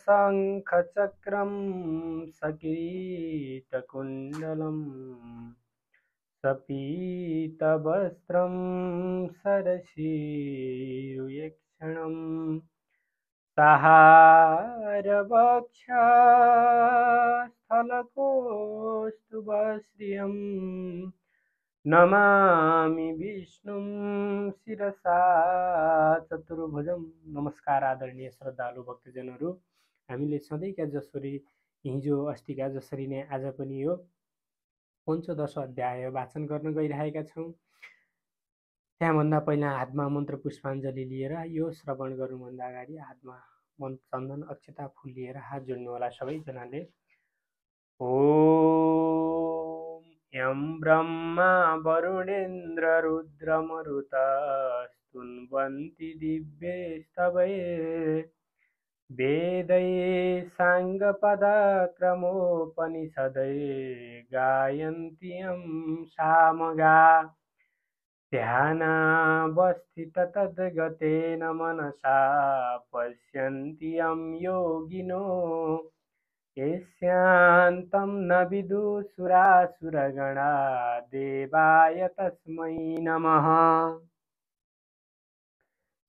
शङ्खचक्रं सकिरीटकुण्डलं सपीतवस्त्रं सरसीरुयक्षणं सहारवक्षस्थलकौस्तुभश्रियं नमामि विष्णुं शिरसा चतुर्भुजं। नमस्कार आदरणीय श्रद्धालु भक्तजनहरू, हामीले सधैँका जसरी हिजो अस्तिका जसरी नै आज पनि यो पञ्चदश अध्याय वाचन गर्न गइरहेका छौँ। त्यहाँभन्दा पहिला हातमा मन्त्र पुष्पाञ्जली लिएर यो श्रवण गर्नुभन्दा अगाडि हातमा मन्त्र चन्दन अक्षता फुल लिएर हात जोड्नुहोला सबैजनाले। ओम यं ब्रह्मा वरुणेन्द्र रुद्रमरुतस्तुन्वन्ति दिव्यैस्तवैः वेदैः साङ्गपदक्रमोपनिषदैः गायन्ति यं सामगाः ध्यानावस्थिततद्गतेन मनसा पश्यन्ति यं योगिनो यस्यान्तं न विदुषुरासुरगणा देवाय तस्मै नमः।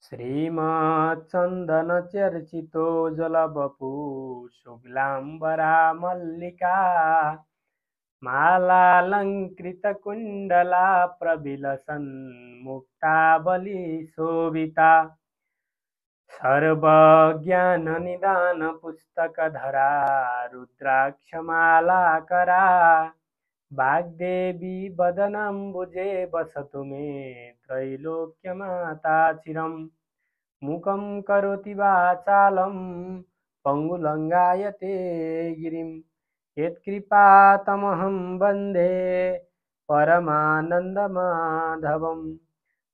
श्रीमच्चन्दनचर्चितो जलवपु शुक्लाम्बरा मल्लिका मालालङ्कृतकुण्डला प्रविलसन् मुक्तावलीशोभिता सर्वज्ञाननिदानपुस्तकधरा रुद्राक्षमालाकरा वाग्देवी वदनाम्बुजे वसतु मे त्रैलोक्यमाता चिरं। मुखं करोति वाचालं पङ्गुलङ्गायते गिरिं यत्कृपातमहं वन्दे परमानन्दमाधवं।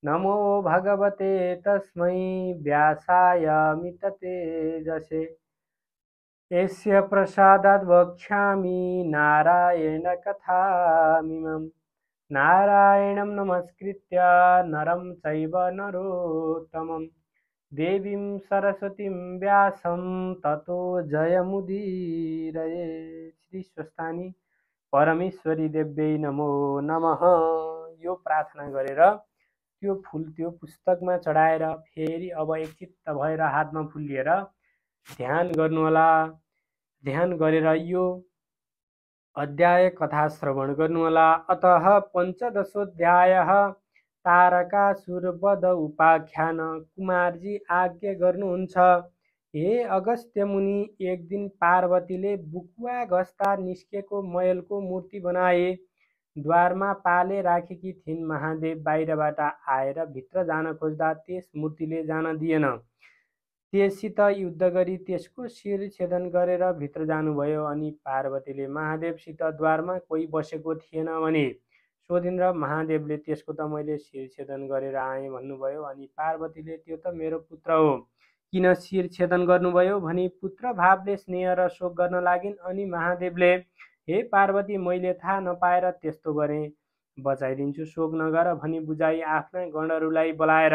नमो भगवते तस्मै व्यासाय मिततेजसे यस्य प्रसादात् वक्ष्यामि नारायणकथामिमं। नारायणं नमस्कृत्य नरं चैव नरोत्तमं देवीं सरस्वतीं व्यासं ततो जयमुदीरये। श्री स्वस्थानी परमेश्वरी देव्यै नमो नमः। यो प्रार्थना गरेर त्यो फुल त्यो पुस्तकमा चढाएर फेरि अब एकचित्त भएर हातमा फुल लिएर ध्यान गर्नुहोला। ध्यान गरेर यो अध्याय कथा श्रवण गर्नुहोला। अतः पञ्चदशोऽध्यायः तारकासुरवध उपाख्यान। कुमारजी आज्ञा गर्नुहुन्छ, हे अगस्त्य मुनि, एक दिन पार्वतीले बुकुवा घस्ता निस्केको मयलको मूर्ति बनाए। द्वारमा पाले राखेकी थिइन्। महादेव बाहिरबाट आएर भित्र जान खोज्दा त्यस मूर्तिले जान दिएन। त्यससित युद्ध गरी त्यसको शिर छेदन गरेर भित्र जानुभयो। अनि पार्वतीले महादेवसित द्वारमा कोही बसेको थिएन भने सोधिन् र महादेवले त्यसको त मैले शिर छेदन गरेर आएँ भन्नुभयो। अनि पार्वतीले त्यो त मेरो पुत्र हो, किन शिर छेदन गर्नुभयो भनी पुत्र भावले स्नेह र शोक गर्न लागिन्। अनि महादेवले, हे पार्वती, मैले थाहा नपाएर त्यस्तो गरेँ, बचाइदिन्छु, शोक नगर भनी बुझाई आफ्ना गणहरूलाई बोलाएर,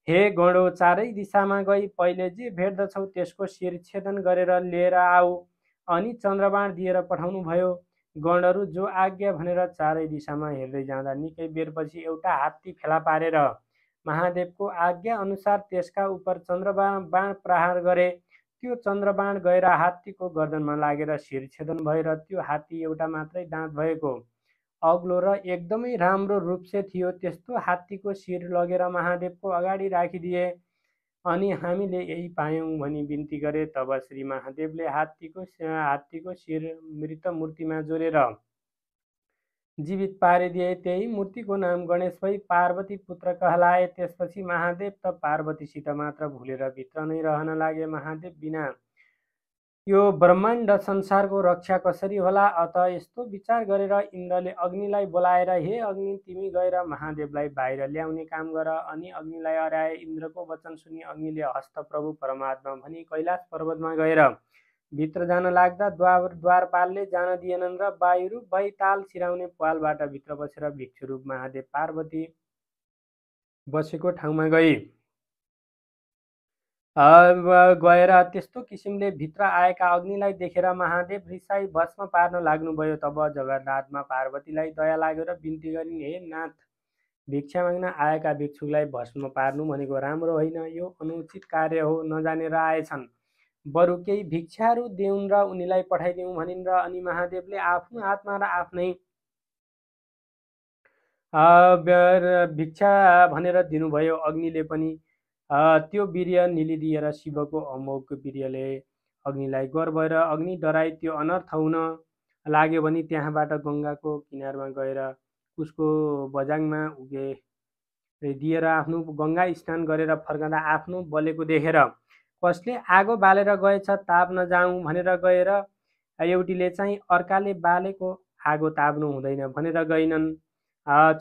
हे गणो, चारै दिशामा गई पहिले जे भेट्दछौ त्यसको शिर छेदन गरेर लिएर आऊ। अनि चन्द्रबाण दिएर पठाउनु भयो। गणहरू जो आज्ञा भनेर चारै दिशामा हेर्दै जाँदा निकै बेरपछि एउटा हात्ती फेला पारेर महादेवको आज्ञा अनुसार त्यसका उपर चन्द्रबाण प्रहार गरे। त्यो चन्द्रबाण गएर हात्तीको गर्दनमा लागेर शिर छेदन भएर त्यो हात्ती एउटा मात्रै दाँत भएको अग्लो र एकदमै राम्रो रूपसे थियो। त्यस्तो हात्तीको शिर लगेर महादेवको अगाडि राखिदिए। अनि हामीले यही पायौँ भनी बिन्ती गरे। तब श्री महादेवले हात्तीको शिर मृत मूर्तिमा जोडेर जीवित पारिदिए। त्यही मूर्तिको नाम गणेश भई पार्वती पुत्र कहलाए। त्यसपछि महादेव त पार्वतीसित मात्र भुलेर भित्र नै रहन लागे। महादेव बिना यो ब्रह्माण्ड संसारको रक्षा कसरी होला? अत यस्तो विचार गरेर इन्द्रले अग्निलाई बोलाएर, हे अग्नि, तिमी गएर महादेवलाई बाहिर ल्याउने काम गर। अनि अग्निलाई हराए। इन्द्रको वचन सुनि अग्निले हस्त प्रभु परमात्मा भनी कैलाश पर्वतमा गएर भित्र जान लाग्दा द्वारपालले जान दिएनन् र वायुरूप भई ताल छिराउने पालबाट भित्र बसेर भिक्षुरूप महादेव पार्वती बसेको ठाउँमा गई। गएर त्यस्तो किसिमले भित्र आएका अग्निलाई देखेर महादेव रिसाई भस्म पार्न लाग्नुभयो। तब जगन्नाथमा पार्वतीलाई दया लाग्यो र बिन्ती गरिन्, हे नाथ, भिक्षा माग्न आएका भिक्षुकलाई भस्म पार्नु भनेको राम्रो होइन, यो अनुचित कार्य हो, नजानेर आएछन्, बरु केही भिक्षाहरू देऊन् र उनीलाई पठाइदिउँ भनिन् र अनि महादेवले आफ्नो हातमा र आफ्नै भिक्षा भनेर दिनुभयो। अग्निले पनि त्यो वीर्य निलिदिएर शिवको अमोघ वीर्यले अग्निलाई गर्व भएर अग्नि डराई त्यो अनर्थ हुन लाग्यो भने त्यहाँबाट गङ्गाको किनारमा गएर उसको बजाङमा उगे दिएर आफ्नो गङ्गा स्नान गरेर फर्कँदा आफ्नो बलेको देखेर कसले आगो बालेर गएछ, ताप्न जाउँ भनेर गएर एउटीले चाहिँ अर्काले बालेको आगो ताप्नु हुँदैन भनेर गइनन्।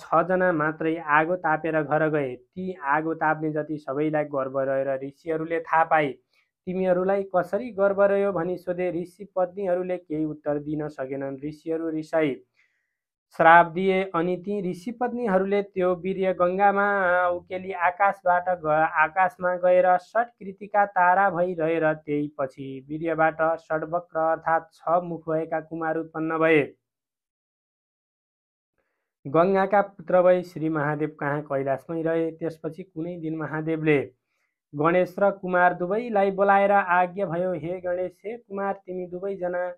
6 जना मात्रै आगो तापेर घर गए। ती आगो ताप्ने जति सबैलाई गर्व रहेर ऋषिहरूले थाहा पाए। तिमीहरूलाई कसरी गर्व रह्यो भनी सोधे। ऋषि पत्नीहरूले केही उत्तर दिन सकेनन्। ऋषिहरू रिसाई श्राप दिए अनि ती ऋषि पत्नीहरूले त्यो वीर्य गङ्गामा उकेली आकाशमा गएर षट्कृतिका तारा भई रहेर त्यही पछि वीर्यबाट षड्वक्र अर्थात् 6 मुख भएका कुमार उत्पन्न भए। गङ्गाका पुत्र भई श्री महादेव कहाँ कैलाशमै रहे। त्यसपछि कुनै दिन महादेवले गणेश र कुमार दुवैलाई बोलाएर आज्ञा भयो, हे गणेश, हे कुमार, तिमी दुवैजना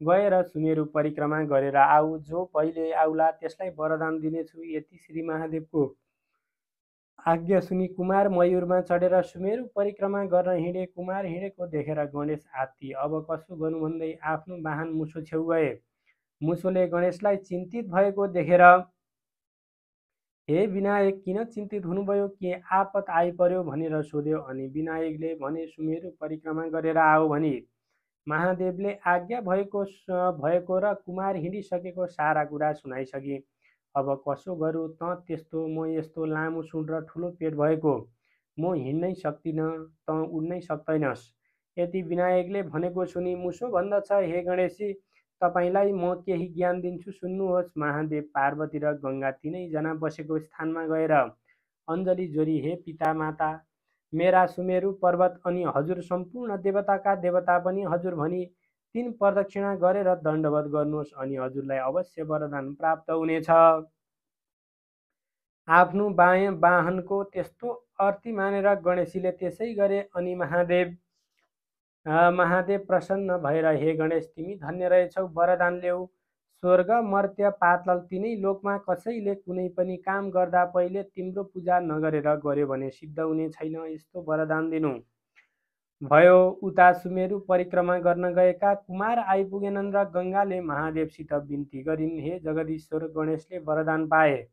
गएर सुमेरु परिक्रमा गरेर आऊ। जो पहिले आउला त्यसलाई वरदान दिनेछु। यति श्री महादेवको आज्ञा सुनि कुमार मयूरमा चढेर सुमेरु परिक्रमा गर्न हिँडे। कुमार हिँडेको देखेर गणेश आत्ती अब कसो गर्नु भन्दै आफ्नो वाहन मुसो छेउ गए। मुसोले गणेशलाई चिन्तित भएको देखेर, हे विनायक, किन चिन्तित हुनुभयो, के आपत आइपर्यो भनेर सोध्यो। अनि विनायकले भने, सुमेरु परिक्रमा गरेर आऊ भनी महादेवले आज्ञा भएको र कुमार हिँडिसकेको सारा कुरा सुनाइसके। अब कसो गरौँ त, त्यस्तो म यस्तो लामो सुँड र ठुलो पेट भएको, म हिँड्नै सक्दिनँ, त उड्नै सक्दैनस्। यति विनायकले भनेको सुनि मुसो भन्दछ, हे गणेशजी, तपाईलाई म केही ज्ञान दिन्छु, सुन्नुहोस्। महादेव, पार्वती र गङ्गा तीनैजना बसेको स्थानमा गएर अञ्जली जोरी, हे पिता माता, मेरा सुमेरु पर्वत अनि हजुर सम्पूर्ण देवताका देवता पनि हजुर भनी 3 प्रदक्षिणा गरेर दण्डवत गर्नुहोस्, अनि हजुरलाई अवश्य वरदान प्राप्त हुनेछ। आफ्नो वाहनको त्यस्तो अर्ती मानेर गणेशजीले त्यसै गरे। अनि महादेव प्रसन्न भएर, हे गणेश, तिमी धन्य रहेछौ, वरदान ल्याऊ। स्वर्ग, मर्त्य, पाताल तीनै लोकमा कसैले कुनै पनि काम गर्दा पहिले तिम्रो पूजा नगरेर गर्यो भने सिद्ध हुने छैन, यस्तो वरदान दिनु भयो। उता सुमेरु परिक्रमा गर्न गएका कुमार आइपुगेनन् र गङ्गाले महादेवसित बिन्ती गरिन्, हे जगदीश्वर, गणेशले वरदान पाए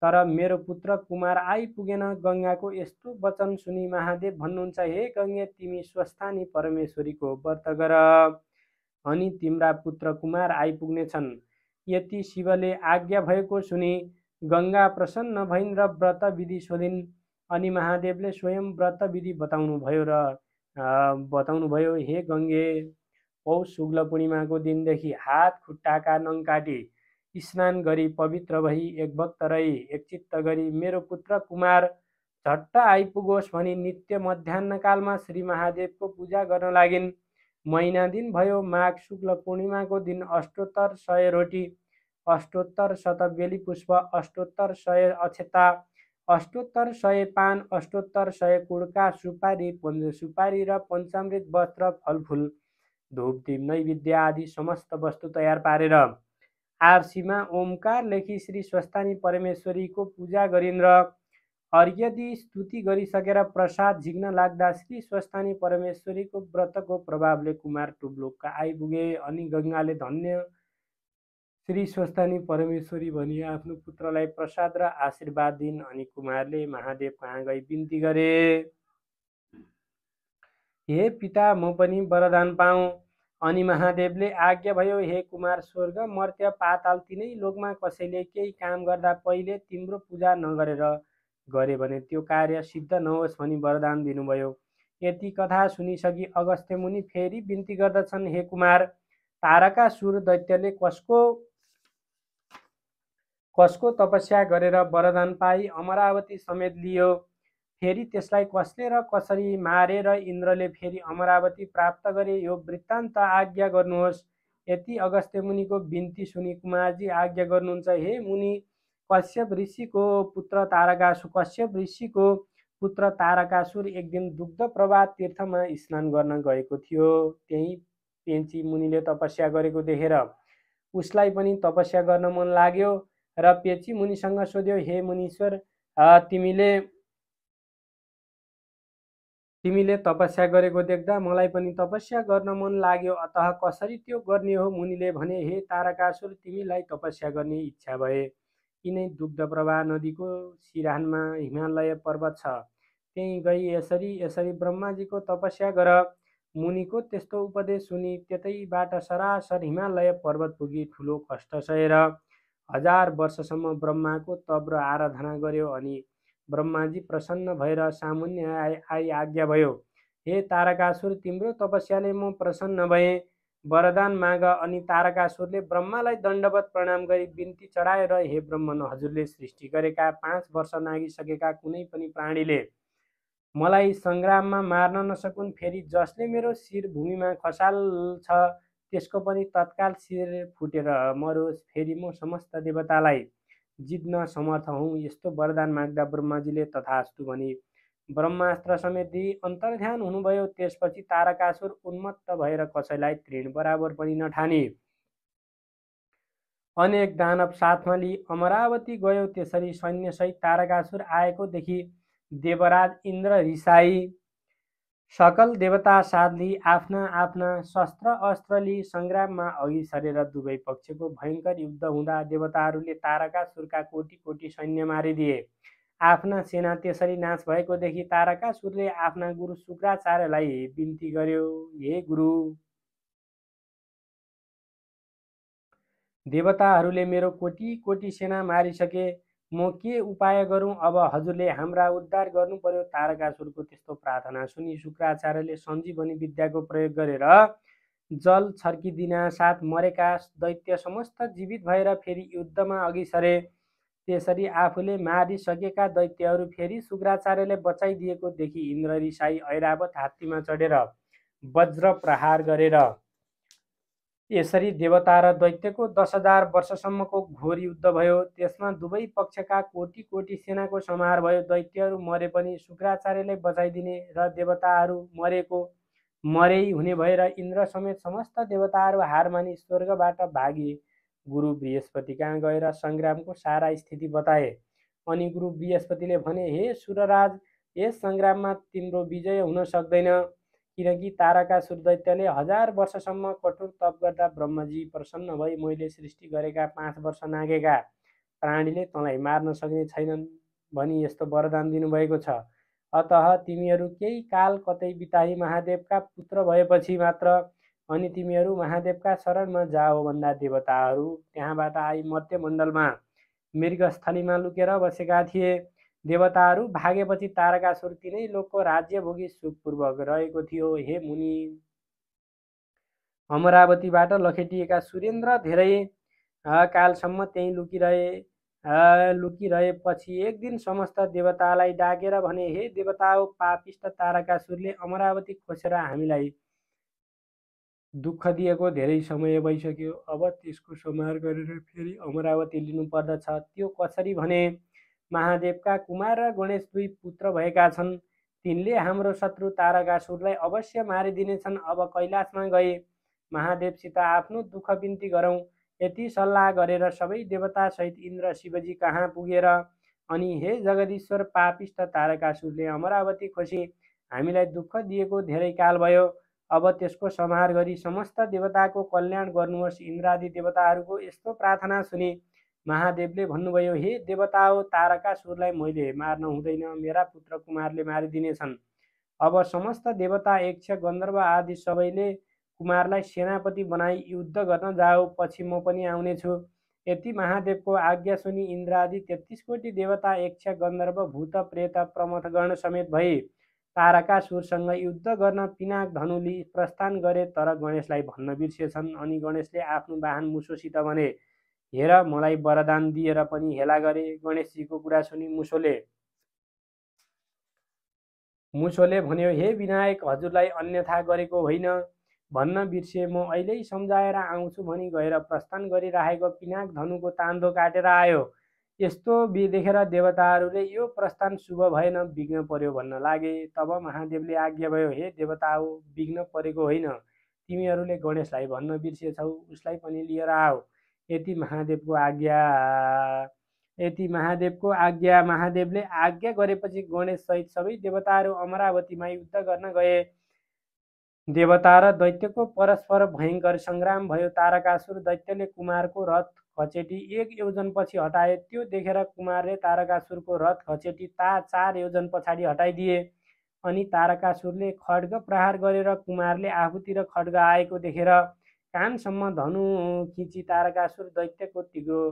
तर मेरो पुत्र कुमार आइपुगेन। गङ्गाको यस्तो वचन सुनि महादेव भन्नुहुन्छ, हे गङ्गे, तिमी स्वस्थानी परमेश्वरीको व्रत गर, अनि तिम्रा पुत्र कुमार आइपुग्नेछन्। यति शिवले आज्ञा भएको सुनि गङ्गा प्रसन्न भइन् र व्रत विधि सोधिन्। अनि महादेवले स्वयं व्रत विधि बताउनुभयो, हे गङ्गे, पौष शुक्ल पूर्णिमाको दिनदेखि हात खुट्टाका नङ काटी स्नान गरी पवित्र भई एकभक्त रही एकचित्त गरी मेरो पुत्र कुमार झट्ट आइपुगोस् भनी नित्य मध्याह्नकालमा श्री महादेवको पूजा गर्न लागिन्। महिना दिन भयो। माघ शुक्ल पूर्णिमाको दिन अष्टोत्तर 100 रोटी, अष्टोत्तर 100 बेली पुष्प, अष्टोत्तर 100 अक्षता, अष्टोत्तर 100 पान, अष्टोत्तर 100 कुड्का सुपारी र पञ्चामृत वस्त्र, फलफुल, धूपदीप, नैवेद्य आदि समस्त वस्तु तयार पारेर आरसीमा ओमकार लेखी श्री स्वस्थानी परमेश्वरीको पूजा गरिन् र अर्घ्यदी स्तुति गरिसकेर प्रसाद झिक्न लाग्दा श्री स्वस्थानी परमेश्वरीको व्रतको प्रभावले कुमार टुब्लोकका आइपुगे। अनि गङ्गाले धन्य श्री स्वस्थानी परमेश्वरी भनी आफ्नो पुत्रलाई प्रसाद र आशीर्वाद दिन्। अनि कुमारले महादेव कहाँ गई बिन्ती गरे, हे पिता, म पनि वरदान पाऊँ। अनि महादेवले आज्ञा भयो, हे कुमार, स्वर्ग, मर्त्य, पाताल तीनै लोकमा कसैले केही काम गर्दा पहिले तिम्रो पूजा नगरेर गरे भने त्यो कार्य सिद्ध नहोस् भनी वरदान दिनुभयो। यति कथा सुनिसकी अगस्त्य मुनि फेरि बिन्ती गर्दछन्, हे कुमार, तारकासुर दैत्यले कसको तपस्या गरेर वरदान पाई अमरावती समेत लियो। फेरि त्यसलाई कसले र कसरी मारे र इन्द्रले फेरि अमरावती प्राप्त गरे यो वृत्तान्त आज्ञा गर्नुहोस्। यति अगस्त्य मुनिको बिन्ती सुनि कुमारजी आज्ञा गर्नुहुन्छ। हे मुनि, कश्यप ऋषिको पुत्र तारकासुर एक दिन दुग्ध प्रभा तीर्थमा स्नान गर्न गएको थियो। त्यही पेन्ची मुनिले तपस्या गरेको देखेर उसलाई पनि तपस्या गर्न मन लाग्यो र पेची मुनिसँग सोध्यो, हे मुनीश्वर, तिमीले तपस्या गरेको देख्दा मलाई पनि तपस्या गर्न मन लाग्यो, अतः कसरी त्यो गर्ने हो? मुनिले भने, हे तारकासुर, तिमीलाई तपस्या गर्ने इच्छा भए यिनै दुग्धप्रभा नदीको सिरानमा हिमालय पर्वत छ, त्यहीँ गई यसरी ब्रह्माजीको तपस्या गर। मुनिको त्यस्तो उपदेश सुनि त्यतैबाट सरासर हिमालय पर्वत पुगी ठुलो कष्ट सहेर 1000 वर्षसम्म ब्रह्माको तप र आराधना गर्यो। अनि ब्रह्माजी प्रसन्न भएर सामुन्य आई आज्ञा भयो, हे तारकासुर, तिम्रो तपस्याले म प्रसन्न भएँ, वरदान माग। अनि तारकासुरले ब्रह्मालाई दण्डवत प्रणाम गरी बिन्ती चढाएर, हे ब्रह्मन, हजुरले सृष्टि गरेका 5 वर्ष नागिसकेका कुनै पनि प्राणीले मलाई सङ्ग्राममा मार्न नसकुन्, फेरि जसले मेरो शिर भूमिमा खसाल्छ त्यसको पनि तत्काल शिर फुटेर मरोस्, फेरि म समस्त देवतालाई जित्न समर्थ हौँ। यस्तो वरदान माग्दा ब्रह्माजीले तथास्तु भनी ब्रह्मास्त्र समेत दिई अन्तर्ध्यान हुनुभयो। त्यसपछि तारकासुर उन्मत्त भएर कसैलाई तृण बराबर पनि नठानी अनेक दानव साथमा लिई अमरावती गयो। त्यसरी सैन्यसहित तारकासुर आएको देखि देवराज इन्द्र रिसाई सकल देवता साथ लिई आफ्ना आफ्ना शस्त्र अस्त्र लिई सङ्ग्राममा अघि सरेर दुवै पक्षको भयङ्कर युद्ध हुँदा देवताहरूले तारकासुरका कोटी कोटी सैन्य मारिदिए। आफ्ना सेना त्यसरी नाश भएको देखि तारकासुरले आफ्ना गुरु शुक्राचार्यलाई बिन्ती गर्यो, हे गुरु, देवताहरूले मेरो कोटी कोटी सेना मारिसके, म के उपाय गरौँ? अब हजुरले हाम्रा उद्धार गर्नु पर्यो। तारकासुरको त्यस्तो प्रार्थना सुनि शुक्राचार्यले सञ्जीवनी विद्याको प्रयोग गरेर जल छर्किदिना साथ मरेका दैत्य समस्त जीवित भएर फेरि युद्धमा अघि सरे। त्यसरी आफूले मारिसकेका दैत्यहरू फेरि शुक्राचार्यले बचाइदिएको देखि इन्द्र रिसाई ऐरावत हात्तीमा चढेर वज्र प्रहार गरेर यसरी देवता र दैत्यको 10,000 वर्षसम्मको घोर युद्ध भयो। त्यसमा दुवै पक्षका कोटी कोटी सेनाको संहार भयो। दैत्यहरू मरे पनि शुक्राचार्यले बचाइदिने र देवताहरू मरै हुने भएर इन्द्र समेत समस्त देवताहरू हार मानी स्वर्गबाट भागे। गुरु बृहस्पति कहाँ गएर सङ्ग्रामको सारा स्थिति बताए। अनि गुरु बृहस्पतिले भने, हे सुरराज, यस सङ्ग्राममा तिम्रो विजय हुन सक्दैन, किनकि तारकासुर दैत्यले 1000 वर्षसम्म कठोर तप गर्दा ब्रह्मजी प्रसन्न भई मैले सृष्टि गरेका 5 वर्ष नागेका प्राणीले तँलाई मार्न सक्ने छैनन् भनी यस्तो वरदान दिनुभएको छ। अतः तिमीहरू केही काल कतै बिताई महादेवका पुत्र भएपछि मात्र अनि तिमीहरू महादेवका शरणमा जाओ भन्दा देवताहरू त्यहाँबाट आई मध्यमण्डलमा मृगस्थलीमा लुकेर बसेका थिए। देवताहरू भागेपछि तारकासुर तिनै लोकको राज्य भोगी सुखपूर्वक रहेको थियो। हे मुनि, अमरावतीबाट लखेटिएका सुरेन्द्र धेरै कालसम्म त्यहीँ लुकिरहेपछि एक दिन समस्त देवतालाई डाकेर भने, हे देवताओ, पापिष्ट तारकासुरले अमरावती खोसेर हामीलाई दुःख दिएको धेरै समय भइसक्यो। अब त्यसको संहार गरेर फेरि अमरावती लिनु पर्दछ। त्यो कसरी भने, महादेवका कुमार र गणेश 2 पुत्र भएका छन्। तिनले हाम्रो शत्रु तारकासुरलाई अवश्य मारिदिनेछन्। अब कैलाशमा गए महादेवसित आफ्नो दुःख बिन्ती गरौँ। यति सल्लाह गरेर सबै देवता सहित इन्द्र शिवजी कहाँ पुगेर अनि, हे जगदीश्वर, पापिष्ट तारकासुरले अमरावती खोसी हामीलाई दुःख दिएको धेरै काल भयो। अब त्यसको संहार गरी समस्त देवताको कल्याण गर्नुहोस्। इन्द्रादि देवताहरूको यस्तो प्रार्थना सुनि महादेवले भन्नुभयो, हे देवताओ, तारकासुरलाई मैले मार्न हुँदैन, मेरा पुत्र कुमारले मारिदिनेछन्। अब समस्त देवता, यक्ष, गन्धर्व आदि सबैले कुमारलाई सेनापति बनाई युद्ध गर्न जाओ, पछि म पनि आउनेछु। यति महादेवको आज्ञा सुनि इन्द्रादि 33 कोटी देवता, यक्ष, गन्धर्व, भूत, प्रेत, प्रमथगण समेत भई तारकासुरसँग युद्ध गर्न पिनाक धनु लिई प्रस्थान गरे। तर गणेशलाई भन्न बिर्सेछन्। अनि गणेशले आफ्नो वाहन मुसोसित भने, हेर, मलाई वरदान दिएर पनि हेला गरे। गणेशजीको कुरा सुनि मुसोले मुसोले भन्यो, हे विनायक, हजुरलाई अन्यथा गरेको होइन भन्न बिर्से, म अहिल्यै सम्झाएर आउँछु भनी गएर प्रस्थान गरिराखेको पिनाक धनुको तान्दो काटेर आयो। यस्तो देखेर देवताहरूले यो प्रस्थान शुभ भएन, विघ्न पर्यो भन्न लागे। तब महादेवले आज्ञा भयो, हे देवता हो, विघ्न परेको होइन, तिमीहरूले गणेशलाई भन्न बिर्सेछौ, उसलाई पनि लिएर आऊ। यति महादेवको आज्ञा। महादेवले आज्ञा गरेपछि गणेश सहित सबै देवताहरू अमरावतीमा युद्ध गर्न गए। देवता र दैत्यको परस्पर भयङ्कर सङ्ग्राम भयो। तारकासुर दैत्यले कुमारको रथ खचेटी 1 योजनपछि हटाए। त्यो देखेर कुमारले तारकासुरको रथ खचेटी 4 योजन पछाडि हटाइदिए। अनि तारकासुरले खड्ग प्रहार गरेर कुमारले आफूतिर खड्ग आएको देखेर कानसम्म धनु खिची तारकासुर दैत्यको तिग्रो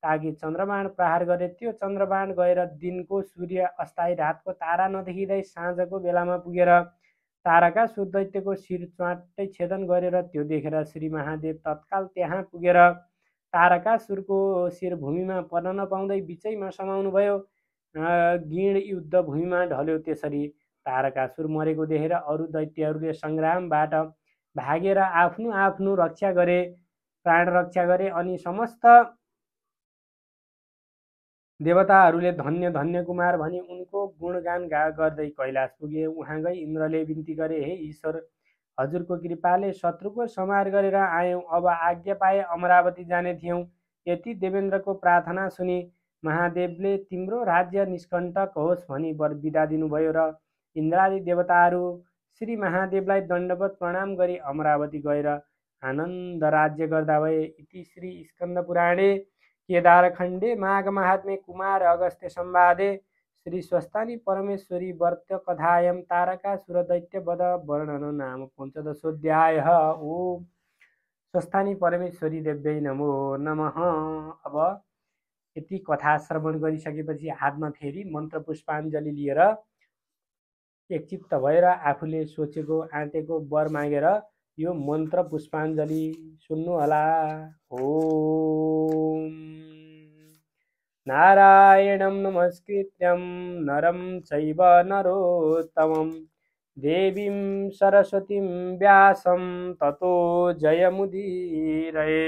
तागी चन्द्रबाण प्रहार गरे। त्यो चन्द्रबाण गएर दिनको सूर्य अस्ताई रातको तारा नदेखिँदै साँझको बेलामा पुगेर तारकासुर दैत्यको शिर च्वाट्टै छेदन गरेर त्यो देखेर श्री महादेव तत्काल त्यहाँ पुगेर तारकासुरको शिर भूमिमा पर्न नपाउँदै बिचैमा समाउनुभयो। गीण युद्ध भूमिमा ढल्यो। त्यसरी तारकासुर मरेको देखेर अरू दैत्यहरूले सङ्ग्रामबाट भागेर आफ्नो आफ्नो रक्षा गरे, प्राण रक्षा गरे। अनि समस्त देवताहरूले धन्य धन्य कुमार भनी उनको गुणगान गर्दै कैलाश पुगे। उहाँ गई इन्द्रले बिन्ती गरे, हे ईश्वर, हजुरको कृपाले शत्रुको संहार गरेर आयौँ, अब आज्ञा पाए अमरावती जाने थियौँ। यति देवेन्द्रको प्रार्थना सुनि महादेवले तिम्रो राज्य निष्कण्टक होस् भनी बिदा दिनुभयो र इन्द्रादि देवताहरू श्री महादेवलाई दण्डवत प्रणाम गरी अमरावती गएर आनन्द राज्य गर्दा भए। इति श्री स्कन्द पुराणे केदारखण्डे माघ महात्म्ये कुमार अगस्त्य संवादे श्री स्वस्थानी परमेश्वरी व्रत कथायां तारकासुर दैत्य वध वर्णन नाम 15 ओम स्वस्थानी परमेश्वरी देव्यै नमो नमः। अब यति कथा श्रवण गरिसकेपछि हातमा फेरि मन्त्र पुष्पाञ्जली लिएर एकचित्त भएर आफूले सोचेको आँटेको वर मागेर यो मन्त्र पुष्पाञ्जली सुन्नुहोला। ओम नारायणं नमस्कृत्यं नरं चैव नरोत्तमं देवीं सरस्वतीं व्यासं ततो जयमुदीरये।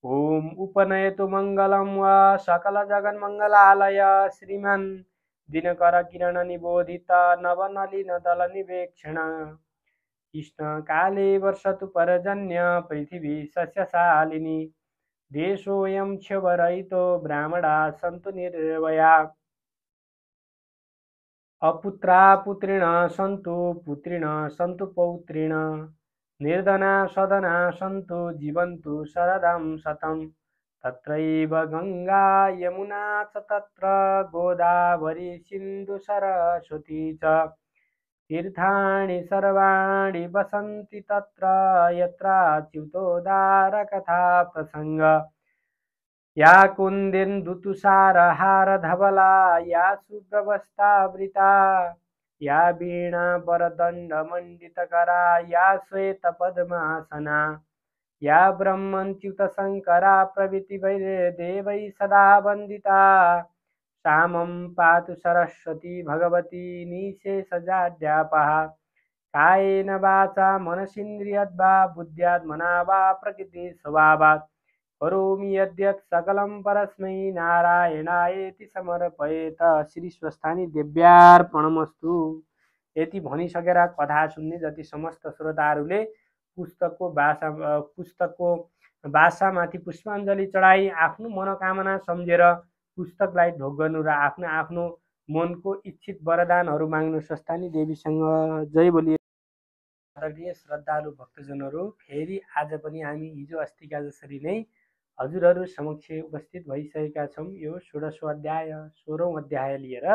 ओम उपनयतु मङ्गलं वा सकलजगन्मङ्गलालय श्रीमान् दिनकर किरण निबोधित नवनलिन दल निवेक्षण कृष्ण काले वर्षतु पर्जन्य पृथिवी सस्यशालिनी देशोऽयं क्षोभरहितो ब्राह्मणा सन्तु निर्भया अपुत्रा पुत्रिण सन्तु पुत्रिण सन्तु पौत्रिण निर्धना सदना सन्तु जीवन्तु शरदं शतं तत्रैव गङ्गा यमुना च तत्र गोदावरी सिन्धु सरस्वती च तीर्थानि सर्वाणि वसन्ति तत्र यत्राच्युतोद्धार कथा प्रसंग या कुन्देन्दुतुषारहार धवला या शुभ्रवस्त्रावृता या वीणा वरदण्डमण्डितकरा या श्वेतपद्मासना या ब्रह्मच्युतशङ्करा प्रभृति देवैः सदा वन्दिता सामं पातु सरस्वती भगवती निशेषजाड्यापहा कायेन वाचा मनसीन्द्रियद्वा बुद्ध्यात्मना वा प्रकृति स्वभावात् करोमि यद्यत् सकलं परस्मै नारायणायेति समर्पयेत। श्री स्वस्थानी देव्यार्पणमस्तु। यति भनिसकेर कथा सुन्ने जति समस्त श्रोताहरूले पुस्तकको भाषामाथि पुष्पाञ्जली चढाई आफ्नो मनोकामना सम्झेर पुस्तकलाई ढोक गर्नु र आफ्नो आफ्नो मनको इच्छित वरदानहरू माग्नु स्वस्थानी देवीसँग। जय बोलिए। आदरणीय श्रद्धालु भक्तजनहरू, फेरि आज पनि हामी हिजो अस्तिका जसरी नै हजुरहरू समक्ष उपस्थित भइसकेका छौँ। यो 16औं अध्याय 16औं अध्याय लिएर।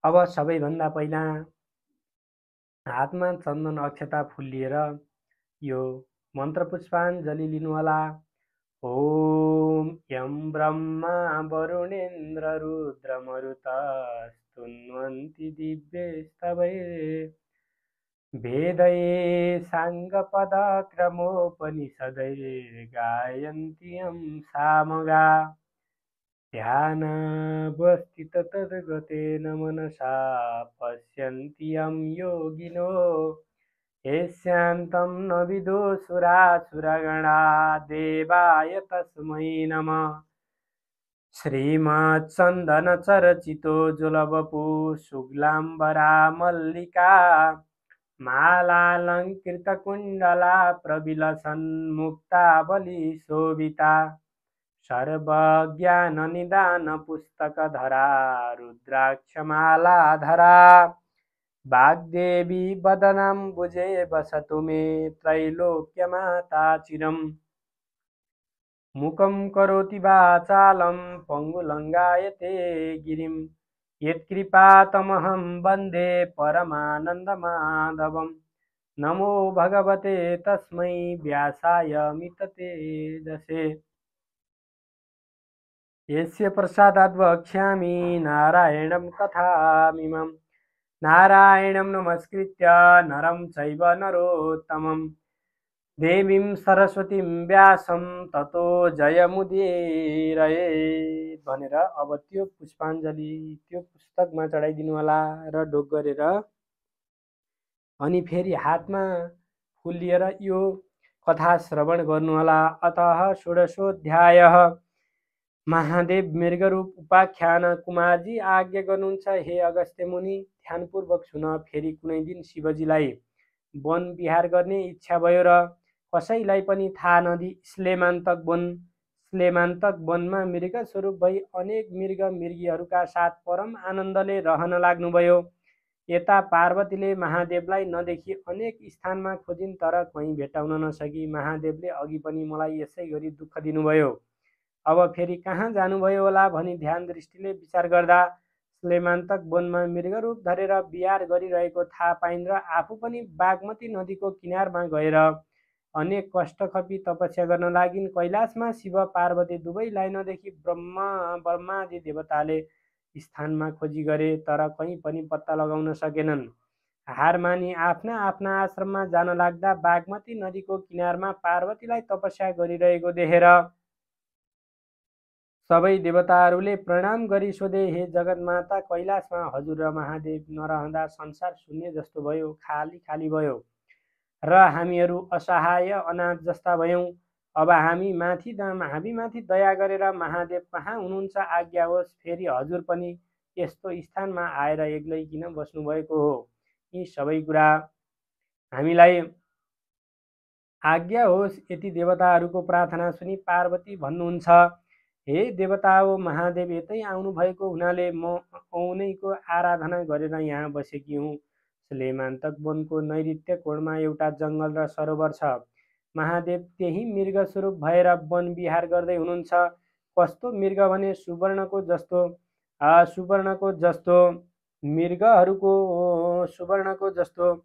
अब सबैभन्दा पहिला हातमा चन्दन अक्षता फुल लिएर यो मन्त्र पुष्पाञ्जली लिनुहोला। ओम यं ब्रह्मा वरुणेन्द्र रुद्र मरुतस्तुन्वन्ति दिव्यैस्तवैः वेदैः साङ्गपदक्रमोपनिषदैर्गायन्ति यं सामगा ध्यानावस्थित तद्गतेन मनसा पश्यन्ति यं योगिनो यस्यान्तं न विदुषुरासुरगणा देवाय तस्मै नमः। श्रीमच्चन्दनचर्चितो जुलवपु शुक्लाम्बरा मल्लिका मालालङ्कृतकुण्डला प्रविलसन्मुक्तावलीशोभिता सर्वज्ञाननिदानपुस्तकधरा रुद्राक्षमालाधरा वाग्देवी वदनाम्बुजे वसतु मे त्रैलोक्यमाता चिरम्। मुखं करोति वाचालं पङ्गुलङ्गायते गिरिं यत्कृपातमहं वन्दे परमानन्दमाधवं। नमो भगवते तस्मै व्यासाय मिततेजसे यस्य प्रसादात् वक्ष्यामि नारायणं कथामिमं। नारायणं नमस्कृत्य नरं चैव नरोत्तमं देवीं सरस्वतीं व्यासं ततो जयमुदीरये भनेर अब त्यो पुष्पाञ्जली त्यो पुस्तकमा चढाइदिनु होला र ढोक गरेर अनि फेरि हातमा फुल लिएर यो कथा श्रवण गर्नुहोला। अतः षोडशोऽध्यायः महादेव मृगरूप उपाख्यान। कुमारजी आज्ञा गर्नुहुन्छ, हे अगस्त्य मुनि, ध्यानपूर्वक सुन। फेरि कुनै दिन शिवजीलाई वन विहार गर्ने इच्छा भयो र कसैलाई पनि थाहा नदिई स्लेमान्तक वनमा मृग स्वरूप भई अनेक मृग मृगीहरूका साथ परम आनन्दले रहन लाग्नुभयो। यता पार्वतीले महादेवलाई नदेखि अनेक स्थानमा खोजिन् तर कहीँ भेटाउन नसकी महादेवले अघि पनि मलाई यसै गरी दुःख दिनुभयो। अब फेरि कहाँ जानुभयो होला भनी ध्यान दृष्टिले विचार गर्दा स्लेमान्तक वनमा मृगरूप धरेर विहार गरिरहेको थाहा पाइन् र आफू पनि बागमती नदीको किनारमा गएर अनेक कष्ट खपी तपस्या गर्न लागिन्। कैलाशमा शिव पार्वती दुवैलाई नदेखि ब्रह्मादि देवताले स्थानमा खोजी गरे तर कहीँ पनि पत्ता लगाउन सकेनन्। हार मानी आफ्ना आफ्ना आश्रममा जान लाग्दा बागमती नदीको किनारमा पार्वतीलाई तपस्या गरिरहेको देखेर सबै देवताहरूले प्रणाम गरी सोधे, हे जगतमाता, कैलाशमा हजुर र महादेव नरहँदा संसार शून्य जस्तो भयो, खाली खाली भयो र हामीहरू असहाय अनाथ जस्ता भयौँ। अब हामीमाथि दया गरेर महादेव कहाँ हुनुहुन्छ आज्ञा होस्। फेरि हजुर पनि यस्तो स्थानमा आएर एक्लै किन बस्नुभएको हो? यी सबै कुरा हामीलाई आज्ञा होस्। यति देवताहरूको प्रार्थना सुनि पार्वती भन्नुहुन्छ, हे देवता हो, महादेव यतै आउनुभएको हुनाले म औनैको आराधना गरेर यहाँ बसेकी हुँ। स्लेमान्तक वनको नैऋत्य कोणमा एउटा जङ्गल र सरोवर छ। महादेव त्यही मृग स्वरूप भएर वन विहार गर्दै हुनुहुन्छ। कस्तो मृग भने सुवर्णको जस्तो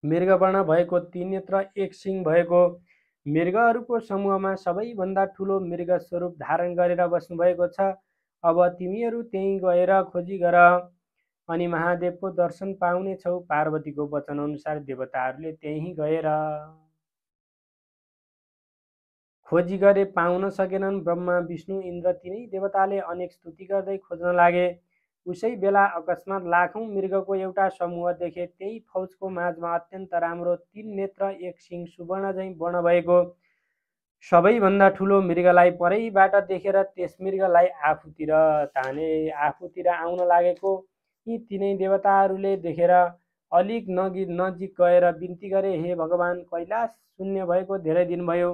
मृगवर्ण भएको, तीन नेत्र एक सिङ भएको मृगहरूको समूहमा सबैभन्दा ठुलो मृग स्वरूप धारण गरेर बस्नुभएको छ। अब तिमीहरू त्यहीँ गएर खोजी गर अनि महादेवको दर्शन पाउने छौ। पार्वतीको वचन अनुसार देवताहरूले त्यहीँ गएर खोजी गरे, पाउन सकेनन्। ब्रह्मा विष्णु इन्द्र तिनै देवताले अनेक स्तुति गर्दै खोज्न लागे। उसै बेला अकस्मात लाखौं मृगको एउटा समूह देखे। त्यही फौजको माझमा अत्यन्त राम्रो, तीन नेत्र एक सिङ सुवर्ण झैँ वर्ण भएको सबैभन्दा ठुलो मृगलाई परैबाट देखेर त्यस मृगलाई आफूतिर ताने। आफूतिर आउन लागेको यी तिनै देवताहरूले देखेर अलिक नजिक गएर बिन्ती गरे, हे भगवान, कैलाश शून्य भएको धेरै दिन भयो।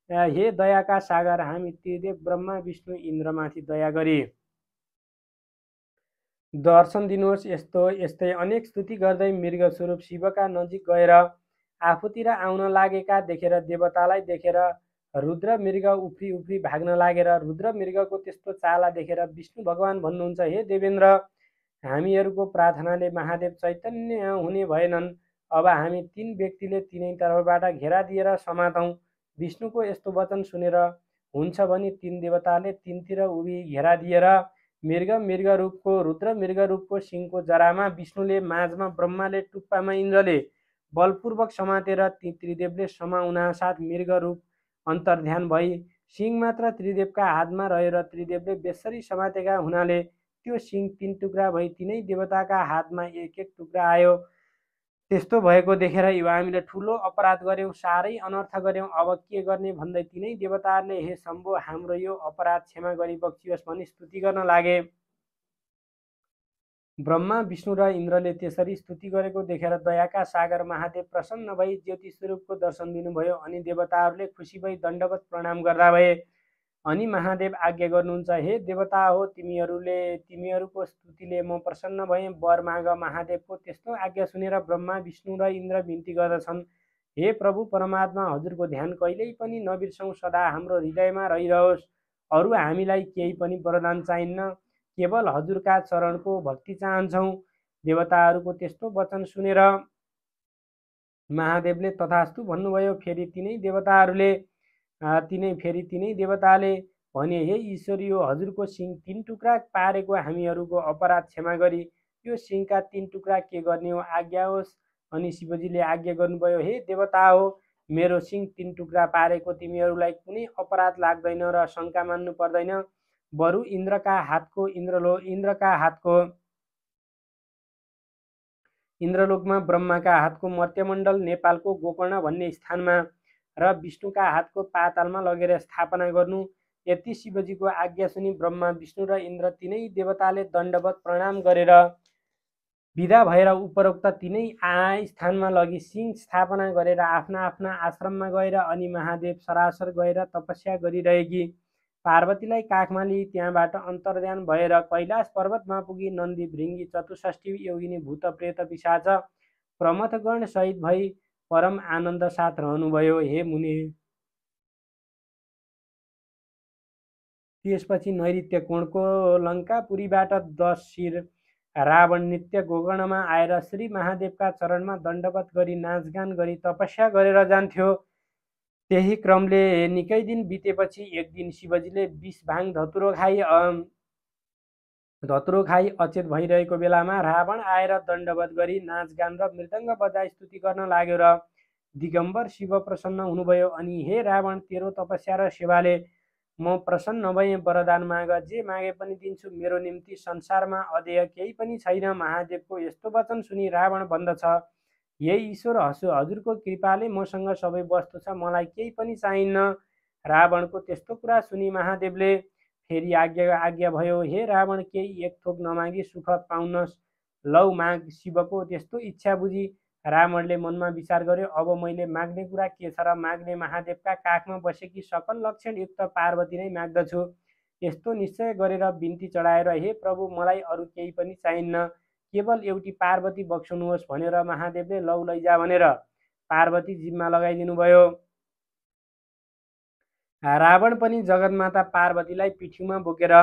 हे दयाका सागर, हामी त्रिदेव ब्रह्मा विष्णु इन्द्रमाथि दया गरी दर्शन दिनुहोस्। यस्तै अनेक स्तुति गर्दै मृग स्वरूप शिवका नजिक गएर आफूतिर आउन लागेका देखेर देवतालाई देखेर रुद्र मृग उफ्री उफ्री भाग्न लागेर रुद्र मृगको त्यस्तो चाला देखेर विष्णु भगवान भन्नुहुन्छ, हे देवेन्द्र, हामीहरूको प्रार्थनाले महादेव चैतन्य हुने भएनन्। अब हामी तीन व्यक्तिले तीनै तर्फबाट घेरा दिएर समातौँ। विष्णुको यस्तो वचन सुनेर हुन्छ भने तीन देवताले तीनतिर उभि घेरा दिएर रुद्र मृग रूपको सिङको जरामा विष्णुले, माझमा ब्रह्माले, टुप्पामा इन्द्रले बलपूर्वक समातेर ती त्रिदेवले समाउनासाथ मृग रूप अन्तर्ध्यान भई सिंह मात्र त्रिदेवका हातमा रह्यो र त्रिदेवले बेसरी समातेका हुनाले त्यो सिंह 3 टुक्रा भई तिनै देवताका हातमा एक एक टुक्रा आयो। त्यस्तो भएको देखेर यो हामीले ठुलो अपराध गर्यौँ, साह्रै अनर्थ गर्यौँ, अब के गर्ने भन्दै तिनै देवताहरूले हे शम्भो हाम्रो यो अपराध क्षमा गरिबक्सियोस् भनी स्तुति गर्न लागे। ब्रह्मा विष्णु र इन्द्रले त्यसरी स्तुति गरेको देखेर दयाका सागर महादेव प्रसन्न भई ज्योति स्वरूपको दर्शन दिनुभयो। अनि देवताहरूले खुसी भई दण्डवत प्रणाम गर्दा भए। अनि महादेव आज्ञा गर्नुहुन्छ, हे देवता हो, तिमीहरूको स्तुतिले म प्रसन्न भएँ, वर माग। महादेवको त्यस्तो आज्ञा सुनेर ब्रह्मा विष्णु र इन्द्र बिन्ती गर्दछन्, हे प्रभु परमात्मा, हजुरको ध्यान कहिल्यै पनि नबिर्सौँ, सदा हाम्रो हृदयमा रहिरहोस्। अरू हामीलाई केही पनि वरदान चाहिन्न, केवल हजुरका चरणको भक्ति चाहन्छौँ। देवताहरूको त्यस्तो वचन सुनेर महादेवले तथास्तु भन्नुभयो। फेरि तिनै देवताले भने, हे ईश्वर, यो हजुरको सिंह 3 टुक्रा पारेको हामीहरूको अपराध क्षमा गरी यो सिंहका 3 टुक्रा के गर्ने हो आज्ञा होस्। अनि शिवजीले आज्ञा गर्नुभयो, हे देवता हो, मेरो सिंह 3 टुक्रा पारेको तिमीहरूलाई कुनै अपराध लाग्दैन र शङ्का मान्नु पर्दैन। बरु इन्द्रलोकमा ब्रह्माका हातको मर्त्यमण्डल नेपालको गोकर्ण भन्ने स्थानमा र विष्णुका हातको पातालमा लगेर स्थापना गर्नु। यति शिवजीको आज्ञा सुनि ब्रह्मा विष्णु र इन्द्र तिनै देवताले दण्डवत प्रणाम गरेर विदा भएर उपरोक्त तिनै स्थानमा लगी सिंह स्थापना गरेर आफ्ना आफ्ना आश्रममा गएर अनि महादेव सरासर गएर तपस्या गरिरहेकी पार्वतीलाई काखमा लिई त्यहाँबाट अन्तर्ध्यान भएर कैलाश पर्वतमा पुगी नन्दी भृङ्गी 64 योगिनी भूत प्रेत पिशाच प्रमथगण सहित भई परम आनन्द साथ रहनुभयो। हे मुनि, त्यसपछि नैऋत्य कोणको लङ्कापुरीबाट 10 शिर रावण नित्य गोकर्णमा आएर श्री महादेवका चरणमा दण्डवत गरी नाचगान गरी तपस्या गरेर जान्थ्यो। त्यही क्रमले निकै दिन बितेपछि एक दिन शिवजीले विष भाङ धतुरो खाई अचेत भइरहेको बेलामा रावण आएर दण्डवत गरी नाचगान र मृदङ्ग बजाई स्तुति गर्न लाग्यो र दिगम्बर शिव प्रसन्न हुनुभयो। अनि हे रावण, तेरो तपस्या र सेवाले म प्रसन्न भएँ, वरदान माग, जे मागे पनि दिन्छु, मेरो निम्ति संसारमा अदेय केही पनि छैन। महादेवको यस्तो वचन सुनि रावण भन्दछ, हे ईश्वर, हजुरको कृपाले मसँग सबै वस्तु छ, मलाई केही पनि चाहिन्न। रावणको त्यस्तो कुरा सुनि महादेवले फेरि आज्ञा भयो, हे रावण, केही एक थोक नमागी सुख पाउनस्, लौ माग। शिवको त्यस्तो इच्छा बुझी रावणले मनमा विचार गर्यो, अब मैले माग्ने कुरा के छ र? माग्ने महादेवका काखमा बसेकी सकल लक्षण युक्त पार्वती नै माग्दछु। यस्तो निश्चय गरेर बिन्ती चढाएर, हे प्रभु, मलाई अरू केही पनि चाहिन्न, केवल एउटी पार्वती बक्सुनुहोस् भनेर महादेवले लौ लैजा भनेर पार्वती जिम्मा लगाइदिनु भयो। रावण पनि जगन्माता पार्वतीलाई पिठ्यूमा बोकेर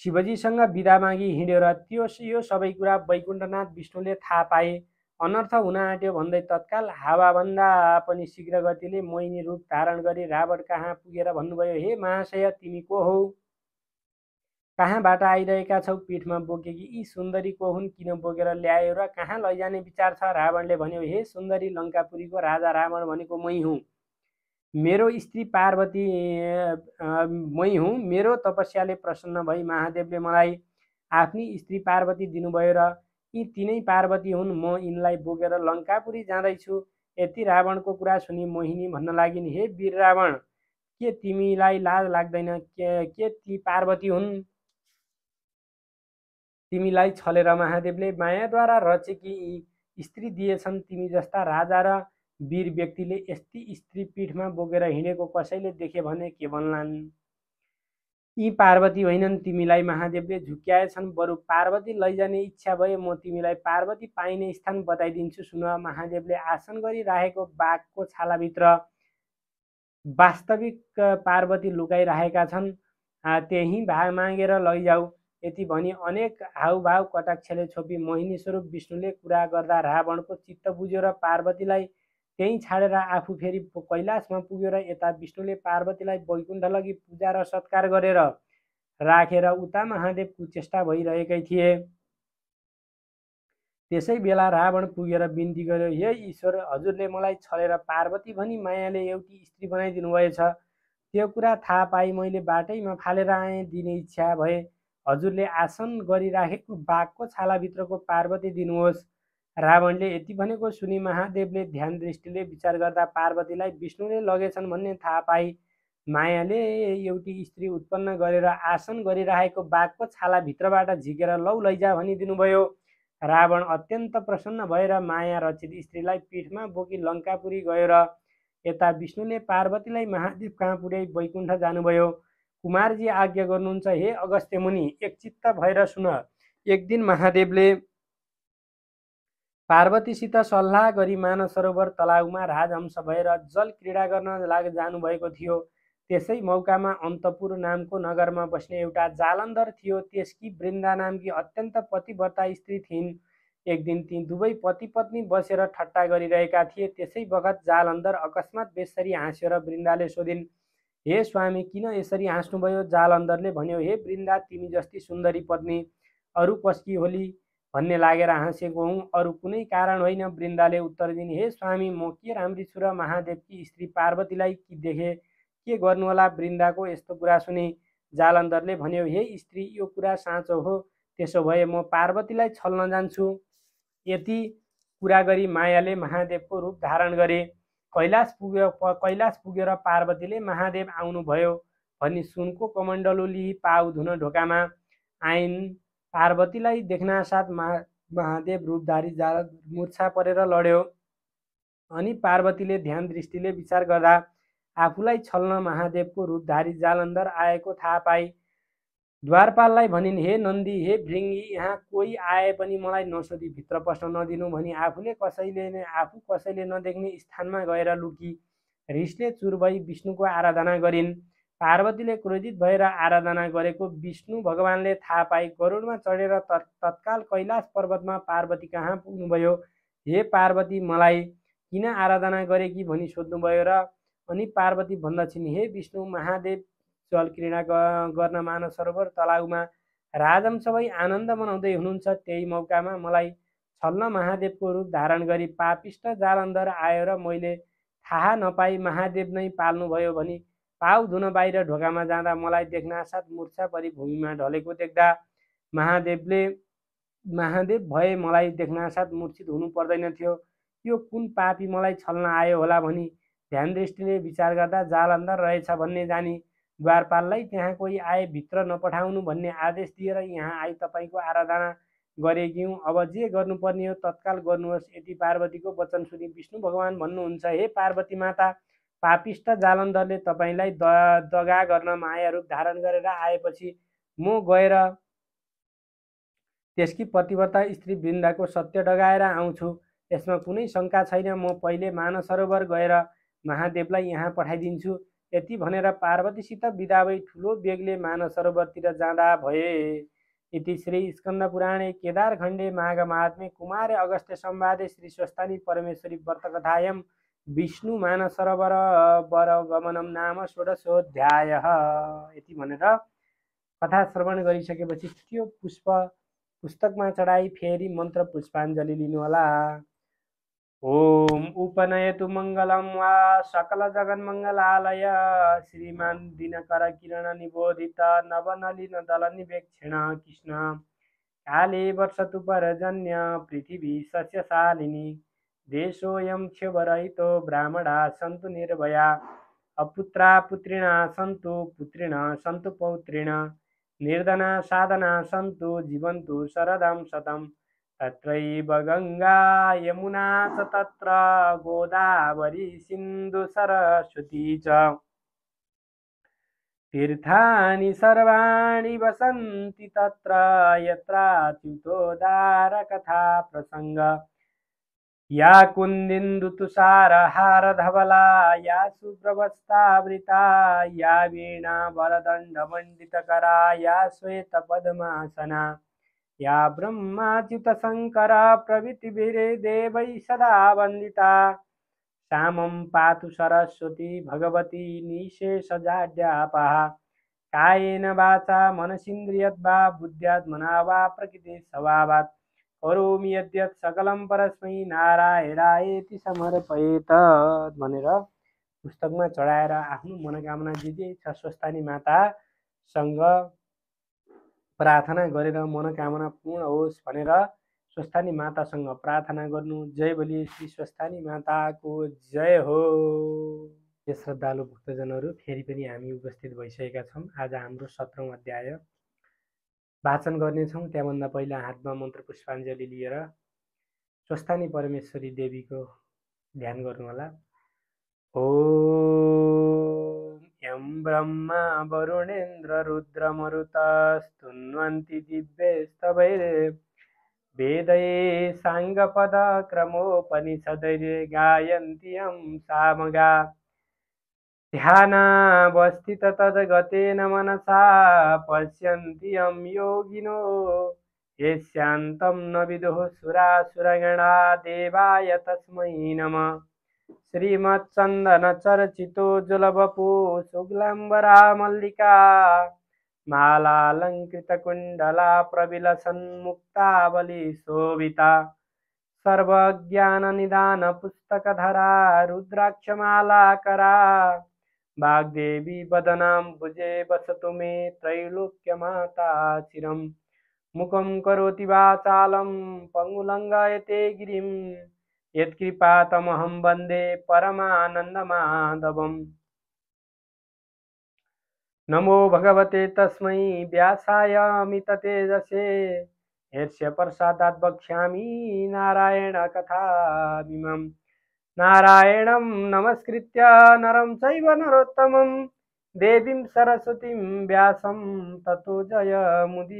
शिवजीसँग बिदा मागी हिँड्यो र यो सबै कुरा वैकुण्ठनाथ विष्णुले थाहा पाए। अनर्थ हुन आँट्यो भन्दै तत्काल हावाभन्दा पनि शीघ्र गतिले मोहिनी रूप धारण गरी रावण कहाँ पुगेर भन्नुभयो, हे महाशय, तिमी को हौ? कहाँबाट आइरहेका छौ? पीठमा बोकेकी यी सुन्दरी को हुन्? किन बोकेर ल्यायो र कहाँ लैजाने विचार छ? रावणले भन्यो, हे सुन्दरी, लङ्कापुरीको राजा रावण भनेको मै हुँ। मेरो स्त्री पार्वती मै हुँ। मेरो तपस्याले प्रसन्न भई महादेवले मलाई आफ्नी स्त्री पार्वती दिनुभयो र यी तिनै पार्वती हुन्। म यिनलाई बोकेर लङ्कापुरी जाँदैछु। यति रावणको कुरा सुनि मोहिनी भन्न लागिन्, हे वीर रावण, के तिमीलाई लाज लाग्दैन? के ती पार्वती हुन्? तिमीलाई छलेर महादेवले मायाद्वारा रचेकी स्त्री दिएछन्। तिमी जस्ता राजा र वीर व्यक्तिले यस्ती स्त्री पीठमा बोकेर हिँडेको कसैले देखे भने के भन्लान्? यी पार्वती होइनन्, तिमीलाई महादेवले झुक्क्याएछन्। बरु पार्वती लैजाने इच्छा भए म तिमीलाई पार्वती पाइने स्थान बताइदिन्छु, सुन। महादेवले आसन गरी राखेको बाघको छालाभित्र वास्तविक पार्वती लुकाइराखेका छन्, त्यही मागेर लैजाऊ। यति भनी अनेक हाउभाव कटाक्षले छोपी मोहिनी स्वरूप विष्णुले कुरा गर्दा रावणको चित्त बुझ्यो र पार्वतीलाई त्यहीँ छाडेर आफू फेरि कैलाशमा पुग्यो र यता विष्णुले पार्वतीलाई वैकुण्ठ लगी पूजा र सत्कार गरेर राखेर उता महादेव कुचेष्टा भइरहेकै थिए। त्यसै बेला रावण पुगेर बिन्ती गर्यो, हे ईश्वर, हजुरले मलाई छलेर पार्वती भनी मायाले एउटी स्त्री बनाइदिनु भएछ। त्यो कुरा थाहा पाई मैले बाटैमा फालेर आएँ। दिने इच्छा भए हजुरले आसन गरिराखेको बाघको छालाभित्रको पार्वती दिनुहोस्। रावणले यति भनेको सुनि महादेवले ध्यान दृष्टिले विचार गर्दा पार्वतीलाई विष्णुले लगेछन् भन्ने थाहा पाई मायाले एउटी स्त्री उत्पन्न गरेर आसन गरिरहेको बाघको छालाभित्रबाट झिकेर लौ लैजा भनिदिनुभयो। रावण अत्यन्त प्रसन्न भएर माया रचित स्त्रीलाई पीठमा बोकी लङ्कापुरी गयो र यता विष्णुले पार्वतीलाई महादेव कहाँ पुर्याई वैकुण्ठ जानुभयो। कुमारजी आज्ञा गर्नुहुन्छ, हे अगस्त्य मुनि एकचित्त भएर सुन। एक दिन महादेवले पार्वतीसित सल्लाह गरी मानसरोवर तलाउमा राजहंस भएर जल क्रीडा गर्न जानुभएको थियो। त्यसै मौकामा अन्तपुर नामको नगरमा बस्ने एउटा जालन्धर थियो। त्यसकी वृन्दा नामकी अत्यन्त पतिव्रता स्त्री थिइन्। एक दिन ती दुवै पति पत्नी बसेर ठट्टा गरिरहेका थिए। त्यसै बखत जालन्धर अकस्मात बेसरी हाँस्यो र वृन्दाले सोधिन्, हे स्वामी किन यसरी हाँस्नुभयो? जालन्धरले भन्यो, हे वृन्दा तिमी जस्ती सुन्दरी पत्नी अरू कसकी होली भन्ने लागेर हाँसेको हुँ, अरू कुनै कारण होइन। वृन्दाले उत्तर दिने, हे स्वामी म के राम्री छु र महादेवकी स्त्री पार्वतीलाई देखे के गर्नु होला? वृन्दाको यस्तो कुरा सुने जालन्धरले भन्यो, हे स्त्री यो कुरा साँचो हो, त्यसो भए म पार्वतीलाई छल्न जान्छु। यति कुरा गरी मायाले महादेवको रूप धारण गरे। कैलाश पुगेर पार्वतीले महादेव आउनुभयो भनी सुनको कमण्डलु लिई पाउ धुन ढोकामा आइन्। पार्वतीलाई देख्नासाथ महादेव रूपधारी जालन्धर मूर्छा परेर लड्यो। अनि पार्वतीले ध्यान दृष्टिले विचार गर्दा आफूलाई छल्न महादेवको रूपधारी जालन्धर आएको थाहा पाई द्वारपाललाई भनिन्, हे नन्दी, हे भृङ्गी, यहाँ कोही आए पनि मलाई नसोधी भित्र पस्न नदिनु भनी आफू कसैले नदेख्ने स्थानमा गएर लुकी रिसले चुर भई विष्णुको आराधना गरिन्। पार्वतीले क्रोधित भएर आराधना गरेको विष्णु भगवानले थाहा पाई गरुडमा चढेर तत्काल कैलाश पर्वतमा पार्वती कहाँ पुग्नुभयो। हे पार्वती मलाई किन आराधना गरेकी भनी सोध्नुभयो र अनि पार्वती भन्दछिन्, हे विष्णु महादेव जल क्रीडा गर्न मानसरोवर तलाउमा राजहंस भई आनन्द मनाउँदै हुनुहुन्छ। त्यही मौकामा मलाई छल्न महादेवको रूप धारण गरी पापिष्ट जालन्धर आयो र मैले थाहा नपाई महादेव नै पाल्नुभयो भनी पाउ धुन बाहिर ढोकामा जाँदा मलाई देख्नासाथ मूर्छा परी भूमिमा ढलेको देख्दा महादेव भए मलाई देख्नासाथ मूर्छित हुनु पर्दैन थियो। यो कुन पापी मलाई छल्न आयो होला भनी ध्यान दृष्टिले विचार गर्दा जालन्धर रहेछ भन्ने जानी द्वारपाललाई त्यहाँ कोही आए भित्र नपठाउनु भन्ने आदेश दिएर यहाँ आई तपाईँको आराधना गरेकी हुँ। अब जे गर्नुपर्ने हो तत्काल गर्नुहोस्। यति पार्वतीको वचन सुनि विष्णु भगवान भन्नुहुन्छ, हे पार्वती माता, पापिष्ट जालन्धरले तपाईँलाई दगा गर्न माया रूप धारण गरेर आएपछि म गएर त्यसकी पतिव्रता स्त्री वृन्दाको सत्य डगाएर आउँछु। यसमा कुनै शङ्का छैन। म पहिले मानसरोवर गएर महादेवलाई यहाँ पठाइदिन्छु। यति भनेर पार्वतीसित बिदा भई ठुलो बेगले मानसरोवरतिर जाँदा भए। इति श्री स्कन्दपुराणे केदारखण्डे माघ महात्म्ये कुमारे अगस्त्य संवादे श्री स्वस्थानी परमेश्वरी व्रतकथायां विष्णु मानसरोवर गमनम नाम षोडशोऽध्यायः। यति भनेर कथा श्रवण गरिसकेपछि त्यो पुस्तकमा चढाई फेरि मन्त्र पुष्पाञ्जलि लिनुहोला। ओम उपनयतु मंगलम वा सकल जगन्मंगलालय श्रीमान दिनकर किरण निबोधित नवनलिन दल निवेक्षण कृष्ण काले वर्षतु परजन्य पृथिवी सस्यशालिनी देशोऽयं क्षोभरहितो ब्राह्मणा सन्तु निर्भया अपुत्रा पुत्रिणा सन्तु पुत्रिणा सन्तु पौत्रिण निर्धना साधना सन्तु जीवन्तु शरदं शतम् तत्रैव गंगा यमुना च तत्र गोदावरी सिन्धु सरस्वती च तीर्थानि सर्वाणि वसन्ति तत्र यत्राच्युतोद्धार कथा प्रसंग या कुन्दिन्दु तुषार हार धवला या शुभ्रवस्त्रावृता या वीणा वरदण्ड मंडितकरा या श्वेत पद्मासना या ब्रह्माच्युत शंकर प्रभृतिभिरे देवै सदा वन्दिता श्यामं पातु सरस्वती भगवती निशेषजाड्यापहा कायेन वाचा मनसीन्द्रियद्वा बुद्ध्यात्मना वा प्रकृति स्वभावात् करोमि यद्यत् सकलं परस्मै नारायणायेति समर्पयेत् भनेर पुस्तकमा चढाएर आफ्नो मनोकामना जे जे छ स्वस्थानी मातासँग प्रार्थना गरेर मनोकामना पूर्ण होस् भनेर स्वस्थानी मातासँग प्रार्थना गर्नु। जय बोली श्री स्वस्थानी माताको जय हो। ये श्रद्धालु भक्तजनहरू, फेरि पनि हामी उपस्थित भइसकेका छौँ। आज हाम्रो 17औं अध्याय वाचन गर्नेछौँ। त्यहाँभन्दा पहिला हातमा मन्त्र पुष्पाञ्जली लिएर स्वस्थानी परमेश्वरी देवीको ध्यान गर्नुहोला। ओम यं ब्रह्मा वरुणेन्द्र रुद्रमरुतस्तुन्वन्ति दिव्यैस्तवैः वेदैः साङ्गपदक्रमोपनिषदैः गायन्ति यं सामगा ध्यानावस्थिततद्गतेन मनसा पश्यन्ति यं योगिनो यस्यान्तं न विदुः सुरासुरगणा देवाय तस्मै नमः। श्रीमच्चन्दनचर्चितोज्ज्वलवपु शुक्लाम्बरा मल्लिका मालालङ्कृतकुण्डला प्रविलसन्मुक्तावली शोभिता सर्वज्ञाननिदानपुस्तकधरा रुद्राक्षमालाकरा वाग्देवी वदनाम्बुजे वसतु मे त्रैलोक्यमाता चिरम्। मुखं करोति वाचालं पङ्गुलङ्घयते गिरिं यत्कृपातमहं वन्दे परमानन्दमाधवम्। नमो भगवते तस्मै व्यासाय अमिततेजसे यस्य प्रसादात् वक्ष्यामि नारायणकथामिमम्। नारायणं नमस्कृत्य नरं चैव नरोत्तमं देवीं सरस्वतीं व्यासं ततो जयमुदीरयेत्।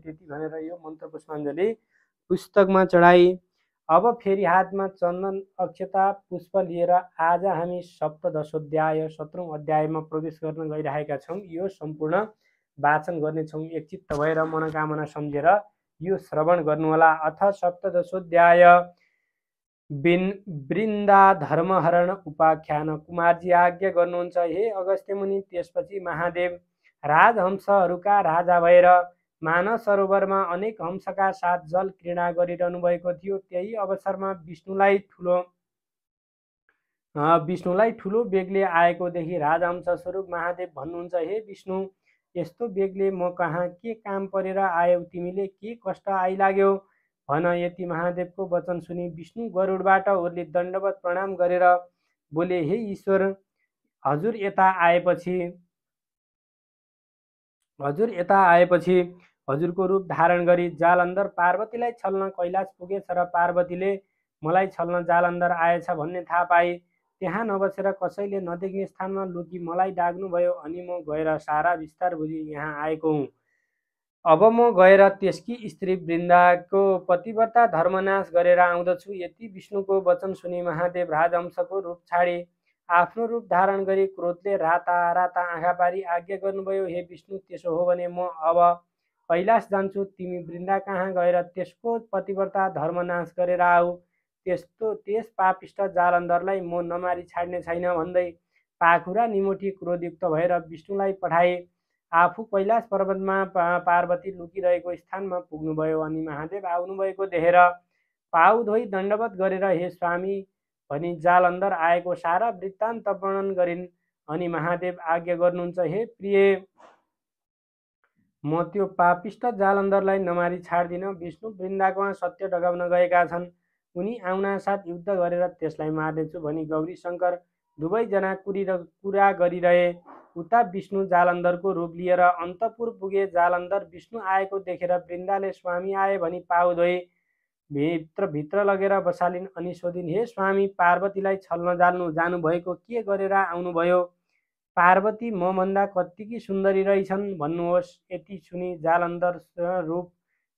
त्यति भनेर यो मन्त्र पुष्पाञ्जली पुस्तकमा चढाई। अब फेरि हातमा चन्दन अक्षता पुष्प लिएर आज हामी सप्तदशोध्याय 17औं अध्यायमा प्रवेश गर्न गइरहेका छौँ। यो सम्पूर्ण वाचन गर्नेछौँ। एकचित्त भएर मनोकामना सम्झेर यो श्रवण गर्नुहोला। अथ सप्तदशोध्याय वृन्दा धर्महरण उपाख्यान। कुमारजी आज्ञा गर्नुहुन्छ हे अगस्त्य मुनि। त्यसपछि महादेव राजहंसहरूका राजा भएर मानस सरोवरमा अनेक हंसका साथ जल क्रीडा गरिरहनु भएको थियो। त्यही अवसरमा विष्णुलाई ठुलो बेगले आएको देखि राजहंस स्वरूप महादेव भन्नुहुन्छ, हे विष्णु, यस्तो बेगले म कहाँ के काम परेर आयौ? तिमीले के कष्ट आइलाग्यो भन। यति महादेवको वचन सुनि विष्णु गरुडबाट ओर्ली दण्डवत प्रणाम गरेर बोले, हे ईश्वर, हजुर यता आएपछि हजुरको रूप धारण गरी जालन्धर पार्वतीलाई छल्न कैलाश पुगेछ र पार्वतीले मलाई छल्न जालन्धर आएछ भन्ने थाहा पाए। त्यहाँ नबसेर कसैले नदेख्ने स्थानमा लुकी मलाई डाक्नुभयो अनि म गएर सारा विस्तार बुझी यहाँ आएको हुँ। अब म गएर त्यसकी स्त्री वृन्दाको पतिव्रता धर्मनाश गरेर आउँदछु। यति विष्णुको वचन सुनि महादेव राजहंसको रूप छाडे आफ्नो रूप धारण गरी क्रोधले राता राता आँखा पारी आज्ञा गर्नुभयो, हे विष्णु, त्यसो हो भने म अब कैलाश जान्छु। तिमी वृन्दा कहाँ गएर त्यसको पतिव्रता धर्मनाश गरेर आऊ। त्यस पापिष्ट जालन्धरलाई म नमारी छाड्ने छैन भन्दै पाखुरा निमोठी क्रोधयुक्त भएर विष्णुलाई पठाए। आफू कैलाश पर्वतमा पार्वती लुकिरहेको स्थानमा पुग्नुभयो अनि महादेव आउनुभएको देखेर पाउ धोई दण्डवत गरेर, हे स्वामी भनी जालन्धर आएको सारा वृत्तान्त वर्णन गरिन्। अनि महादेव आज्ञा गर्नुहुन्छ, हे प्रिय, म त्यो पापिष्ट जालन्धरलाई नमारी छाड्दिन। विष्णु वृन्दाकोमा सत्य डगाउन गएका छन्। उनी आउनासाथ युद्ध गरेर त्यसलाई मार्नेछु भनी गौरी शङ्कर दुवैजना कुरा गरिरहे। उता विष्णु जालन्धरको रूप लिएर अन्तपुर पुगे। जालन्धर विष्णु आएको देखेर वृन्दाले स्वामी आए भनी पाउ धोए। भित्र लगेर बसालिन् अनि सोधिन्, हे स्वामी, पार्वतीलाई छल्न जानुभएको के गरेर आउनुभयो? पार्वती मभन्दा कत्तिकी सुन्दरी रहेछन् भन्नुहोस्। यति सुनि जालन्धर रूप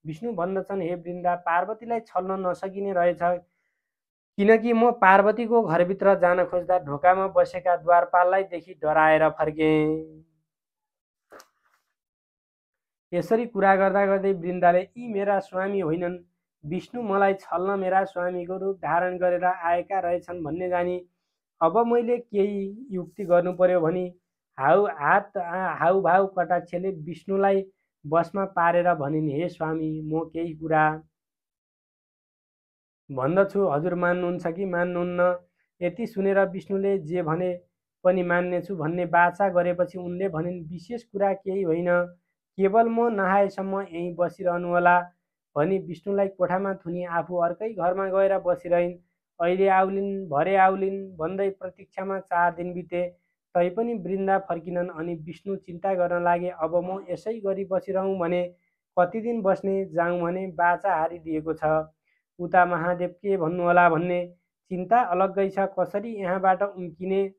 विष्णु भन्दछन्, हे वृन्दा, पार्वतीलाई छल्न नसकिने रहेछ, किनकि म पार्वतीको घरभित्र जान खोज्दा ढोकामा बसेका द्वारपाललाई देखि डराएर फर्केँ। यसरी कुरा गर्दा गर्दै वृन्दाले, यी मेरा स्वामी होइनन्, विष्णु मलाई छल्न मेरा स्वामीको रूप धारण गरेर आएका रहेछन् भन्ने जानी अब मैले केही युक्ति गर्नु पर्यो भनी हाउभाउ कटाक्षले विष्णुलाई बसमा पारेर भनिन्, हे स्वामी, म केही कुरा भन्दछु, हजुर मान्नुहुन्छ कि मान्नुहुन्न? यति सुनेर विष्णुले जे भने पनि मान्नेछु भन्ने बाचा गरेपछि उनले भनिन्, विशेष कुरा केही होइन, केवल म नआएसम्म यहीँ बसिरहनुहोला भनी विष्णुलाई कोठामा थुनी आफू अर्कै घरमा गएर बसिरहिन्। अहिले आउलिन् भरे आउलिन् भन्दै प्रतीक्षामा 4 दिन बिते, तैपनि वृन्दा फर्किनन्। अनि विष्णु चिन्ता गर्न लागे, अब म यसै गरी बसिरहँ भने कति दिन बस्ने, जाउँ भने बाचा हारिदिएको छ, उता महादेव के भन्नुहोला भन्ने चिन्ता अलग्गै छ, कसरी यहाँबाट उम्किने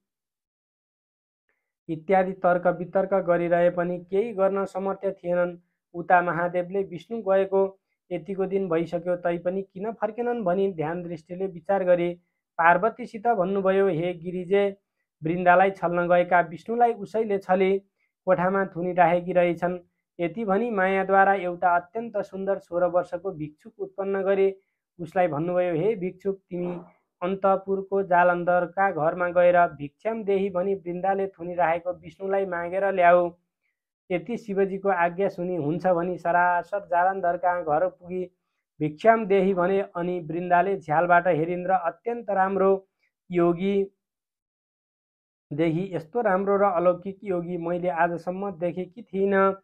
इत्यादि तर्क वितर्क गरिरहे पनि केही गर्न समर्थ थिएनन्। उता महादेवले विष्णु गएको यतिको दिन भइसक्यो, तैपनि किन फर्केनन् भनी ध्यान दृष्टिले विचार गरे। पार्वतीसित भन्नुभयो, हे गिरिजे, वृन्दालाई छल्न गएका विष्णुलाई उसैले छली कोठामा थुनिराखेकी रहेछन्। यति भनी मायाद्वारा एउटा अत्यन्त सुन्दर 16 वर्षको भिक्षुक उत्पन्न गरे। उसलाई भन्नुभयो, हे भिक्षुक, तिमी अन्तपुरको जालन्धरका घरमा गएर भिक्षाम देही भनी वृन्दाले थुनिराखेको विष्णुलाई मागेर ल्याऊ। यति शिवजीको आज्ञा सुनि हुन्छ भनी सरासर जालन्धरका घर पुगी भिक्षाम देही भने। अनि वृन्दाले झ्यालबाट हेरिन् र अत्यन्त राम्रो योगी देखि, यस्तो राम्रो र अलौकिक योगी मैले आजसम्म देखेकी थिइनँ,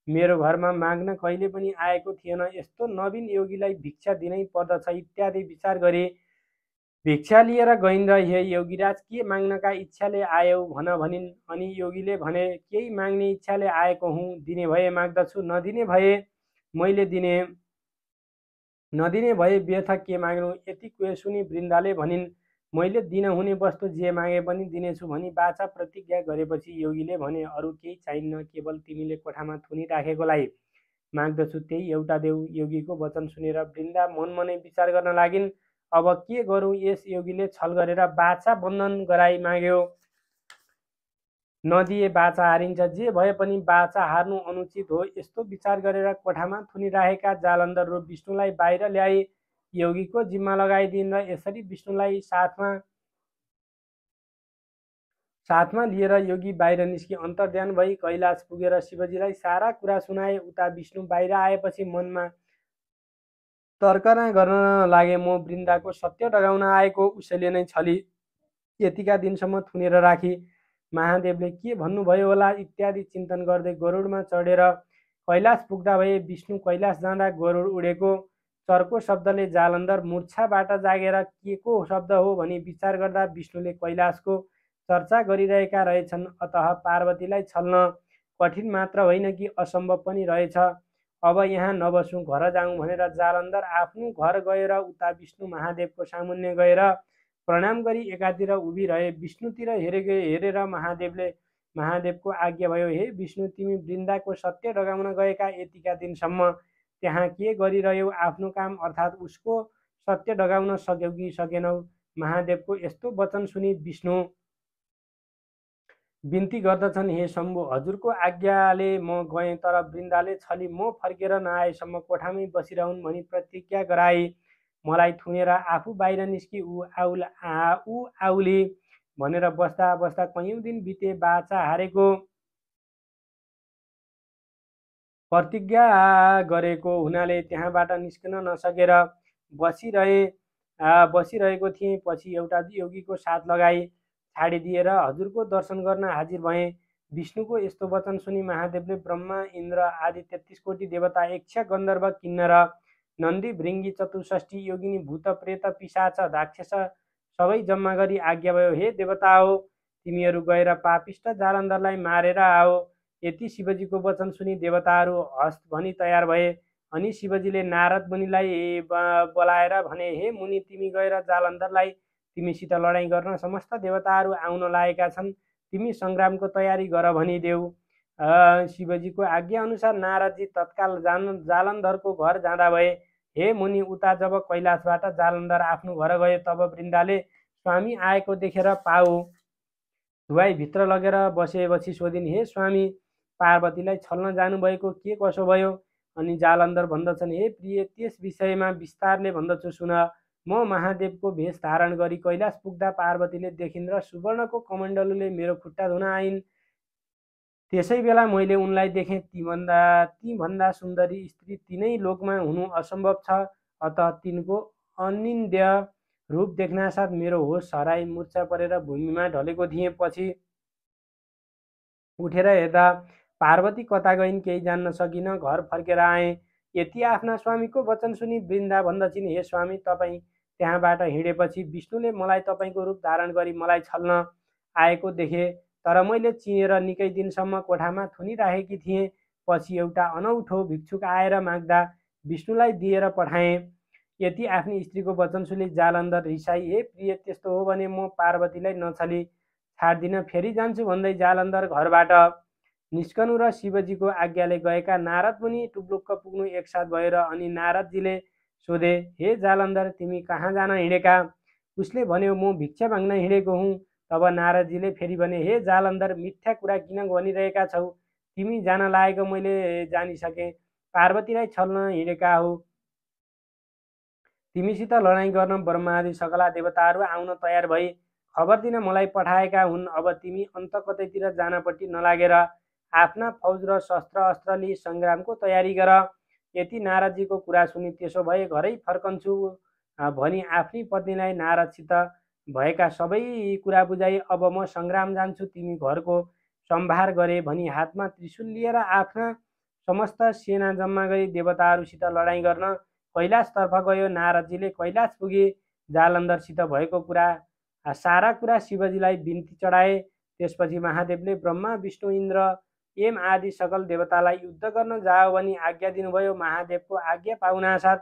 मेरो घरमा माग्न कहिले पनि आएको थिएन, यस्तो नवीन योगीलाई भिक्षा दिनै पर्दछ इत्यादि विचार गरे। भिक्षा लिएर गइन् र हे योगीराज, के माग्नका इच्छाले आयौ भन भनिन्। अनि योगीले भने, केही माग्ने इच्छाले आएको हुँ, दिने भए माग्दछु, नदिने भए मैले दिने, नदिने भए व्यर्थ के माग्नु। यति कुरा सुनि वृन्दाले भनिन्, मैले दिन हुने वस्तु जे मागे पनि दिनेछु भनी बाचा प्रतिज्ञा गरेपछि योगीले भने, अरू केही चाहिन्न, केवल तिमीले कोठामा थुनिराखेकोलाई माग्दछु, त्यही एउटा देऊ। योगीको वचन सुनेर वृन्दा मनमनै विचार गर्न लागिन्, अब के गरौँ, यस योगीले छल गरेर बाचा बन्धन गराई माग्यो, नदिए बाचा हारिन्छ, जे भए पनि बाचा हार्नु अनुचित हो। यस्तो विचार गरेर कोठामा थुनिराखेका जालन्धर र विष्णुलाई बाहिर ल्याए, योगीको जिम्मा लगाइदिन् र यसरी विष्णुलाई साथमा लिएर योगी बाहिर निस्की अन्तर्ध्यान भई कैलाश पुगेर शिवजीलाई सारा कुरा सुनाए। उता विष्णु बाहिर आएपछि मनमा तर्कना गर्न लागे, म वृन्दाको सत्य डगाउन आएको, उसैले नै छली यतिका दिनसम्म थुनेर राखी, महादेवले के भन्नुभयो होला इत्यादि चिन्तन गर्दै गरुडमा चढेर कैलाश पुग्दा भए। विष्णु कैलाश जाँदा गरुड उडेको चर्को शब्दले जालन्धर मूर्छाबाट जागेर के को शब्द हो भनी विचार गर्दा विष्णुले कैलाशको चर्चा गरिरहेका रहेछन्। अतः पार्वतीलाई छल्न कठिन मात्र होइन कि असम्भव पनि रहेछ। अब यहाँ नबसौँ, घर जाउँ भनेर जालन्धर आफ्नो घर गएर उता विष्णु महादेवको सामुन्ने गएर प्रणाम गरी एकातिर उभिरहे। विष्णुतिर हेरेर महादेवको आज्ञा भयो, हे विष्णु, तिमी वृन्दाको सत्य डगाउन गएका यतिका दिनसम्म त्यहाँ के गरिरह्यौ, आफ्नो काम अर्थात् उसको सत्य डगाउन सक्यौ कि सकेनौ। महादेवको यस्तो वचन सुनि विष्णु बिन्ती गर्दछन्, हे शम्भु, हजुरको आज्ञाले म गएँ, तर वृन्दाले छली म फर्केर नआएसम्म कोठामै बसिरहन् भनी प्रतिज्ञा गराए। मलाई थुनेर आफू बाहिर निस्की ऊ आउली भनेर बस्दा बस्दा कैयौं दिन बिते। बाचा हारेको प्रतिज्ञा गरेको हुनाले त्यहाँबाट निस्कन नसकेर बसिरहेको थिएँ। पछि एउटा योगीको साथ लगाई छाडिदिएर हजुरको दर्शन गर्न हाजिर भएँ। विष्णुको यस्तो वचन सुनि महादेवले ब्रह्मा, इन्द्र आदि 33 कोटी देवता, यक्ष, गन्धर्व, किन्नर, नन्दी, भृङ्गी, चतुष्षष्ठी योगिनी, भूत, प्रेत, पिशाच, राक्षस सबै जम्मा गरी आज्ञा भयो, हे देवता हो, तिमीहरू गएर पापिष्ट जालन्धरलाई मारेर आओ। यति शिवजीको वचन सुनि देवताहरू हस्त भनी तयार भए। अनि शिवजीले नारद मुनिलाई बोलाएर भने, हे मुनि, तिमी गएर जालन्धरलाई तिमीसित लडाईँ गर्न समस्त देवताहरू आउन लागेका छन्, तिमी सङ्ग्रामको तयारी गर भनिदेऊ। शिवजीको आज्ञा अनुसार नारदजी तत्काल जालन्धरको घर जाँदा भए। हे मुनि, उता जब कैलाशबाट जालन्धर आफ्नो घर गए तब वृन्दाले स्वामी आएको देखेर पाउ धुवाई भित्र लगेर बसेपछि सोधिन्, हे स्वामी, पार्वतीलाई छल्न जानुभएको के कसो भयो? अनि जालन्धर भन्दछन्, हे प्रिय, त्यस विषयमा विस्तारले भन्दछु सुन। म महादेवको भेष धारण गरी कैलाश पुग्दा पार्वतीले देखिन् र सुवर्णको कमण्डलुले मेरो खुट्टा धुन आइन्। त्यसै बेला मैले उनलाई देखेँ। ती भन्दा सुन्दरी स्त्री तिनै लोकमा हुनु असम्भव छ, अतः तिनको अनिन्द्य रूप देख्नासाथ मेरो होस हराई मूर्छा परेर भूमिमा ढलेको थिएँ। पछि उठेर हेर्दा पार्वती कता गइन् केही जान्न सकिनँ। घर फर्केर आएँ। यति आफ्ना स्वामीको वचन सुनि वृन्दा भन्दछिन्, हे स्वामी, तपाईँ त्यहाँबाट हिँडेपछि विष्णुले मलाई तपाईँको रूप धारण गरी मलाई छल्न आएको देखेँ। तर मैले चिनेर निकै दिनसम्म कोठामा थुनिराखेकी थिएँ। पछि एउटा अनौठो भिक्षुक आएर माग्दा विष्णुलाई दिएर पठाएँ। यति आफ्नी स्त्रीको वचन सुनि जालन्धर रिसाई, हे प्रिय, त्यस्तो हो भने म पार्वतीलाई नछली छाड्दिनँ, फेरि जान्छु भन्दै जालन्धर घरबाट निस्कनु र शिवजीको आज्ञाले गएका नारद मुनि टुप्लुक्क पुग्नु एकसाथ भयो। र अनि नारदजीले सोधे, हे जालन्धर, तिमी कहाँ जान हिँडेका? उसले भन्यो, म भिक्षा माग्न हिँडेको हुँ। तब नारदजीले फेरि भने, हे जालन्धर, मिथ्या कुरा किन भनिरहेका छौ? तिमी जान लागेको मैले जानिसकेँ। पार्वतीलाई छल्न हिँडेका हो। तिमीसित लडाईँ गर्न ब्रह्मादि सकला देवताहरू आउन तयार भई खबर दिन मलाई पठाएका हुन्। अब तिमी अन्त कतैतिर जानपट्टि नलागेर आफ्ना फौज र शस्त्र अस्त्र लिई सङ्ग्रामको तयारी गर। यति नारदजीको कुरा सुनि त्यसो भए घरै फर्कन्छु भनी आफ्नी पत्नीलाई नारदसित भएका सबै कुरा बुझाई अब म सङ्ग्राम जान्छु, तिमी घरको सम्भार गरे भनी हातमा त्रिशूल लिएर आफ्ना समस्त सेना जम्मा गरी देवताहरूसित लडाईँ गर्न कैलाशतर्फ गयो। नारदजीले कैलाश पुगे जालन्धरसित भएको कुरा सारा कुरा शिवजीलाई बिन्ती चढाए। त्यसपछि महादेवले ब्रह्मा विष्णु इन्द्र यम आदि सकल देवतालाई युद्ध गर्न जाओ भनी आज्ञा दिनुभयो। महादेवको आज्ञा पाउनासाथ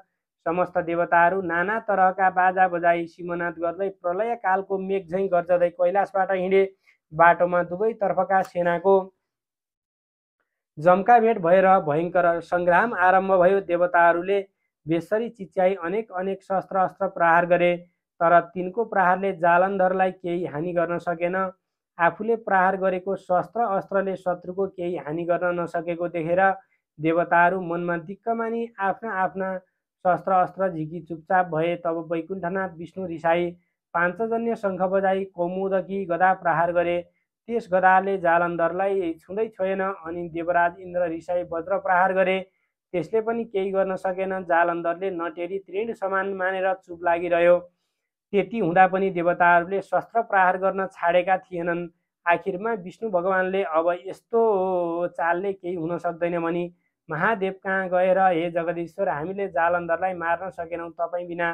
समस्त देवताहरू नाना तरहका बाजा बजाई सिमनाद गर्दै प्रलय कालको मेघ झैँ गर्जदै कैलाशबाट हिँडे। बाटोमा दुवै तर्फका सेनाको जम्का भेट भएर भयङ्कर सङ्ग्राम आरम्भ भयो। देवताहरूले बेसरी चिच्याई अनेक अनेक शस्त्र अस्त्र प्रहार गरे, तर तिनको प्रहारले जालन्धरलाई केही हानि गर्न सकेन। आफूले प्रहार गरेको शस्त्र अस्त्रले शत्रुको केही हानि गर्न नसकेको देखेर देवताहरू मनमा दिक्क मानी आफ्ना आफ्ना शस्त्र अस्त्र झिकी चुपचाप भए। तब वैकुण्ठनाथ विष्णु रिसाई पाञ्चजन्य शङ्ख बजाई कौमुदकी गदा प्रहार गरे। त्यस गदाले जालन्धरलाई छुँदै छोएन। अनि देवराज इन्द्र रिसाई वज्र प्रहार गरे, त्यसले पनि केही गर्न सकेन। जालन्धरले नटेरी तृण समान मानेर चुप लागिरह्यो। त्यति हुँदा पनि देवताहरूले शस्त्र प्रहार गर्न छाडेका थिएनन्। आखिरमा विष्णु भगवानले अब यस्तो चालले केही हुन सक्दैन भनी महादेव कहाँ गएर, हे जगदीश्वर, हामीले जालन्धरलाई मार्न सकेनौँ, तपाईँ बिना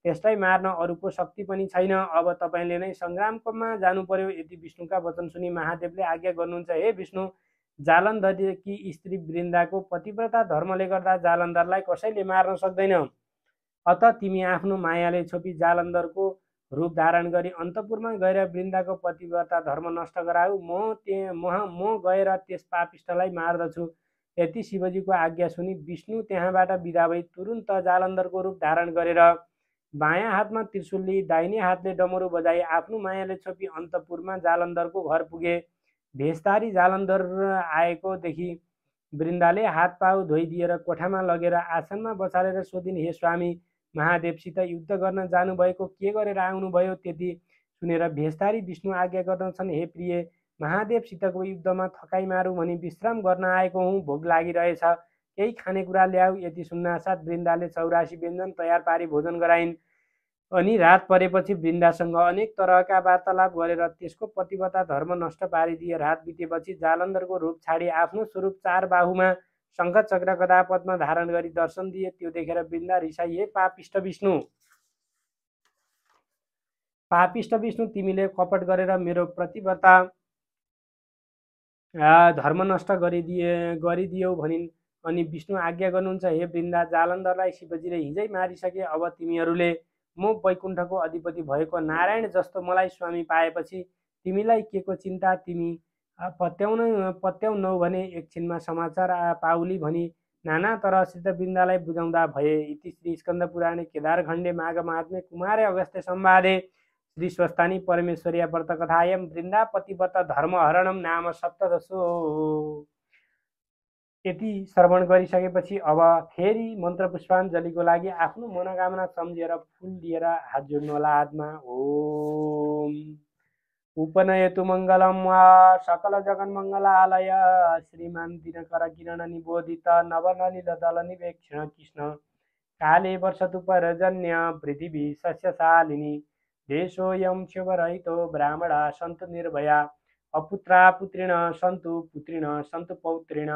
त्यसलाई मार्न अरूको शक्ति पनि छैन। अब तपाईँले नै सङ्ग्राममा जानु पर्यो। यदि विष्णुका वचन सुनि महादेवले आज्ञा गर्नुहुन्छ, हे विष्णु, जालन्धरकी स्त्री वृन्दाको पतिव्रता धर्मले गर्दा जालन्धरलाई कसैले मार्न सक्दैन। अत तिमी आफ्नो मायाले छोपी जालन्धरको रूप धारण गरी अन्तपुरमा गएर वृन्दाको पतिव्रता धर्म नष्ट गराऊ। म गएर त्यस पापिष्टलाई मार्दछु। यति शिवजीको आज्ञा सुनि विष्णु त्यहाँबाट बिदा भई तुरुन्त जालन्धरको रूप धारण गरेर बायाँ हातमा त्रिशूल लिई दाहिने हातले डमरू बजाई आफ्नो मायाले छोपी अन्तपुरमा जालन्धरको घर पुगे। भेषधारी जालन्धर आएको देखि वृन्दाले हात पाउ धोइदिएर कोठामा लगेर आसनमा बसालेर सोधिन्, हे स्वामी, महादेवसित युद्ध गर्न जानुभएको के गरेर आउनुभयो? त्यति सुनेर भेषधारी विष्णु आज्ञा गर्दछन्, हे प्रिय, महादेवसितको युद्धमा थकाइ मारौँ भनी विश्राम गर्न आएको हुँ, भोक लागिरहेछ, केही खानेकुरा ल्याऊ। यति सुन्नासाथ वृन्दाले 84 व्यञ्जन तयार पारी भोजन गराइन्। अनि रात परेपछि वृन्दासँग अनेक तरहका वार्तालाप गरेर त्यसको पतिव्रता धर्म नष्ट पारिदिए। रात बितेपछि जालन्धरको रूप छाडी आफ्नो स्वरूप चार बाहुमा शङ्ख चक्र गदा पद्म धारण गरी दर्शन दिए। त्यो देखेर वृन्दा रिसाई, हे पापिष्ट विष्णु, तिमीले कपट गरेर मेरो पतिव्रता धर्म नष्ट गरिदियौ भनिन्। अनि विष्णु आज्ञा गर्नुहुन्छ, हे वृन्दा, जालन्धरलाई शिवजीले हिजै मारिसके। अब तिमीहरूले म वैकुण्ठको अधिपति भएको नारायण जस्तो मलाई स्वामी पाएपछि तिमीलाई के को चिन्ता? तिमी पत्याउनौ भने एकछिनमा समाचार पाउली भनी नाना तरहसित वृन्दालाई बुझाउँदा भए। इति श्री स्कन्द पुराणे केदारखण्डे माघ महात्म्ये कुमारे अगस्त्य संवादे श्री स्वस्तानी परमेश्वर्या व्रत कथायं वृन्दापतिव्रत धर्महरणं नाम सप्तदशो। यति श्रवण गरिसकेपछि अब फेरि मन्त्र पुष्पाञ्जलीको लागि आफ्नो मनोकामना सम्झेर फुल लिएर हात जोड्नु होला हातमा। ओम उपनयतु मङ्गलं वा सकल जगन्मङ्गलालय श्रीमान दिनकर किरण निबोधित नवनलिन दल निवेक्षण कृष्ण काले वर्षतु पर्जन्य पृथिवी सस्यशालिनी देशोऽयं क्षोभरहितो ब्राह्मणा सन्तु निर्भया अपुत्रा पुत्रिण सन्तु पुत्रिण सन्तु पौत्रिण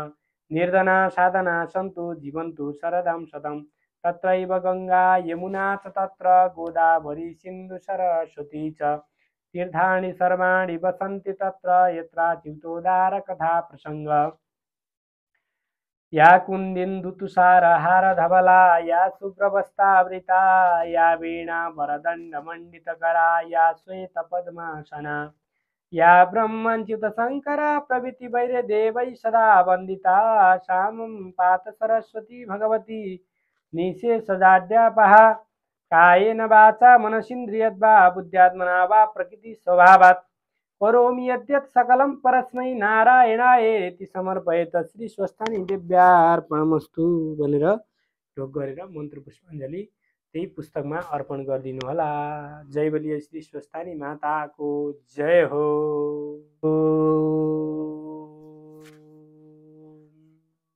निर्धना साधना सन्तु जीवन्तु शरदां शतं तत्रैव गङ्गा यमुना च तत्र गोदावरी सिन्धु सरस्वती च तीर्थानि सर्वाणि वसन्ति तत्र यत्राच्युतोद्धार कथा प्रसङ्ग या कुन्दिन्दुतुषारहारधवला या शुभ्रवस्त्रावृता या वीणावरदण्डमण्डितकरा या श्वेतपद्मासना या ब्रह्मच्युतशङ्करा प्रभृति वैर्यदेवैः सदा वन्दिता श्यामं पात सरस्वती भगवती निःशेषजाड्यापहा कायेन वाचा मनसीन्द्रियद्वा बुद्ध्यात्मना वा प्रकृतिस्वभावात् करोमि यद्यत् सकलं परस्मै नारायणायेति समर्पयेत श्री स्वस्थानी देव्यार्पणमस्तु भनेर ढोक गरेर मन्त्र पुष्पाञ्जली त्यही पुस्तकमा अर्पण गरिदिनु होला। जय बलिया श्री स्वस्थानी माताको जय हो।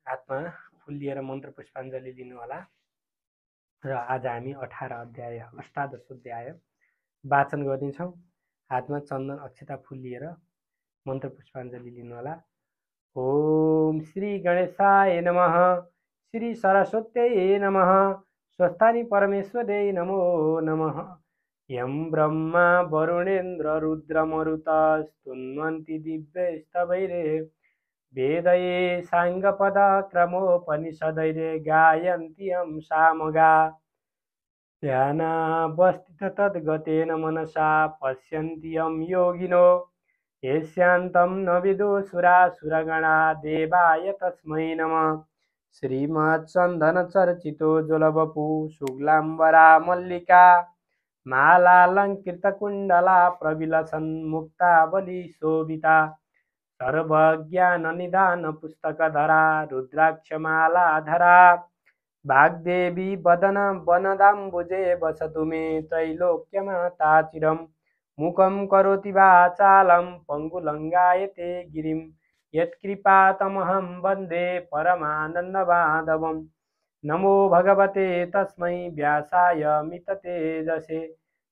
हातमा फुल लिएर मन्त्र पुष्पाञ्जली लिनु होला। र आज हामी 18 अध्याय अष्टादश अध्याय वाचन गर्नेछौँ। हातमा चन्दन अक्षता फुल लिएर मन्त्र पुष्पाञ्जली लिनु होला। ओम श्री गणेशाय नमः, श्री सरस्वत्यै नमः, स्वस्थानी परमेश्वरै नमो नमः। यं ब्रह्मा वरुणेन्द्र रुद्रमरुतस्तुन्वन्ति दिव्यैस्तवैरे वेदये साङ्गपदक्रमोपनिषदैरे गायन्ति यं सामगा ध्यानावस्थिततद्गतेन मनसा पश्यन्ति यं योगिनो यस्यान्तं न विदुषुरासुरगणा देवाय तस्मै नमः। श्रीमच्चन्दनचर्चितो ज्वलवपु शुक्लाम्बरा मल्लिका मालालङ्कृतकुण्डला प्रविलसन्मुक्तावली शोभिता सर्वज्ञाननिधानपुस्तकधरा रुद्राक्षमालाधरा वाग्देवी वदन वनदाम्बुजे वसतु मे त्रैलोक्यमाता चिरं मुखं करोति वाचालं पङ्गुलङ्गायते गिरिं यत्कृपातमहं वन्दे परमानन्दमाधवं। नमो भगवते तस्मै व्यासाय मिततेजसे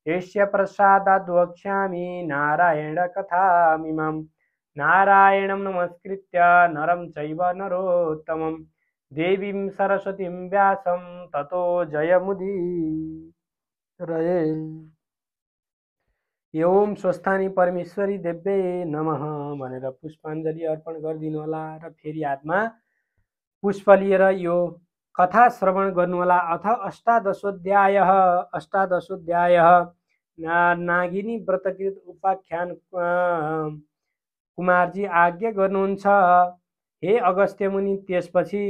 यस्य प्रसादाद् वक्ष्यामि नारायणकथामिमं। नारायणं नमस्कृत्य नरं चैव नरोत्तमं देवीं सरस्वतीं व्यासं ततो जयमुदीरये। ओम स्वस्थानी परमेश्वरी देव्यै नमः भनेर पुष्पाञ्जली अर्पण गरिदिनु होला। र फेरि हातमा पुष्प लिएर यो कथा श्रवण गर्नु होला। अथ अष्टादशोऽध्याय नागिनी व्रतकृत उपाख्यान कुमारजी आज्ञा गर्नुहुन्छ। हे अगस्त्य मुनि, त्यसपछि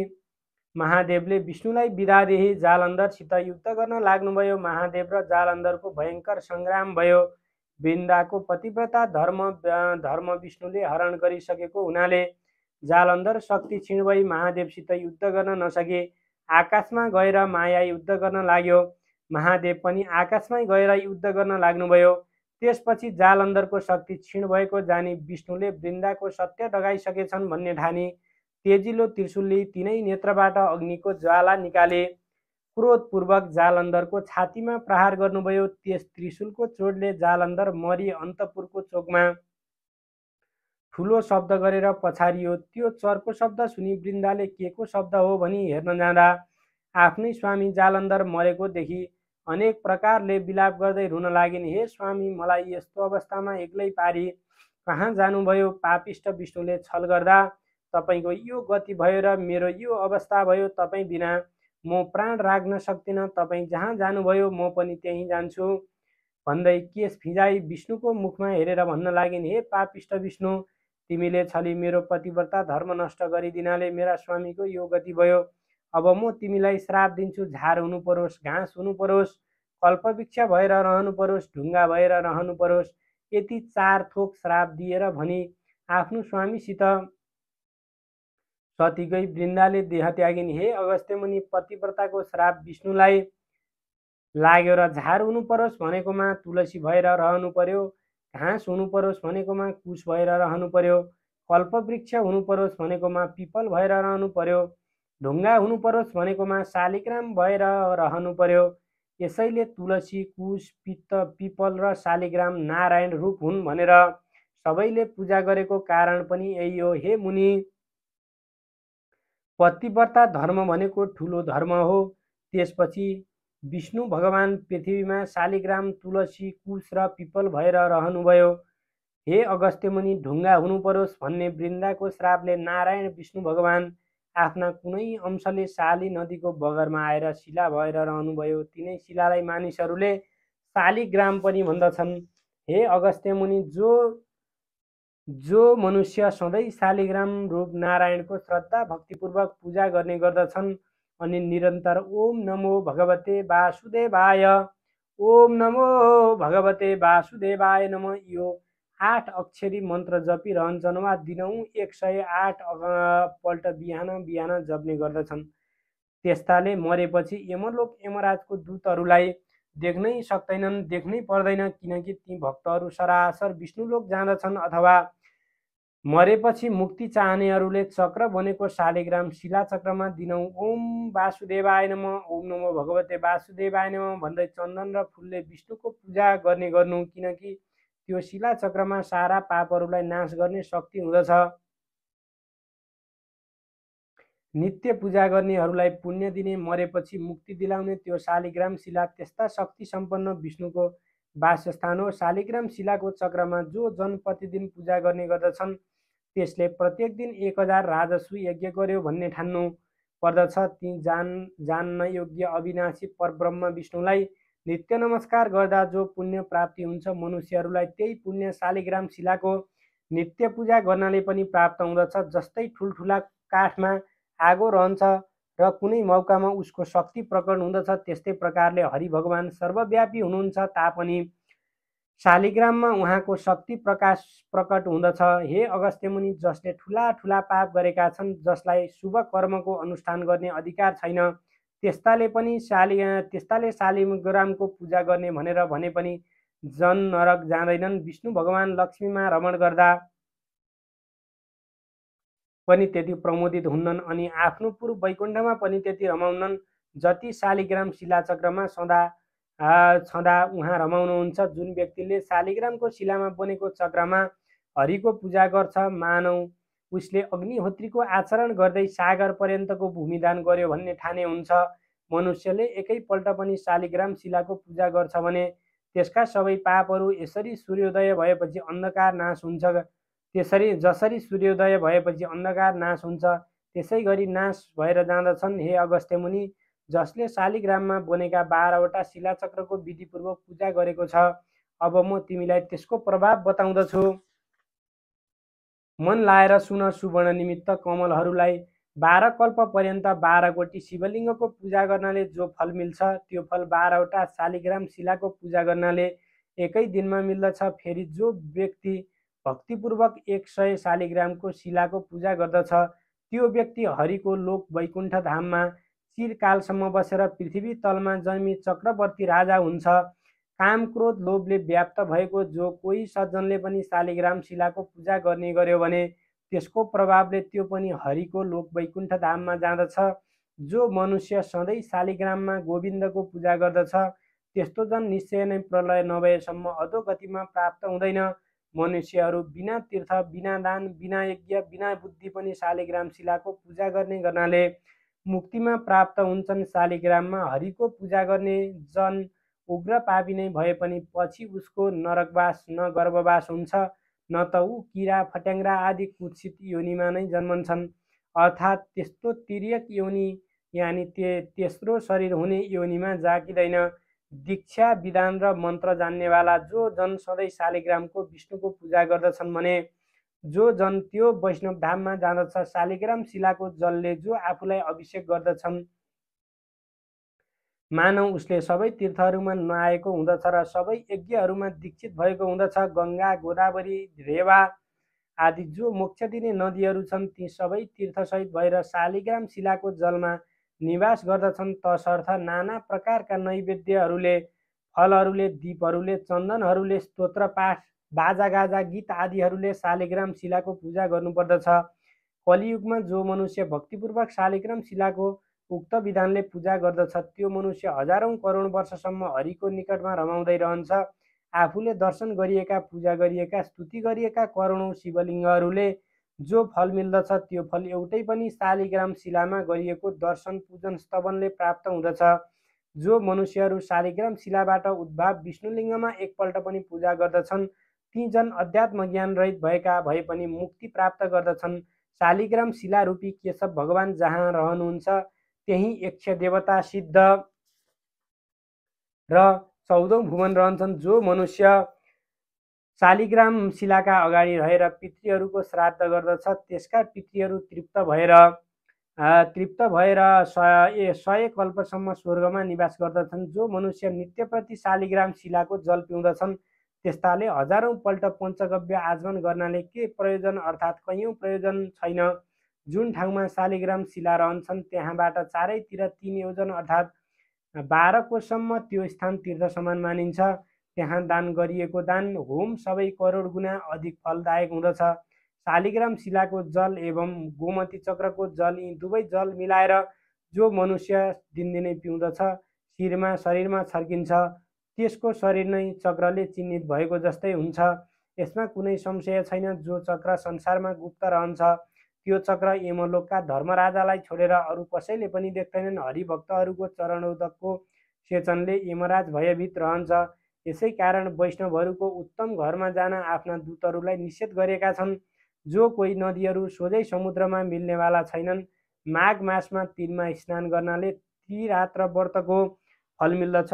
महादेवले विष्णुलाई बिदादेखि जालन्धरसित युद्ध गर्न लाग्नुभयो। महादेव र जालन्धरको भयङ्कर सङ्ग्राम भयो। वृन्दाको पतिव्रता धर्म विष्णुले हरण गरिसकेको हुनाले जालन्धर शक्ति क्षीण भई महादेवसित युद्ध गर्न नसके आकाशमा गएर माया युद्ध गर्न लाग्यो। महादेव पनि आकाशमै गएर युद्ध गर्न लाग्नुभयो। त्यसपछि जालन्धरको शक्ति क्षीण भएको जानी विष्णुले वृन्दाको सत्य डगाइसकेछन् भन्ने ठानी तेजिलो त्रिशूलले तिनै नेत्रबाट अग्निको ज्वाला निकाले। क्रोधपूर्वक जालन्धरको छातीमा प्रहार गर्नुभयो। त्यस त्रिशूलको चोटले जालन्धर मरी अन्तपुरको चोकमा ठुलो शब्द गरेर पछारियो। त्यो चर्को शब्द सुनि वृन्दाले के को शब्द हो भनी हेर्न जाँदा आफ्नै स्वामी जालन्धर मरेको देखि अनेक प्रकारले विलाप गर्दै रुन लागिन्। हे स्वामी, मलाई यस्तो अवस्थामा एक्लै पारी कहाँ जानुभयो? पापिष्ट विष्णुले छल गर्दा तपाईको यो गति भयो र मेरो यो अवस्था भयो। तपाईँ बिना म प्राण राख्न सक्दिनँ। तपाईँ जहाँ जानुभयो म पनि त्यहीँ जान्छु भन्दै केश फिजाई विष्णुको मुखमा हेरेर भन्न लागिन्। हे पापिष्ट विष्णु, तिमीले छली मेरो पतिव्रता धर्म नष्ट गरिदिनाले मेरा स्वामीको यो गति भयो। अब म तिमीलाई श्राप दिन्छु। झार हुनु परोस्, घाँस हुनु परोस्, कल्पवृक्ष भएर रहनु परोस्, ढुङ्गा भएर रहनु परोस्, यति 4 थोक श्राप दिएर भनी आफ्नो स्वामीसित सती गई वृन्दाले देह त्यागिन्। हे अगस्त्य मुनि, पतिव्रताको श्राप विष्णुलाई लाग्यो र झार हुनु परोस् भनेकोमा तुलसी भएर रहनु पर्यो, घाँस हुनु परोस् भनेकोमा कुश भएर रहनु पर्यो, कल्पवृक्ष हुनु परोस् भनेकोमा पिपल भएर रहनु पर्यो, ढुङ्गा हुनु परोस् भनेकोमा शालिग्राम भएर रहनु पर्यो। यसैले तुलसी, कुश, पित्त, पिपल र शालिग्राम नारायण रूप हुन् भनेर सबैले पूजा गरेको कारण पनि यही हो। हे मुनि, पतिव्रता धर्म भनेको ठुलो धर्म हो। त्यसपछि विष्णु भगवान पृथ्वीमा शालिग्राम, तुलसी, कुश र पिपल भएर रहनुभयो। हे अगस्त्य मुनि, ढुङ्गा हुनु परोस् भन्ने वृन्दाको श्रापले नारायण विष्णु भगवान आफ्ना कुनै अंशले शाली नदीको बगरमा आएर शिला भएर रहनुभयो। तिनै शिलालाई मानिसहरूले शालिग्राम पनि भन्दछन्। हे अगस्त्य मुनि, जो मनुष्य सधैँ शालिग्राम रूप नारायणको श्रद्धा भक्तिपूर्वक पूजा गर्ने गर्दछन् अनि निरन्तर ओम नमो भगवते वासुदेवाय, ओम नमो भगवते वासुदेवाय नमः यो 8 अक्षरी मन्त्र जपिरहन्छन् वा दिनहुँ 108 पल्ट बिहान बिहान जप्ने गर्दछन्, त्यस्ताले मरेपछि यमलोक यमराजको दूतहरूलाई देख्नै सक्दैनन्, देख्नै पर्दैन, किनकि ती भक्तहरू सरासर विष्णुलोक जाँदछन्। अथवा मरेपछि मुक्ति चाहनेहरूले चक्र बनेको शालिग्राम शिलाचक्रमा दिनहुँ ओम वासुदेवाय नमः, ओम नमो भगवते वासुदेवाय नमः भन्दै चन्दन र फुलले विष्णुको पूजा गर्ने गर्नु, किनकि त्यो शिलाचक्रमा सारा पापहरूलाई नाश गर्ने शक्ति हुँदछ। नित्य पूजा गर्नेहरूलाई पुण्य दिने, मरेपछि मुक्ति दिलाउने त्यो शालिग्राम शिला त्यस्ता शक्ति सम्पन्न विष्णुको वासस्थान हो। शालिग्राम शिलाको चक्रमा जो जन प्रतिदिन पूजा गर्ने गर्दछन् त्यसले प्रत्येक दिन 1000 राजस्व यज्ञ गर्यो भन्ने ठान्नु पर्दछ। ती जान्न योग्य अविनाशी परब्रह्म विष्णुलाई नित्य नमस्कार गर्दा जो पुण्य प्राप्ति हुन्छ, मनुष्यहरूलाई त्यही पुण्य शालिग्राम शिलाको नित्य पूजा गर्नाले पनि प्राप्त हुँदछ। जस्तै ठुल्ठुला काठमा आगो रहन्छ र कुनै मौकामा उसको शक्ति प्रकट हुँदछ, त्यस्तै प्रकारले हरि भगवान सर्वव्यापी हुनुहुन्छ तापनि शालिग्राममा उहाँको शक्ति प्रकाश प्रकट हुँदछ। हे अगस्त्य मुनि, जसले ठुला ठुला पाप गरेका छन्, जसलाई शुभ कर्मको अनुष्ठान गर्ने अधिकार छैन, त्यस्ताले शालिग्रामको पूजा गर्ने भनेर भने पनि जन नरक जाँदैनन्। विष्णु भगवान लक्ष्मीमा रमण गर्दा पनि त्यति प्रमोदित हुन्नन् अनि आफ्नो पूर्व वैकुण्ठमा पनि त्यति रमाउनन् जति शालिग्राम शिलाचक्रमा छँदा उहाँ रमाउनुहुन्छ। जुन व्यक्तिले शालिग्रामको शिलामा बनेको चक्रमा हरिको पूजा गर्छ, मानौ उसले अग्निहोत्रीको आचरण गर्दै सागर पर्यन्तको भूमिदान गर्यो भन्ने ठाने हुन्छ। मनुष्यले एकैपल्ट पनि शालिग्राम शिलाको पूजा गर्छ भने त्यसका सबै पापहरू जसरी सूर्योदय भएपछि अन्धकार नाश हुन्छ त्यसै गरी नाश भएर जाँदछन्। हे अगस्त्य मुनि, जसले शालिग्राममा बनेका 12वटा शिलाचक्रको विधिपूर्वक पूजा गरेको छ, अब म तिमीलाई त्यसको प्रभाव बताउँदछु। मन लाएर सुन। सुवर्ण निमित्त कमलहरूलाई 12 कल्प पर्यन्त 12 कोटी शिवलिङ्गको पूजा गर्नाले जो फल मिल्छ, त्यो फल 12वटा शालिग्राम शिलाको पूजा गर्नाले एकै दिनमा मिल्दछ। फेरि जो व्यक्ति भक्तिपूर्वक 100 शालिग्रामको शिलाको पूजा गर्दछ, त्यो व्यक्ति हरिको लोक वैकुण्ठ धाममा चिरकालसम्म बसेर पृथ्वी तलमा जन्मी चक्रवर्ती राजा हुन्छ। काम, क्रोध, लोभले व्याप्त भएको जो कोही सज्जनले पनि शालिग्राम शिलाको पूजा गर्ने गर्यो भने त्यसको प्रभावले त्यो पनि हरिको लोक वैकुण्ठ धाममा जाँदछ। जो मनुष्य सधैँ शालिग्राममा गोविन्दको पूजा गर्दछ, त्यस्तो जन निश्चय नै प्रलय नभएसम्म अधोगतिमा प्राप्त हुँदैन। मनुष्यहरू बिना तीर्थ, बिना दान, बिना यज्ञ, बिना बुद्धि पनि शालिग्राम शिलाको पूजा गर्ने गर्नाले मुक्तिमा प्राप्त हुन्छन्। शालिग्राममा हरिको पूजा गर्ने जन उग्र पापी नै भए पनि पछि उसको नरकवास न गर्भवास हुन्छ, न त ऊ किरा फट्याङ्ग्रा आदि कुत्सित योनिमा नै जन्मन्छन्। अर्थात् त्यस्तो तिर्यक योनि यानि तेस्रो शरीर हुने योनिमा जाकिँदैन। दीक्षा, विधान र मन्त्र जान्नेवाला जो जन सधैँ शालिग्रामको विष्णुको पूजा गर्दछन् भने जो जन त्यो वैष्णव धाममा जाँदछ। शालिग्राम शिलाको जलले जो आफूलाई अभिषेक गर्दछन्, मानव उसले सबै तीर्थहरूमा नुहाएको हुँदछ र सबै यज्ञहरूमा दीक्षित भएको हुँदछ। गङ्गा, गोदावरी, रेवा आदि जो मोक्ष दिने नदीहरू छन्, ती सबै तीर्थसहित भएर शालिग्राम शिलाको जलमा निवास गर्दछन्। तसर्थ नाना प्रकारका नैवेद्यहरूले, फलहरूले, दीपहरूले, चन्दनहरूले, स्तोत्र पाठ, बाजागाजा, गीत आदिहरूले शालिग्राम शिलाको पूजा गर्नुपर्दछ। कलियुगमा जो मनुष्य भक्तिपूर्वक शालिग्राम शिलाको उक्त विधानले पूजा गर्दछ त्यो मनुष्य हजारौं करोड वर्षसम्म हरिको निकटमा रमाउँदै रहन्छ। आफूले दर्शन गरिएका, पूजा गरिएका, स्तुति गरिएका करोडौं शिवलिङ्गहरूले जो फल मिल्दछ त्यो फल एउटै पनि शालिग्राम शिलामा गरिएको दर्शन, पूजन, स्तवनले प्राप्त हुँदछ। जो मनुष्यहरू शालिग्राम शिलाबाट उद्भव विष्णुलिङ्गमा एकपल्ट पनि पूजा गर्दछन् ती जन अध्यात्म ज्ञान रहित भएका भए पनि मुक्ति प्राप्त गर्दछन्। शालिग्राम शिला रूपी केशव भगवान जहाँ रहनुहुन्छ त्यही यक्ष देवता, सिद्ध र 14औं भुवन रहन्छन्। जो मनुष्य शालिग्राम शिलाका अगाडि रहेर पितृहरूको श्राद्ध गर्दछ त्यसका पितृहरू तृप्त भएर 100 कल्पसम्म स्वर्गमा निवास गर्दछन्। जो मनुष्य नित्यप्रति शालिग्राम शिलाको जल पिउँदछन् त्यस्ताले हजारौं पल्ट पञ्चगव्य आचमन गर्नाले के प्रयोजन अर्थात् कैयौं प्रयोजन छैन। जुन ठाउँमा शालिग्राम शिला रहन्छन् त्यहाँबाट चारैतिर 3 योजन अर्थात् 12 कोससम्म त्यो स्थान तीर्थ समान मानिन्छ। त्यहाँ दान गरिएको दान, होम सबै करोड गुणा अधिक फलदायक हुँदछ। शालिग्राम शिलाको जल एवं गोमती चक्रको जल, यी दुवै जल मिलाएर जो मनुष्य दिनदिनै पिउँदछ शरीरमा छर्किन्छ त्यसको शरीर नै चक्रले चिन्हित भएको जस्तै हुन्छ। यसमा कुनै संशय छैन। जो चक्र संसारमा गुप्त रहन्छ त्यो चक्र यमलोकका धर्मराजालाई छोडेर अरू कसैले पनि देख्दैनन्। हरिभक्तहरूको चरणोदकको सेचनले यमराज भयभीत रहन्छ। यसै कारण वैष्णवहरूको उत्तम घरमा जान आफ्ना दूतहरूलाई निषेध गरेका छन्। जो कोही नदीहरू सोझै समुद्रमा मिल्नेवाला छैनन्, माघ मासमा तिलमा स्नान गर्नाले त्रिरात्र व्रतको फल मिल्दछ।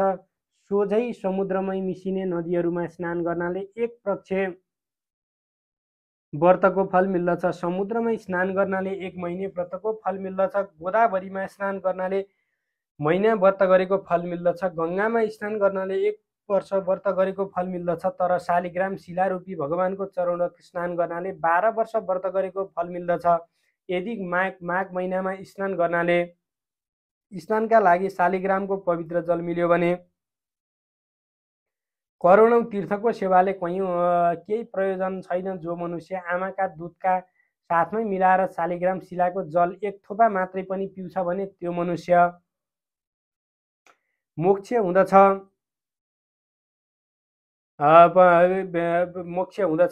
सोझै समुद्रमै मिसिने नदीहरूमा स्नान गर्नाले 1 पक्ष व्रतको फल मिल्दछ। समुद्रमै स्नान गर्नाले 1 महिने व्रतको फल मिल्दछ। गोदावरीमा स्नान गर्नाले महिना व्रत गरेको फल मिल्दछ। गङ्गामा स्नान गर्नाले 1 वर्ष व्रत गरेको फल मिल्दछ। तर शालिग्राम शिला रूपी भगवानको चरणोदक स्नान गर्नाले 12 वर्ष व्रत गरेको फल मिल्दछ। यदि माघ महिनामा स्नान गर्नाले स्नानका लागि शालिग्रामको पवित्र जल मिल्यो भने करोडौं तीर्थको सेवाले केही प्रयोजन छैन। जो मनुष्य आमाका दूधका साथमै मिलाएर शालिग्राम शिलाको जल 1 थोपा मात्रै पनि पिउँछ भने त्यो मनुष्य मोक्ष हुँदछ।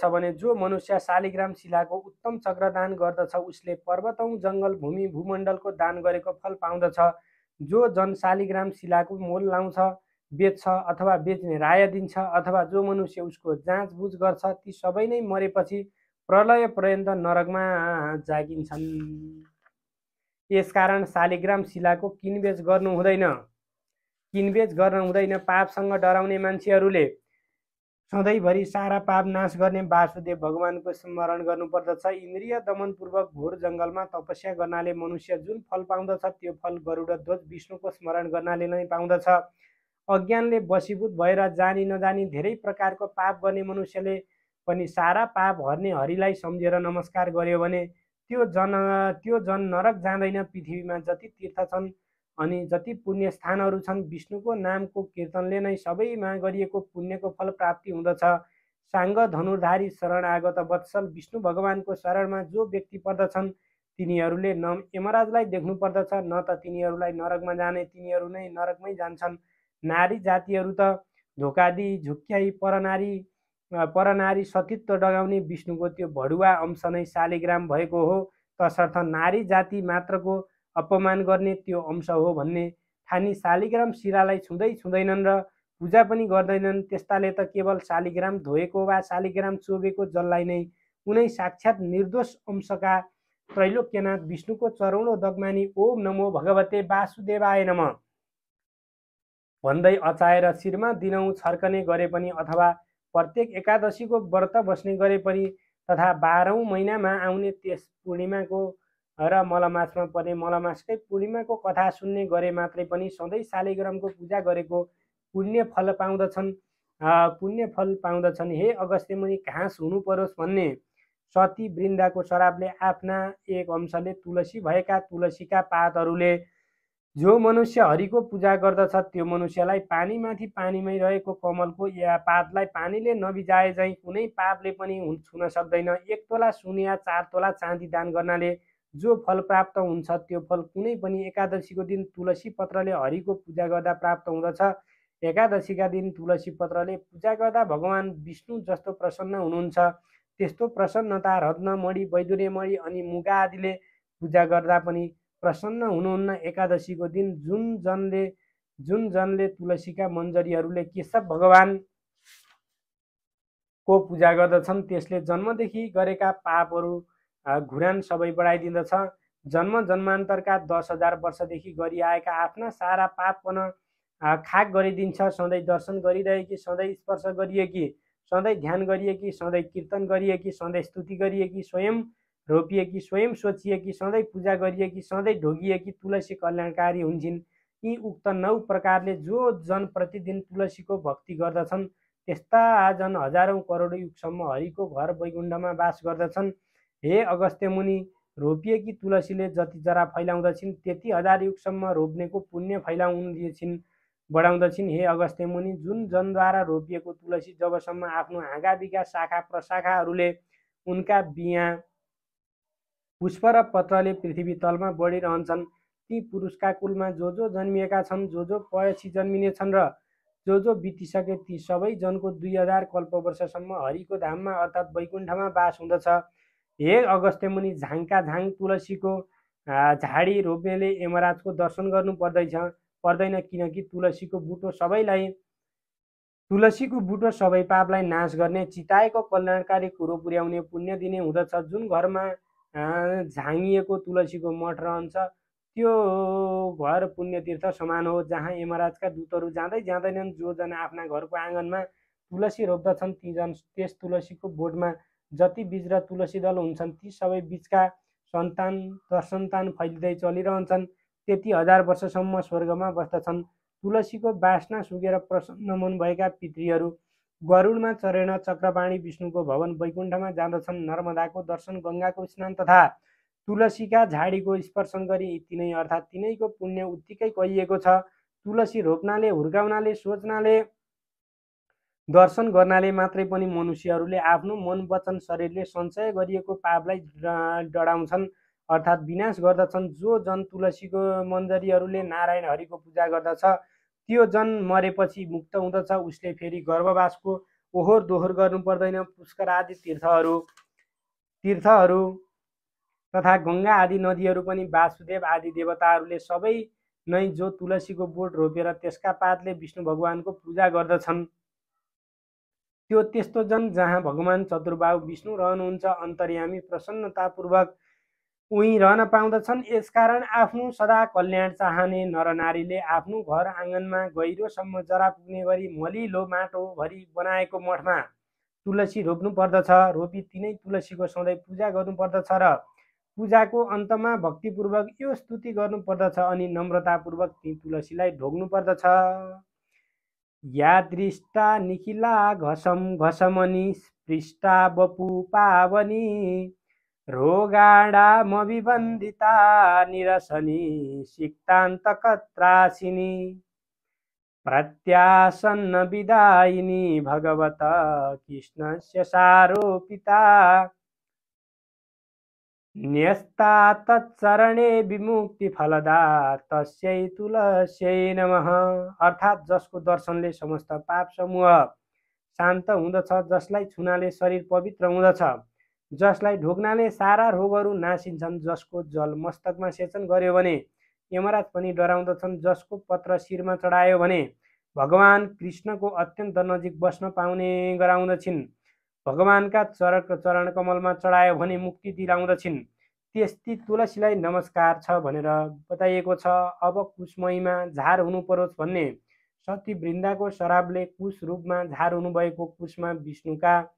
भने जो मनुष्य शालिग्राम शिलाको उत्तम चक्र दान गर्दछ उसले पर्वतौं, जङ्गल, भूमि, भूमण्डलको दान गरेको फल पाउँदछ। जो जन शालिग्राम शिलाको मोल लाउँछ, बेच्छ अथवा बेच्ने राय दिन्छ अथवा जो मनुष्य उसको जाँचबुझ गर्छ ती सबै नै मरेपछि प्रलय पर्यन्त नरकमा जागिन्छन्। यसकारण शालिग्राम शिलाको किनबेच गर्नु हुँदैन। पापसँग डराउने मान्छेहरूले सधैँभरि सारा पाप नाश गर्ने वासुदेव भगवानको स्मरण गर्नुपर्दछ। इन्द्रिय दमनपूर्वक घोर जङ्गलमा तपस्या गर्नाले मनुष्य जुन फल पाउँदछ त्यो फल गरुडध्वज विष्णुको स्मरण गर्नाले नै पाउँदछ। अज्ञानले वशीभूत भएर जानी नजानी धेरै प्रकारको पाप गर्ने मनुष्यले पनि सारा पाप हर्ने हरिलाई सम्झेर नमस्कार गर्यो भने त्यो जन नरक जाँदैन। पृथ्वीमा जति तीर्थ छन् अनि जति पुण्य स्थानहरू छन् विष्णुको नामको कीर्तनले नै सबैमा गरिएको पुण्यको फल प्राप्ति हुँदछ। साङ्ग धनुर्धारी शरणागत वत्सल विष्णु भगवानको शरणमा जो व्यक्ति पर्दछन् तिनीहरूले न यमराजलाई देख्नु पर्दछ न त तिनीहरूलाई नरकमा जाने, तिनीहरू नै नरकमै जान्छन्। नारी जातिहरू त धोका दिई झुक्क्याई परनारी सतीत्व डगाउने विष्णुको त्यो भडुवा अंश नै शालिग्राम भएको हो। तसर्थ नारी जाति मात्रको अपमान गर्ने त्यो अंश हो भन्ने ठानी शालिग्राम शिलालाई छुँदैनन् र पूजा पनि गर्दैनन्। त्यस्ताले त केवल शालिग्राम धोएको वा शालिग्राम चोबेको जललाई नै उनै साक्षात् निर्दोष अंशका त्रैलोक्यनाथ विष्णुको चरणोदक मानी ओम नमो भगवते वासुदेवाय नमः भन्दै अचाएर शिरमा दिनौं छर्कने गरे पनि अथवा प्रत्येक एकादशीको व्रत बस्ने गरे पनि तथा 12औं महिनामा आउने त्यस पूर्णिमाको र मलमासमा पर्ने मलमासकै पूर्णिमाको कथा सुन्ने गरे मात्रै पनि सधैँ शालिग्रामको पूजा गरेको पुण्य फल पाउँदछन्। हे अगस्त्य मुनि, घाँस हुनु परोस् भन्ने सती वृन्दाको श्रापले आफ्ना एक अंशले तुलसी भएका तुलसीका पातहरूले जो मनुष्य हरिको पूजा गर्दछ त्यो मनुष्यलाई पानीमाथि पानीमै रहेको कमलको या पातलाई पानीले नभिजाए झैँ कुनै पापले पनि छुन सक्दैन। 1 तोला सुन या 4 तोला चाँदी दान गर्नाले जो फल प्राप्त हुन्छ त्यो फल कुनै पनि एकादशीको दिन तुलसी पत्रले हरिको पूजा गर्दा प्राप्त हुँदछ। एकादशीका दिन तुलसी पत्रले पूजा गर्दा भगवान विष्णु जस्तो प्रसन्न हुनुहुन्छ। त्यस्तो प्रसन्नता रत्नमणि, वैदुर्यमणि अनि मुगा आदिले पूजा गर्दा पनि प्रसन्न हुनुहुन्न। एकादशीको दिन जुन जनले तुलसीका मन्जरीहरूले केशव भगवान को पूजा गर्दछन् त्यसले जन्मदेखि गरेका पापहरू घुरान सबै बढाइदिँदछ। जन्म जन्मान्तरका 10,000 वर्षदेखि गरिआएका आफ्ना सारा पाप पनि खाक गरिदिन्छ। सधैँ दर्शन गरिरहेकी, सधैँ स्पर्श गरिएकी, सधैँ ध्यान गरिएकी, सधैँ कीर्तन गरिएकी, सधैँ स्तुति गरिएकी, स्वयं रोपिएकी, स्वयं सोचिएकी, सधैँ पूजा गरिएकी, सधैँ ढोगिएकी तुलसी कल्याणकारी हुन्छन्। यी उक्त 9 प्रकारले जो जन प्रतिदिन तुलसीको भक्ति गर्दछन् त्यस्ता जन हजारौं करोडौं युगसम्म हरिको घर वैकुण्ठमा बास गर्दछन्। हे अगस्त्य मुनि, रोपिएकी तुलसीले जति जरा फैलाउँदछिन् त्यति 1000 युगसम्म रोप्नेको पुण्य फैलाउँदछिन्, बढाउँदछिन्। हे अगस्त्य मुनि, जुन जनद्वारा रोपिएको तुलसी जबसम्म आफ्नो हाँगाबिगा शाखा प्रशाखाहरूले उनका बिया, पुष्प र पत्रले पृथ्वी तलमा बढिरहन्छन्, ती पुरुषका कुलमा जो जन्मिएका छन्, जो पछि जन्मिनेछन् र जो बितिसके ती सबै जनको 2000 कल्पवर्षसम्म हरिको धाममा अर्थात् वैकुण्ठमा बास हुँदछ। हे अगस्त्य मुनि, झाङका झाङ तुलसीको झाडी रोप्नेले यमराजको दर्शन गर्नु पर्दैन, किनकि तुलसीको बुटो सबै पापलाई नाश गर्ने, चिताएको कल्याणकारी कुरो पुर्याउने, पुण्य दिने हुँदछ। जुन घरमा झाङिएको तुलसीको मठ रहन्छ त्यो घर पुण्यतीर्थ समान हो, जहाँ यमराजका दूतहरू जाँदै जाँदैनन्। जो जन आफ्ना घरको आँगनमा तुलसी रोप्दछन् ती जन त्यस तुलसीको बोटमा जति बीज र तुलसी दल हुन्छन् ती सबै बीजका सन्तान दर्सन्तान फैलिँदै चलिरहन्छन्। त्यति 1000 वर्षसम्म स्वर्गमा बस्दछन्। तुलसीको बासना सुकेर प्रसन्न मन भएका पितृहरू गरुडमा चढेर चक्रपाणी विष्णुको भवन वैकुण्ठमा जाँदछन्। नर्मदाको दर्शन, गङ्गाको स्नान तथा तुलसीका झाडीको स्पर्शन गरी तिनै अर्थात् तिनैको पुण्य उत्तिकै कहिएको छ। तुलसी रोप्नाले, हुर्काउनाले, सोच्नाले, दर्शन गर्नाले मात्रै पनि मनुष्यहरूले आफ्नो मन, वचन, शरीरले सञ्चय गरिएको पापलाई डढाउँछन् अर्थात् विनाश गर्दछन्। जो जन तुलसीको मन्जरीहरूले नारायण हरिको पूजा गर्दछ त्यो जन मरेपछि मुक्त हुँदछ। उसले फेरि गर्भवासको ओहोर दोहोर गर्नु पर्दैन। पुष्कर आदि तीर्थहरू तथा गङ्गा आदि नदीहरू पनि वासुदेव आदि देवताहरूले सबै नै जो तुलसीको बोट रोपेर त्यसका पातले विष्णु भगवानको पूजा गर्दछन् त्यो त्यस्तो जन जहाँ भगवान चतुर्बाहु विष्णु रहनुहुन्छ, अन्तर्यामी प्रसन्नतापूर्वक उही रहन पाउँदछन्। यसकारण आफ्नो सदा कल्याण चाहने नरनारीले आफ्नो घर आँगनमा गहिरोसम्म जरा पुग्ने गरी मलिलो माटो भरी बनाएको मठमा तुलसी रोप्नु पर्दछ। रोपी तिनै तुलसीको सधैँ पूजा गर्नुपर्दछ र पूजाको अन्तमा भक्तिपूर्वक यो स्तुति गर्नुपर्दछ अनि नम्रतापूर्वक ती तुलसीलाई ढोग्नु पर्दछ। या दृष्टा निखिला घसम घसमनी स्पृष्टा बपु पावनी रोगाडा मविबन्दिता निरसनी सिक्तान्तकत्रासिनी प्रत्यासन्न विदायिनी भगवत कृष्णस्य सारोपिता न्यस्ता तत्चरणे विमुक्ति फलदा तस्यै तुलस्यै नमः। अर्थात् जसको दर्शनले समस्त पाप समूह शान्त हुँदछ, जसलाई छुनाले शरीर पवित्र हुँदछ, जसलाई ढोग्नाले सारा रोगहरू नासिन्छन्, जसको जल मस्तकमा सेचन गर्यो भने यमराज पनि डराउँदछन्, जसको पत्र शिरमा चढायो भने भगवान कृष्णको अत्यन्त नजिक बस्न पाउने गराउँदछिन्, भगवानका चरण कमलमा चढायो भने मुक्ति दिलाउँदछिन्, त्यस्ती तुलसीलाई नमस्कार छ भनेर बताइएको छ। अब कुश महिमा झार हुनु परोस् भन्ने सती वृन्दाको श्रापले कुश रूपमा झार हुनुभएको कुशमा विष्णुका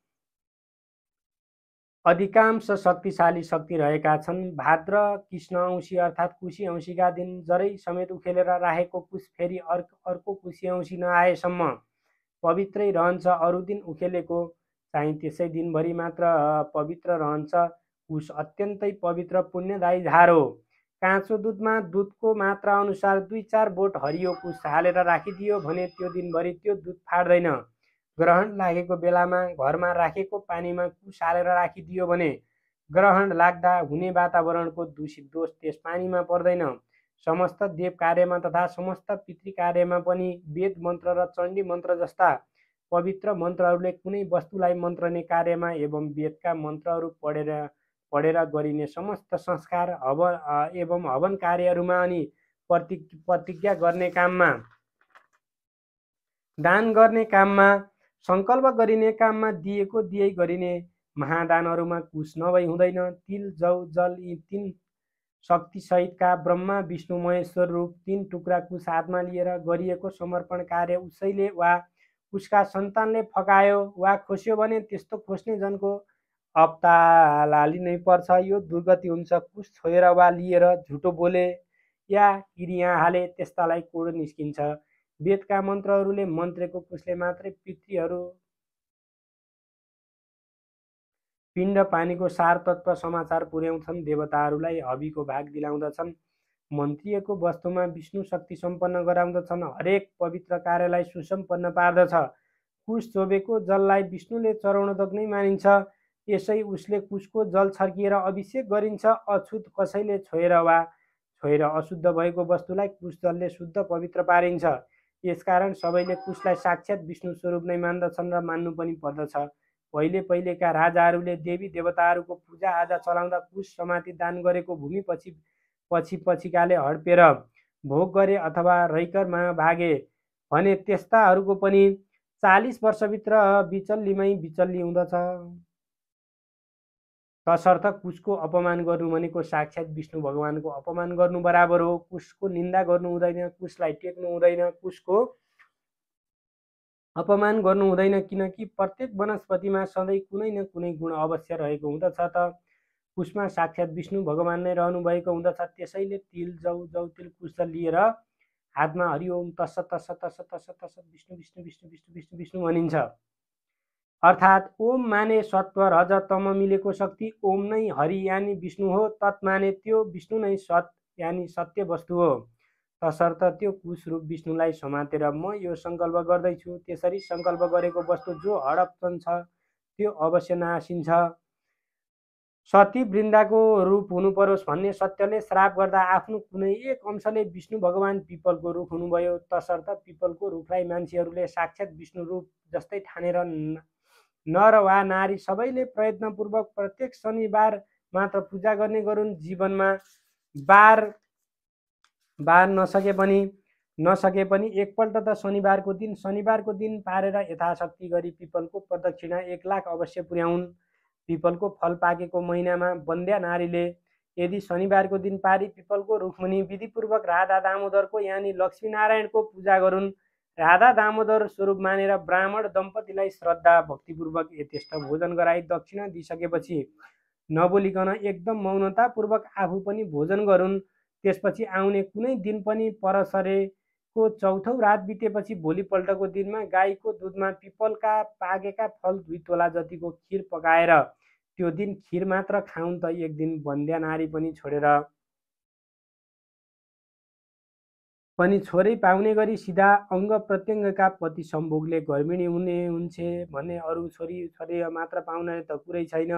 अधिकांश शक्तिशाली शक्ति रहेका छन्। भाद्र कृष्ण औँसी अर्थात् कुशी औँसीका दिन जरै समेत उखेलेर राखेको कुश फेरि अर्को कुशी औँसी नआएसम्म पवित्रै रहन्छ। अरू दिन उखेलेको चाहिँ त्यसै दिनभरि मात्र पवित्र रहन्छ। कुश अत्यन्तै पवित्र पुण्यदायी झार हो। काँचो दुधमा दुधको मात्रा अनुसार 2-4 बोट हरियो कुश हालेर राखिदियो भने त्यो दिनभरि त्यो दुध फाट्दैन। ग्रहण लागेको बेलामा घरमा राखेको पानीमा कुश हालेर राखिदियो भने ग्रहण लाग्दा हुने वातावरणको दूषित दोष त्यस पानीमा पर्दैन। समस्त देव कार्यमा तथा समस्त पितृ कार्यमा पनि वेद मन्त्र र चण्डी मन्त्र जस्ता पवित्र मन्त्रहरूले कुनै वस्तुलाई मन्त्रने कार्यमा एवं वेदका मन्त्रहरू पढेर गरिने समस्त संस्कार एवं हवन कार्यहरूमा अनि प्रतिज्ञा गर्ने काममा, दान गर्ने काममा, सङ्कल्प गरिने काममा दिएको दिए गरिने महादानहरूमा कुश नभई हुँदैन। तिल जौ जल यी तीन शक्तिसहितका ब्रह्मा विष्णु महेश्वर रूप तीन टुक्रा कुश हातमा लिएर गरिएको समर्पण कार्य उसैले वा उसका सन्तानले फकायो वा खोस्यो भने त्यस्तो खोस्ने जनको अप्तालाली नै पर्छ। यो दुर्गति हुन्छ। कुश छोएर वा लिएर झुटो बोले या किरिया हाले त्यस्तालाई कोड निस्किन्छ। वेदका मन्त्रहरूले मन्त्रेको कुशले मात्रै पितृहरू पिण्ड पानीको सार तत्त्व समाचार पुर्याउँछन्, देवताहरूलाई हविको भाग दिलाउँदछन्, मन्त्रिएको वस्तुमा विष्णु शक्ति सम्पन्न गराउँदछन्, हरेक पवित्र कार्यलाई सुसम्पन्न पार्दछ। कुश चोबेको जललाई विष्णुले चढाउनोदक नै मानिन्छ। यसै उसले कुशको जल छर्किएर अभिषेक गरिन्छ। अछुत कसैले छोएर अशुद्ध भएको वस्तुलाई कुश जलले शुद्ध पवित्र पारिन्छ। यसकारण सबैले कुशलाई साक्षात् विष्णु स्वरूप नै मान्दछन् र मान्नु पनि पर्दछ। पहिलेका राजाहरूले देवी देवताहरूको पूजा आजा चलाउँदा कुश समाति दान गरेको भूमि पछिकाले हडपेर भोग गरे अथवा रैकरमा भागे भने त्यस्ताहरूको पनि 40 वर्षभित्र बिचल्ली हुँदछ। तसर्थ कुशको अपमान गर्नु भनेको साक्षात् विष्णु भगवानको अपमान गर्नु बराबर हो। कुशको निन्दा गर्नु हुँदैन, कुशलाई टेक्नु हुँदैन, कुशको अपमान गर्नु हुँदैन, किनकि प्रत्येक वनस्पतिमा सधैँ कुनै न कुनै गुण अवश्य रहेको हुँदछ। त कुशमा साक्षात् विष्णु भगवान नै रहनु भएको हुँदछ। त्यसैले तिल जौ तिल कुश लिएर हातमा हरिओम तस्स तस्स तस्स तस्स तस्स विष्णु विष्णु विष्णु विष्णु विष्णु विष्णु भनिन्छ। अर्थात् ओम माने सत्व रज तम मिलेको शक्ति, ओम नै हरि यानि विष्णु हो, तत् माने त्यो विष्णु नै सत यानि सत्य वस्तु हो। तसर्थ त्यो कुश रूप विष्णुलाई समातेर म यो सङ्कल्प गर्दैछु। त्यसरी सङ्कल्प गरेको वस्तु जो हडप छ त्यो अवश्य नासिन्छ। सती वृन्दाको रूप हुनु परोस् भन्ने सत्यले श्राप गर्दा आफ्नो कुनै एक अंशले विष्णु भगवान पिपलको रुख हुनुभयो। तसर्थ पिपलको रुखलाई मान्छेहरूले साक्षात् विष्णु रूप जस्तै ठानेर नर वा नारी सबैले प्रयत्नपूर्वक प्रत्येक शनिबार मात्र पूजा गर्ने गरून्। जीवनमा बार नसके पनि एकपल्ट त शनिबारको दिन पारेर यथाशक्ति गरी पिपलको प्रदक्षिणा 1 लाख अवश्य पुर्याउन्। पिपलको फल पाकेको महिनामा बन्द्या नारीले यदि शनिबारको दिन पारी पिपलको रुखमुनि विधिपूर्वक राधा दामोदरको यानि लक्ष्मीनारायणको पूजा गरून्। राधा दामोदर स्वरूप मानेर ब्राह्मण दम्पतिलाई श्रद्धा भक्तिपूर्वक यथेष्ट भोजन गराई दक्षिणा दिइसकेपछि नबोलिकन एकदम मौनतापूर्वक आफू पनि भोजन गरून्। त्यसपछि आउने कुनै दिन पनि परसरेको चौथौ रात बितेपछि भोलिपल्टको दिनमा गाईको दुधमा पिपलका पाकेका फल 2 तोला जतिको खिर पकाएर त्यो दिन खिर मात्र खाउन्। त एक दिन बन्द्या नारी पनि छोरै पाउने गरी सिधा अङ्ग प्रत्यङ्गका पति सम्भोगले गर्भिणी हुन्छ भने अरू छोरी मात्र पाउन त कुरै छैन।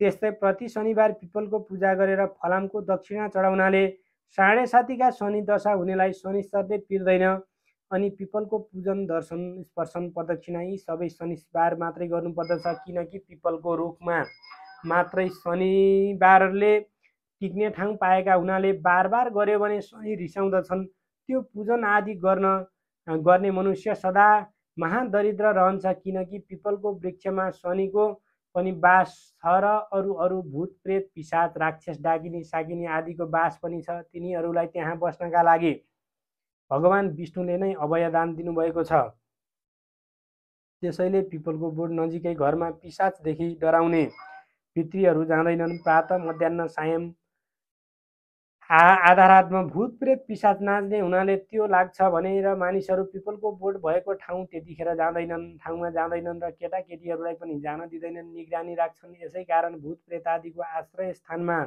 त्यस्तै प्रति शनिबार पिपलको पूजा गरेर फलामको दक्षिणा चढाउनाले 7.5 शनि दशा हुनेलाई शनिश्चरले पिर्दैन। अनि पिपलको पूजन दर्शन स्पर्शन प्रदक्षिणा यी सबै शनिबार मात्रै गर्नुपर्दछ, किनकि पिपलको रुखमा मात्रै शनिबारले टिक्ने ठाउँ पाएका हुनाले बार गर्यो भने शनि रिसाउँदछन्। त्यो पूजन आदि गर्ने मनुष्य सदा महादरिद्र रहन्छ, किनकि पिपलको वृक्षमा शनिको पनि बास छ र अरू भूत प्रेत पिशाच राक्षस डाकिनी साकिनी आदिको बास पनि छ। तिनीहरूलाई त्यहाँ बस्नका लागि भगवान विष्णुले नै अभयदान दिनुभएको छ। त्यसैले पिपलको बोट नजिकै घरमा पिशाचदेखि डराउने पितृहरू जाँदैनन्। प्रातः मध्याह्न सायं आधा रातमा भूत प्रेत पिशाच नाच्ने हुनाले त्यो लाग्छ भनेर मानिसहरू पिपलको बोट भएको ठाउँमा जाँदैनन् र केटाकेटीहरूलाई पनि जान दिँदैनन्, निगरानी राख्छन्। यसै कारण भूत प्रेत आदिको आश्रय स्थानमा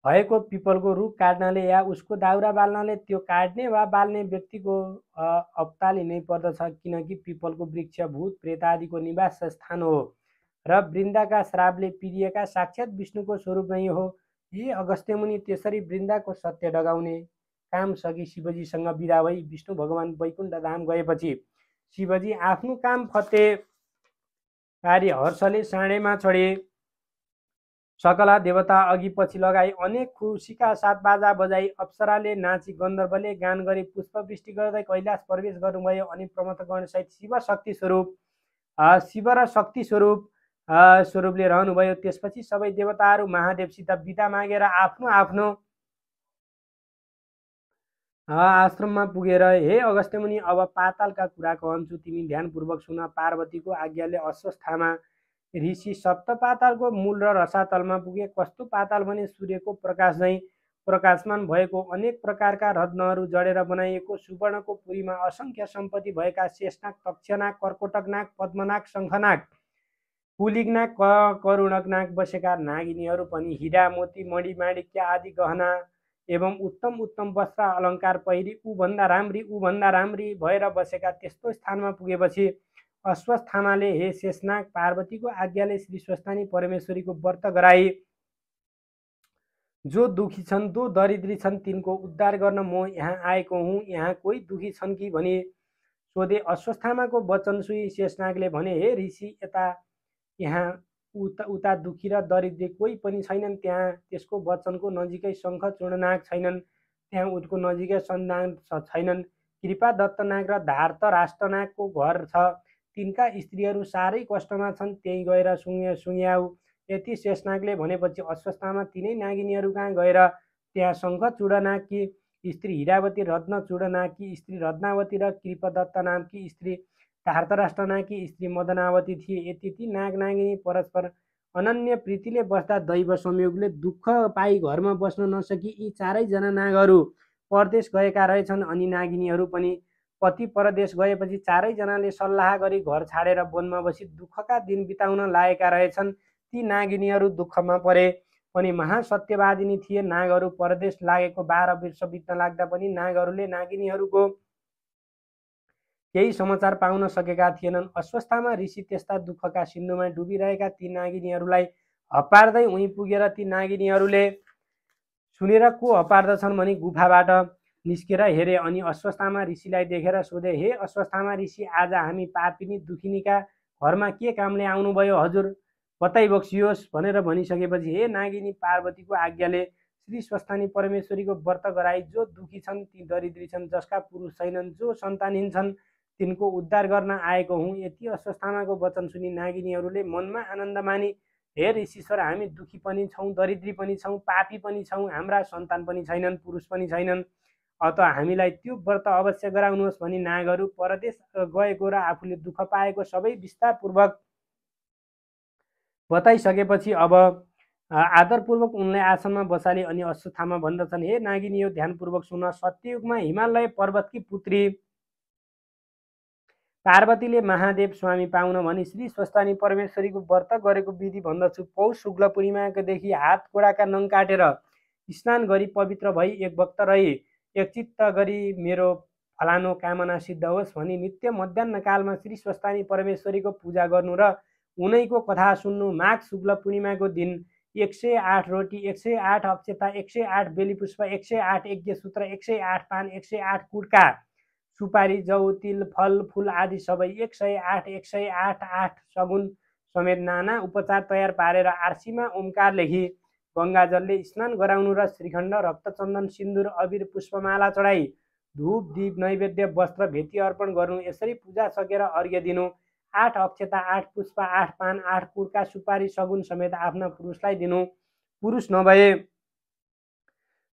भएको पिपलको रुख काट्नाले या उसको दाउरा बाल्नाले त्यो काट्ने वा बाल्ने व्यक्तिको अप्ताली नै पर्दछ, किनकि पिपलको वृक्ष भूत प्रेत आदिको निवास स्थान हो। र वृन्दाका श्रापले पिरिएका साक्षात् विष्णुको स्वरूप नै हो। हे अगस्त्य मुनि, त्यसरी वृन्दाको सत्य डगाउने काम सकी शिवजीसँग विदा भई विष्णु भगवान वैकुण्ठ धाम गएपछि शिवजी आफ्नो काम फत्ते पारी हर्षले साँडेमा चढे। सकला देवता अघि पछि लगाई अनेक खुसीका साथ बाजा बजाई अप्सराले नाची गन्धर्वले गान गरी पुष्पवृष्टि गर्दै कैलाश प्रवेश गर्नुभयो। अनि प्रमथगणसहित शिव र शक्ति स्वरूपले रहनुभयो। त्यसपछि सबै देवताहरू महादेवसित बिदा मागेर आफ्नो आफ्नो आश्रममा पुगेर, हे अगस्त्य मुनि, अब पातालका कुरा कहन्छु, तिमी ध्यानपूर्वक सुन। पार्वतीको आज्ञाले अश्वत्थामा ऋषि सप्त पातालको मूल र रसातलमा पुगे। कस्तो पाताल भने सूर्यको प्रकाश झैँ प्रकाशमान भएको, अनेक प्रकारका रत्नहरू जडेर बनाइएको, सुवर्णको पुरीमा असंख्य सम्पत्ति भएका शेषनाग, तक्षनाग, कर्कोटकनाग, पद्मनाग, शङ्खनाग, पुलिकनाग, करुणकनाग बसेका नागिनीहरू पनि हीरा, मोती, मणि, माणिक्य आदि गहना एवं उत्तम उत्तम वस्त्र अलङ्कार पहिरी ऊभन्दा राम्री भएर बसेका त्यस्तो स्थानमा पुगेपछि अश्वत्थामाले, हे शेषनाग, पार्वतीको आज्ञाले श्री स्वस्थानी परमेश्वरीको व्रत गराई। जो दुखी छन्, जो दरिद्री छन्, तिनको उद्धार गर्न म यहाँ आएको हुँ। यहाँ कोही दुखी छन् कि भनी सोधे। अश्वत्थामाको वचन सुई शेषनागले भने, हे ऋषि, यहाँ उता दुखी र दरिद्र कोही पनि छैनन्। त्यहाँ त्यसको वचनको नजिकै शङ्ख चूर्णनाग छैनन्, त्यहाँ उनको नजिकै सन्तान छैनन्। कृपादत्त नाग र धार्तराष्ट्रनागको घर छ, तिनका स्त्रीहरू साह्रै कष्टमा छन्, त्यही गएर सुङ्ग्याऊ। यति शेषनागले भनेपछि अश्वत्थामा तिनै नागिनीहरू कहाँ गएर त्यहाँ शङ्ख चूडनागकी स्त्री हीरावती, रत्न चूडनागकी स्त्री रत्नावती र कृपदत्त नामकी स्त्री धार्तराष्ट्र नागकी स्त्री मदनावती थिए। यति ती नाग नागिनी परस्पर अनन्य प्रीतिले बस्दा दैव संयोगले दुःख पाई घरमा बस्न नसकी यी चारैजना नागहरू परदेश गएका रहेछन्। अनि नागिनीहरू पनि पति परदेश गएपछि चारैजनाले सल्लाह गरी घर छाडेर वनमा बसी दुःखका दिन बिताउन लागेका रहेछन्। ती नागिनीहरू दुःखमा परे पनि महासत्यवादिनी थिए। नागहरू परदेश लागेको 12 वर्ष बित्न लाग्दा पनि नागहरूले नागिनीहरूको केही समाचार पाउन सकेका थिएनन्। अश्वत्थामा ऋषि त्यस्ता दुःखका सिन्धुमा डुबिरहेका ती नागिनीहरूलाई हप्पार्दै उही पुगेर ती नागिनीहरूले सुनेर को हप्पार्दछन् भनी गुफाबाट निस्केर हेरे। अनि अश्वत्थामा ऋषिलाई देखेर सोधे, हे अश्वत्थामा ऋषि, आज हामी पापिनी दुखिनीका घरमा के कामले आउनुभयो? हजुर बताइबक्सियोस् भनेर भनिसकेपछि, हे नागिनी, पार्वतीको आज्ञाले श्री स्वस्थानी परमेश्वरीको व्रत गराई जो दुखी छन्, ती दरिद्री छन्, जसका पुरुष छैनन्, जो सन्तानहीन छन्, तिनको उद्धार गर्न आएको हुँ। यति अश्वत्थामाको वचन सुनि नागिनीहरूले मनमा आनन्द मानी, हे ऋषीश्वर, हामी दुखी पनि छौँ, दरिद्री पनि छौँ, पापी पनि छौँ, हाम्रा सन्तान पनि छैनन्, पुरुष पनि छैनन्, अत हामीलाई त्यो व्रत अवश्य गराउनुहोस् भनी नागहरू परदेश गएको र आफूले दुःख पाएको सबै विस्तारपूर्वक बताइसकेपछि अब आदरपूर्वक उनलाई आसनमा बसाले। अनि अश्वत्थामा भन्दछन्, हे नागिनी, ध्यानपूर्वक सुन। सत्ययुगमा हिमालय पर्वतकी पुत्री पार्वतीले महादेव स्वामी पाउन भनी श्री स्वस्थानी परमेश्वरीको व्रत गरेको विधि भन्दछु। पौष शुक्ल पूर्णिमादेखि हात गोडाका नङ काटेर स्नान गरी पवित्र भई एक वक्त रही एकचित्त गरी मेरो फलानो कामना सिद्ध होस् भनी नित्य मध्याह्न कालमा श्री स्वस्थानी परमेश्वरीको पूजा गर्नु र उनैको कथा सुन्नु। माघ शुक्ल पूर्णिमाको दिन 108 रोटी, 108 अक्षता, 108 बेलीपुष्प, 108 यज्ञसूत्र, 108 पान, 108 कुडका सुपारी, जौ, तिल, फल फूल आदि सबै 108 सगुन समेत नाना उपचार तयार पारेर आर्सीमा ओमकार लेखी गङ्गाजलले स्नान गराउनु र श्रीखण्ड, रक्तचन्दन, सिन्दुर, अबिर, पुष्पमाला चढाई धूप दीप नैवेद्य वस्त्र भेटी अर्पण गर्नु। यसरी पूजा सकेर अर्घ्य दिनु। 8 अक्षता, 8 पुष्प, 8 पान, 8 कुडका सुपारी सगुन समेत आफ्ना पुरुषलाई दिनु। पुरुष नभए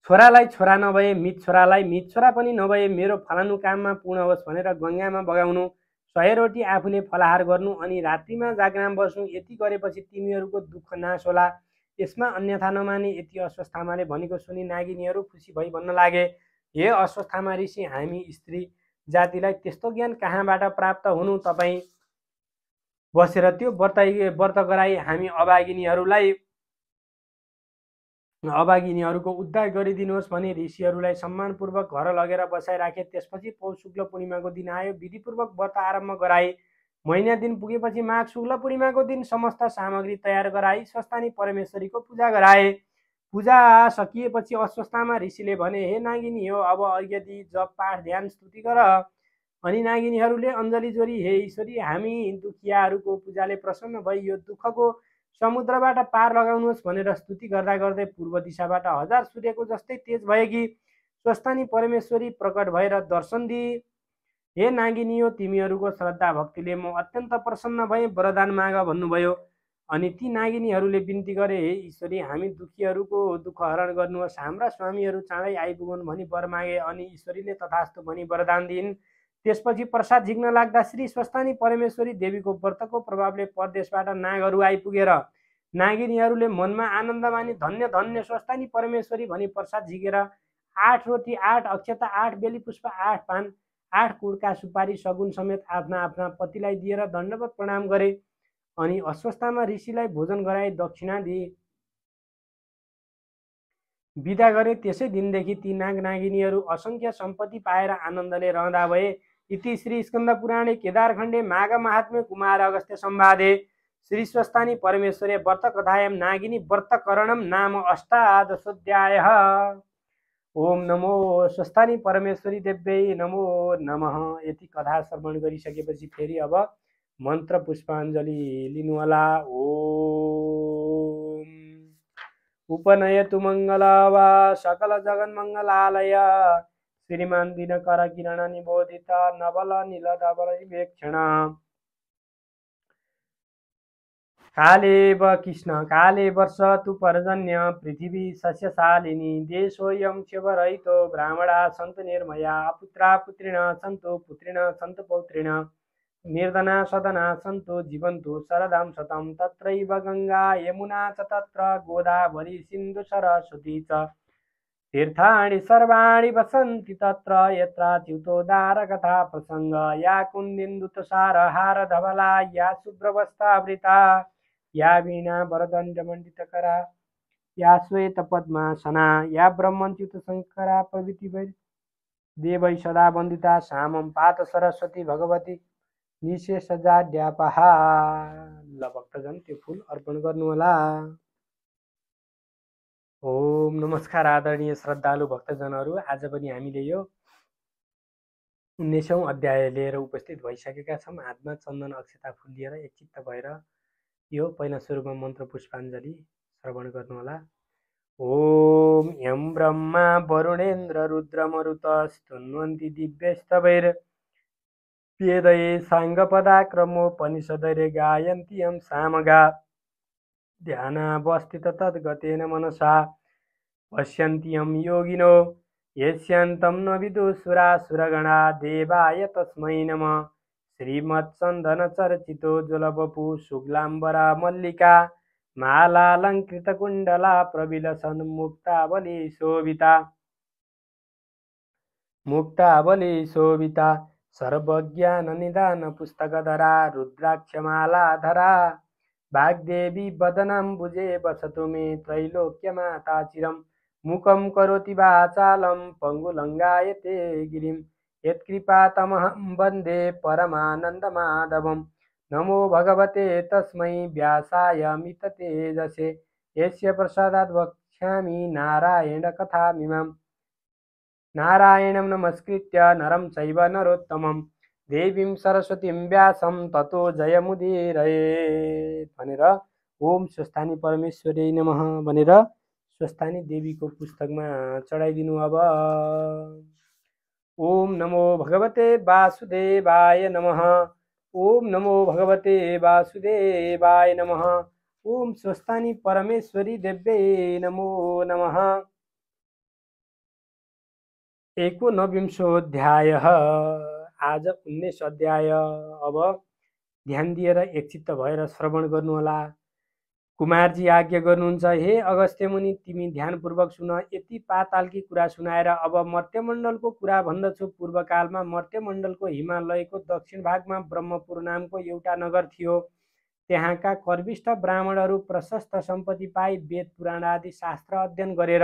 छोरालाई, छोरा नभए मित छोरालाई, मित छोरा पनि नभए मेरो फलानु काममा पूर्ण होस् भनेर गङ्गामा बगाउनु। 100 रोटी आफूले फलाहार गर्नु अनि रात्रिमा जागराम बस्नु। यति गरेपछि तिमीहरूको दुःख नाश होला, यसमा अन्यथा नमाने। यति अश्वत्थामाले भनेको सुनि नागिनीहरू खुसी भई भन्न लागे, हे अश्वत्थामा ऋषि, हामी स्त्री जातिलाई त्यस्तो ज्ञान कहाँबाट प्राप्त हुनु? तपाईँ बसेर त्यो व्रत गराई हामी अभागिनीहरूको उद्धार गरिदिनुहोस् भने ऋषिहरूलाई सम्मानपूर्वक घर लगेर बसाइराखे। त्यसपछि पौष शुक्ल पूर्णिमाको दिन आयो। विधिपूर्वक व्रत आरम्भ गराए। महिना दिन पुगेपछि माघ शुक्ल पूर्णिमाको दिन समस्त सामग्री तयार गराई स्वस्थानी परमेश्वरीको पूजा गराए। पूजा सकिएपछि अस्वस्थामा ऋषिले भने, हे नागिनी हो, अब यदि जप पाठ ध्यान स्तुति गर। अनि नागिनीहरूले अञ्जली जोरी, हे ईश्वरी, हामी दुखियाहरूको पूजाले प्रसन्न भई यो दुःखको समुद्रबाट पार लगाउनुहोस् भनेर स्तुति गर्दा गर्दै पूर्व दिशाबाट 1000 सूर्यको जस्तै तेज भएकी स्वस्थानी परमेश्वरी प्रकट भएर दर्शन दिए। हे नागिनी हो, तिमीहरूको श्रद्धा भक्तिले म अत्यन्त प्रसन्न भएँ, वरदान माग भन्नुभयो। अनि ती नागिनीहरूले बिन्ती गरे, हे ईश्वरी, हामी दुखीहरूको दुःख हरण गर्नुहोस्, हाम्रा स्वामीहरू चाँडै आइपुगुन् भनी वर मागे। अनि ईश्वरीले तथास्तु भनी वरदान दिइन्। त्यसपछि प्रसाद झिक्न लाग्दा श्री स्वस्थानी परमेश्वरी देवीको व्रतको प्रभावले परदेशबाट नागहरू आइपुगेर नागिनीहरूले मनमा आनन्द मानी धन्य धन्य स्वस्थानी परमेश्वरी भनी प्रसाद झिकेर 8 रोटी 8 अक्षता 8 बेली पुष्प 8 पान 8 कुडका सुपारी सगुन समेत आफ्ना आफ्ना पतिलाई दिएर दण्डवत प्रणाम गरे। अनि अस्वस्थामा ऋषिलाई भोजन गराई दक्षिणा दिए, विदा गरे। त्यसै दिनदेखि ती नाग नागिनीहरू असंख्य सम्पत्ति पाएर आनन्दले रहँदा भए। इति श्री स्कन्द पुराणे केदारखण्डे माघ महात्म्य कुमार अगस्त्य संवादे श्री स्वस्थानी परमेश्वरे व्रत कथायां नागिनी व्रतकरणं नाम अष्टादशोऽध्यायः। ओम नमो स्वस्थानी परमेश्वरी देव्यै नमो नमः। यति कथा श्रवण गरिसकेपछि फेरि अब मन्त्र पुष्पाञ्जलि लिनुहोला। ओम उपनयतु मङ्गलवा सकल जगन्मङ्गलालय श्रीमान दिनकर किरण निबोधित नवल नील धवल विवेक्षण कालेव कृष्ण काले वर्ष तु पर्जन्य पृथिवी सस्यशालिनी देशोऽयं क्षोभरहितो ब्राह्मणा सन्तु निर्मया पुत्रा पुत्रिण सन्तु पुत्रिण सन्तु पौत्रिण निर्धना सदना सन्तु जीवन्तु शरदां शतं तत्रैव गंगा यमुना च तत्र गोदावरी सिन्धु सरस्वती च तीर्थानि सर्वाणि वसन्ति तत्र यत्राच्युतोद्धार कथा प्रसंग या कुन्दिन्दुतसार हार धवला या शुभ्रवस्त्रावृता या वीणा वरदण्डमण्डितकरा या श्वेत पद्मासना या ब्रह्मच्युत शंकरा प्रभृति देवै सदा वन्दिता सामं पात सरस्वती भगवती निशेषजाड्यापहा। ल भक्तजन त्यो फूल अर्पण गर्नुहोला। ओम नमस्कार आदरणीय श्रद्धालु भक्तजनहरू, आज पनि हामीले यो 19औं अध्याय लिएर उपस्थित भइसकेका छौँ। हातमा चन्दन अक्षता फूल लिएर एकचित्त भएर यो पहिला सुरुमा मन्त्र पुष्पाञ्जलि श्रवण गर्नुहोला। ओम यं ब्रह्मा वरुणेन्द्र रुद्रमरुतस्तुन्वन्ति दिव्यस्तवैर् वेदैः साङ्गपदाक्रमोपनिषदैर् गायन्ति यं सामगा ध्यानावस्थित तद्गतेन मनसा पश्यन्ति यं योगिनो यस्यान्तं न विदुषुरासुरगणा देवाय तस्मै नमः। श्रीमत्सन्दनचर्चितो ज्वलवपु शुक्लाम्बरा मल्लिका मालालङ्कृतकुण्डला प्रविलसन् मुक्तावली शोभिता सर्वज्ञाननिदान पुस्तकधरा रुद्राक्षमालाधरा वाग्देवी वदनाम्बुजे वसतु मे त्रैलोक्यमाता चिरं। मुखं करोति वाचालं पङ्गुलङ्गायते गिरिं यत्कृपातमहं वन्दे परमानन्दमाधवं। नमो भगवते तस्मै व्यासाय मिततेजसे यस्य प्रसादात् वक्ष्यामि नारायणकथामिमाम्। नारायणं नमस्कृत्य नरं चैव नरोत्तमं देवीं सरस्वतीं व्यासं ततो जयमुदीरयेत् भनेर ओम स्वस्थानी परमेश्वरी नमः भनेर स्वस्थानी देवीको पुस्तकमा चढाइदिनु। अब ओम नमो भगवते वासुदेवाय नमः। ओम नमो भगवते वासुदेवाय नमः। ओम स्वस्थानी परमेश्वरी देव्यै नमो नमः। 19औं आज 19 अध्याय अब ध्यान दिएर एकचित्त भएर श्रवण गर्नुहोला। कुमारजी आज्ञा गर्नुहुन्छ, हे अगस्त्य मुनि, तिमी ध्यानपूर्वक सुन। यति पातालकी कुरा सुनाएर अब मर्त्यमण्डलको कुरा भन्दछु। पूर्वकालमा मर्त्यमण्डलको हिमालयको दक्षिण भागमा ब्रह्मपुर नामको एउटा नगर थियो। त्यहाँका कर्विष्ठ ब्राह्मणहरू प्रशस्त सम्पत्ति पाई वेद पुराण आदि शास्त्र अध्ययन गरेर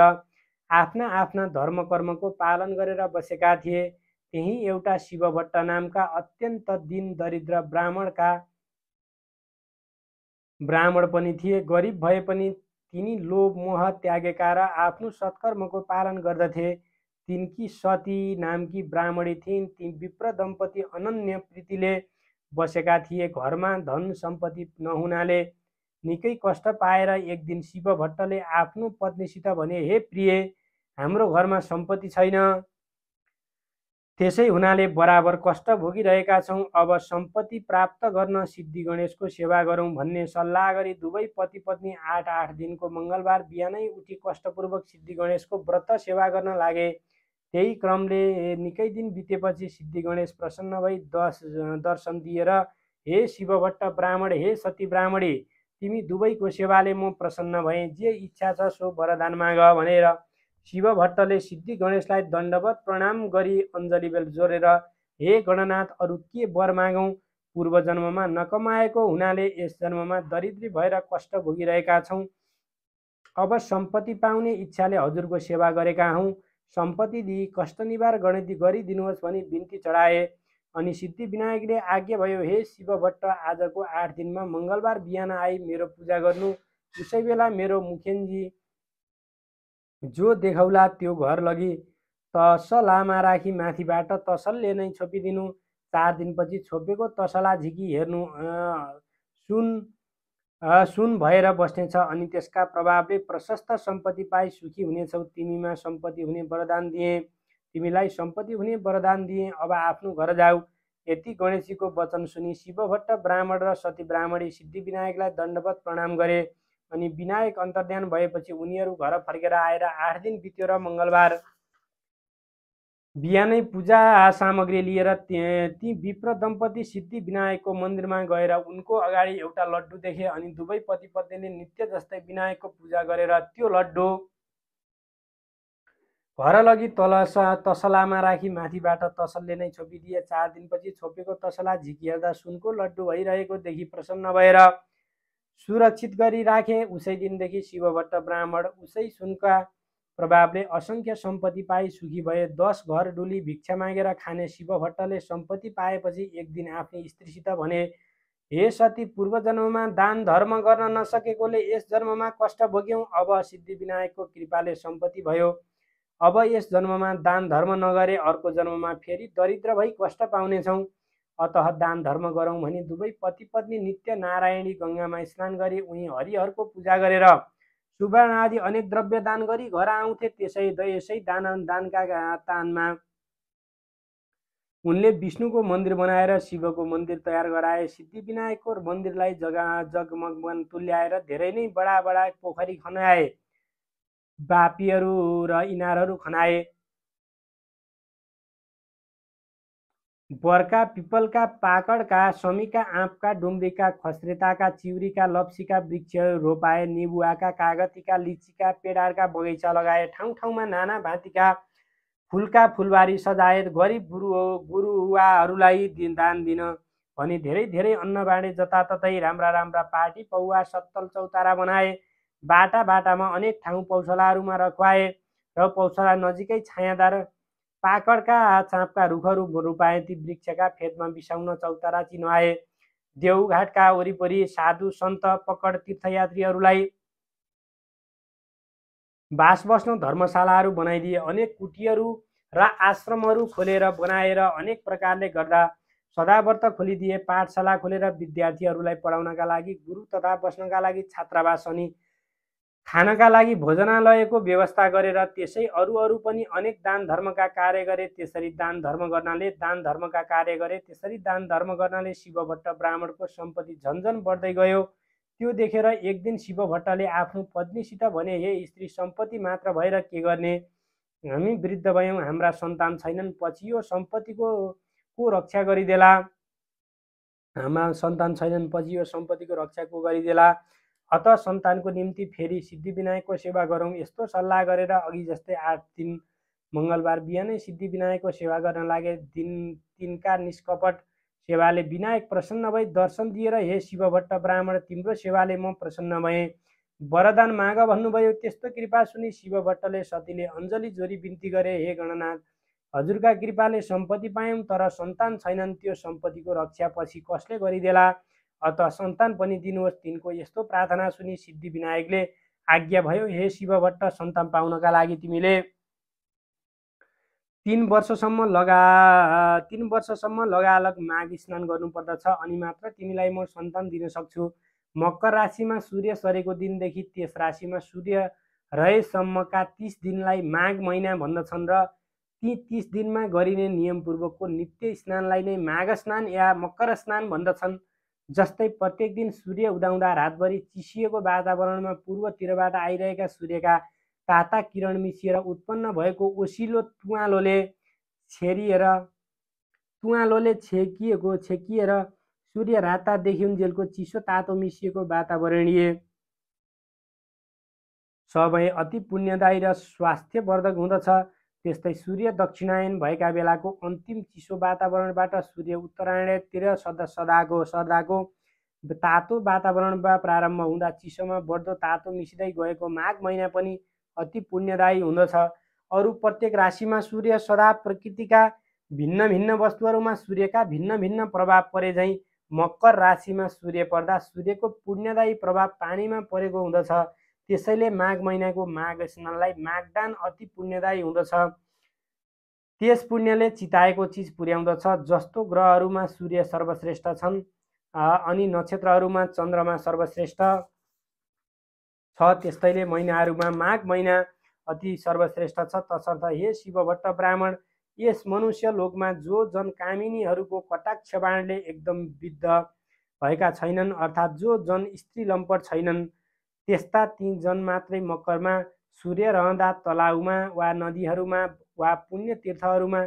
आफ्ना आफ्ना धर्म कर्मको पालन गरेर बसेका थिए। त्यही एउटा शिवभट्ट नामका अत्यन्त दीन दरिद्र ब्राह्मण पनि थिए। गरिब भए पनि तिनी लोभ मोह त्यागेका र आफ्नो सत्कर्मको पालन गर्दथे। तिनकी सती नामकी ब्राह्मणी थिइन्। ती विप्र दम्पति अनन्य प्रीतिले बसेका थिए। घरमा धन सम्पत्ति नहुनाले निकै कष्ट पाएर एक दिन शिवभट्टले आफ्नो पत्नीसित भने, हे प्रिय, हाम्रो घरमा सम्पत्ति छैन, त्यसै हुनाले बराबर कष्ट भोगिरहेका छौँ। अब सम्पत्ति प्राप्त गर्न सिद्धि गणेशको सेवा गरौँ भन्ने सल्लाह गरी दुवै पति पत्नी 8 दिनको मङ्गलबार बिहानै उठी कष्टपूर्वक सिद्धि गणेशको व्रत सेवा गर्न लागे। त्यही क्रमले निकै दिन बितेपछि सिद्धि गणेश प्रसन्न भई दर्शन दिएर, हे शिवभट्ट ब्राह्मण, हे सती ब्राह्मणी, तिमी दुवैको सेवाले म प्रसन्न भएँ। जे इच्छा छ सो वरदान माग भनेर शिवभट्टले सिद्धि गणेशलाई दण्डवत प्रणाम गरी अञ्जली बेल जोडेर, हे गणनाथ, अरू के वर मागौँ? पूर्व जन्ममा नकमाएको हुनाले यस जन्ममा दरिद्री भएर कष्ट भोगिरहेका छौँ। अब सम्पत्ति पाउने इच्छाले हजुरको सेवा गरेका हौँ। सम्पत्ति दिई कष्ट निवार गरिदिनुहोस् भनी बिन्ती चढाए। अनि सिद्धि विनायकले आज्ञा भयो, हे शिवभट्ट, आजको 8 दिनमा मङ्गलबार बिहान आई मेरो पूजा गर्नु। उसै बेला मेरो मुखेन्जी जो देखाउला त्यो घर लगी तसलामा राखी माथिबाट तसलले नै छोपिदिनु। 4 दिनपछि छोपेको तसला झिकी हेर्नु, सुन भएर बस्नेछ। अनि त्यसका प्रभावले प्रशस्त सम्पत्ति पाई सुखी हुनेछौ। तिमीमा सम्पत्ति हुने वरदान दिए, तिमीलाई सम्पत्ति हुने वरदान दिए। अब आफ्नो घर जाऊ। यति गणेशजीको वचन सुनि शिवभट्ट ब्राह्मण र सती ब्राह्मणी सिद्धि विनायकलाई दण्डवत प्रणाम गरे। अनि विनायक अन्तर्ध्यान भएपछि उनीहरू घर फर्केर आएर 8 दिन बित्यो र मङ्गलबार बिहानै पूजा सामग्री लिएर ती विप्र दम्पति सिद्धि विनायकको मन्दिरमा गएर उनको अगाडि एउटा लड्डु देखे। अनि दुवै पति पत्नीले नित्य जस्तै विनायकको पूजा गरेर त्यो लड्डु घर लगी तसलामा राखी माथिबाट तसलले नै छोपिदिए। 4 दिनपछि छोपेको तसला झिकी हेर्दा सुनको लड्डु भइरहेको देखि प्रसन्न भएर सुरक्षित गरी राखे। उसै दिनदेखि शिवभट्ट ब्राह्मण उसै सुनका प्रभावले असंख्य सम्पत्ति पाई सुखी भए। 10 घर डुली भिक्षा मागेर खाने शिवभट्टले सम्पत्ति पाएपछि एक दिन आफ्नी स्त्रीसित भने, हे सती, पूर्व जन्ममा दान धर्म गर्न नसकेकोले यस जन्ममा कष्ट भोग्यौँ। अब सिद्धि विनायकको कृपाले सम्पत्ति भयो। अब यस जन्ममा दान धर्म नगरे अर्को जन्ममा फेरि दरिद्र भई कष्ट पाउनेछौँ। अतः दान धर्म गरौँ भनी दुवै पति पत्नी नित्य नारायणी गङ्गामा स्नान गरी उही हरिहरको पूजा गरेर सुवर्ण आदि अनेक द्रव्य दान गरी घर आउँथे। यसै दानका तानमा उनले विष्णुको मन्दिर बनाएर शिवको मन्दिर तयार गराए। सिद्धि विनायकको मन्दिरलाई जगमग तुल्याएर धेरै नै बडा बडा पोखरी खनाए, बापीहरू र इनारहरू खनाए। बरका, पिपलका, पाकडका, समीका, आँपका, डुम्रीका, खस्रेताका, चिउरीका, लप्सीका वृक्षहरू रोपाए। निबुवाका, कागतीका, लिचीका, पेडारका बगैँचा लगाए। ठाउँ ठाउँमा नाना भाँतीका फुलका फुलबारी सजाए। गरिब गुरुवाहरूलाई दान दिन भनी धेरै धेरै अन्न बाँडे। जताततै राम्रा राम्रा पाटी पौवा सत्तल चौतारा बनाए। बाटा बाटामा अनेक ठाउँ पौषलाहरूमा रखवाए र पौषला नजिकै छायादार पाकडका चाँपका रुखहरू रोपाए। ती वृक्षका फेदमा बिसाउन चौतारा चिनाए। देउघाटका वरिपरि साधु सन्त पकड तीर्थयात्रीहरूलाई बास बस्न धर्मशालाहरू बनाइदिए। अनेक कुटीहरू र आश्रमहरू खोलेर बनाएर अनेक प्रकारले गर्दा सदाव्रत खोलिदिए। पाठशाला खोलेर विद्यार्थीहरूलाई पढाउनका लागि गुरु तथा बस्नका लागि छात्रावास अनि खानका लागि भोजनालयको व्यवस्था गरेर त्यसै अरू पनि अनेक दान धर्मका कार्य गरे। त्यसरी दान धर्म गर्नाले शिवभट्ट ब्राह्मणको सम्पत्ति झन्झन बढ्दै गयो। त्यो देखेर एक दिन शिवभट्टले आफ्नो पत्नीसित भने, हे स्त्री, सम्पत्ति मात्र भएर के गर्ने? हामी वृद्ध भयौँ, हाम्रा सन्तान छैनन्। पछि यो सम्पत्तिको रक्षा गरिदेला। सम्पत्तिको रक्षा को गरिदेला? अत सन्तानको निम्ति फेरि सिद्धि विनायकको सेवा गरौँ। यस्तो सल्लाह गरेर अघि जस्तै 8 दिन मङ्गलबार बिहानै सिद्धि विनायकको सेवा गर्न लागे। तिनका निष्कपट सेवाले विनायक प्रसन्न भई दर्शन दिएर, हे शिवभट्ट ब्राह्मण, तिम्रो सेवाले म प्रसन्न भएँ, वरदान माग भन्नुभयो। त्यस्तो कृपा सुनि शिवभट्टले सतीले अञ्जली जोरी बिन्ती गरे, हे गणनाथ, हजुरका कृपाले सम्पत्ति पायौँ, तर सन्तान छैनन्, त्यो सम्पत्तिको रक्षा पछि कसले गरिदेला? अत सन्तान पनि दिनुहोस्। तिनको यस्तो प्रार्थना सुनि सिद्धिविनायकले आज्ञा भयो, हे शिवभट्ट, सन्तान पाउनका लागि तिमीले 3 वर्षसम्म लगालग माघ स्नान गर्नुपर्दछ, अनि मात्र तिमीलाई म सन्तान दिन सक्छु। मकर राशिमा सूर्य सरेको दिनदेखि त्यस राशिमा सूर्य रहेसम्मका 30 दिनलाई माघ महिना भन्दछन् र ती 30 दिनमा गरिने नियमपूर्वकको नित्य स्नानलाई नै माघ स्नान या मकर स्नान भन्दछन्। जस्तै प्रत्येक दिन सूर्य उदाउँदा रातभरि चिसिएको वातावरणमा पूर्वतिरबाट आइरहेका सूर्यका ताता किरण मिसिएर उत्पन्न भएको ओसिलो तुवालोले छेकिएर सूर्य राता देखिउन्जेलको चिसो तातो मिसिएको वातावरणीय समय अति पुण्यदायी र स्वास्थ्यवर्धक हुँदछ। त्यस्तै सूर्य दक्षिणायन भएका बेलाको अन्तिम चिसो वातावरणबाट सूर्य उत्तरायणतिर सर्दाको तातो वातावरणमा प्रारम्भ हुँदा चिसोमा बढ्दो तातो मिसिँदै गएको माघ महिना पनि अति पुण्यदायी हुँदछ। अरू प्रत्येक राशिमा सूर्य सदा प्रकृतिका भिन्न भिन्न वस्तुहरूमा सूर्यका भिन्न भिन्न प्रभाव परे झैँ मकर राशिमा सूर्य पर्दा सूर्यको पुण्यदायी प्रभाव पानीमा परेको हुँदछ। त्यसैले माघ महिनाको माघ स्नानलाई माघदान अति पुण्यदायी हुँदछ। त्यस पुण्यले चिताएको चिज पुर्याउँदछ। जस्तो ग्रहहरूमा सूर्य सर्वश्रेष्ठ छन् अनि नक्षत्रहरूमा चन्द्रमा सर्वश्रेष्ठ छ, त्यस्तैले महिनाहरूमा माघ महिना अति सर्वश्रेष्ठ छ। तसर्थ हे शिवभट्ट ब्राह्मण, यस मनुष्य लोकमा जो जन कामिनीहरूको कटाक्ष बाणले एकदम विद्ध भएका छैनन्, अर्थात् जो जन स्त्री लम्पट छैनन्, त्यस्ता ती जन मात्रै मकरमा सूर्य रहँदा तलाउमा वा नदीहरूमा वा पुण्य तीर्थहरूमा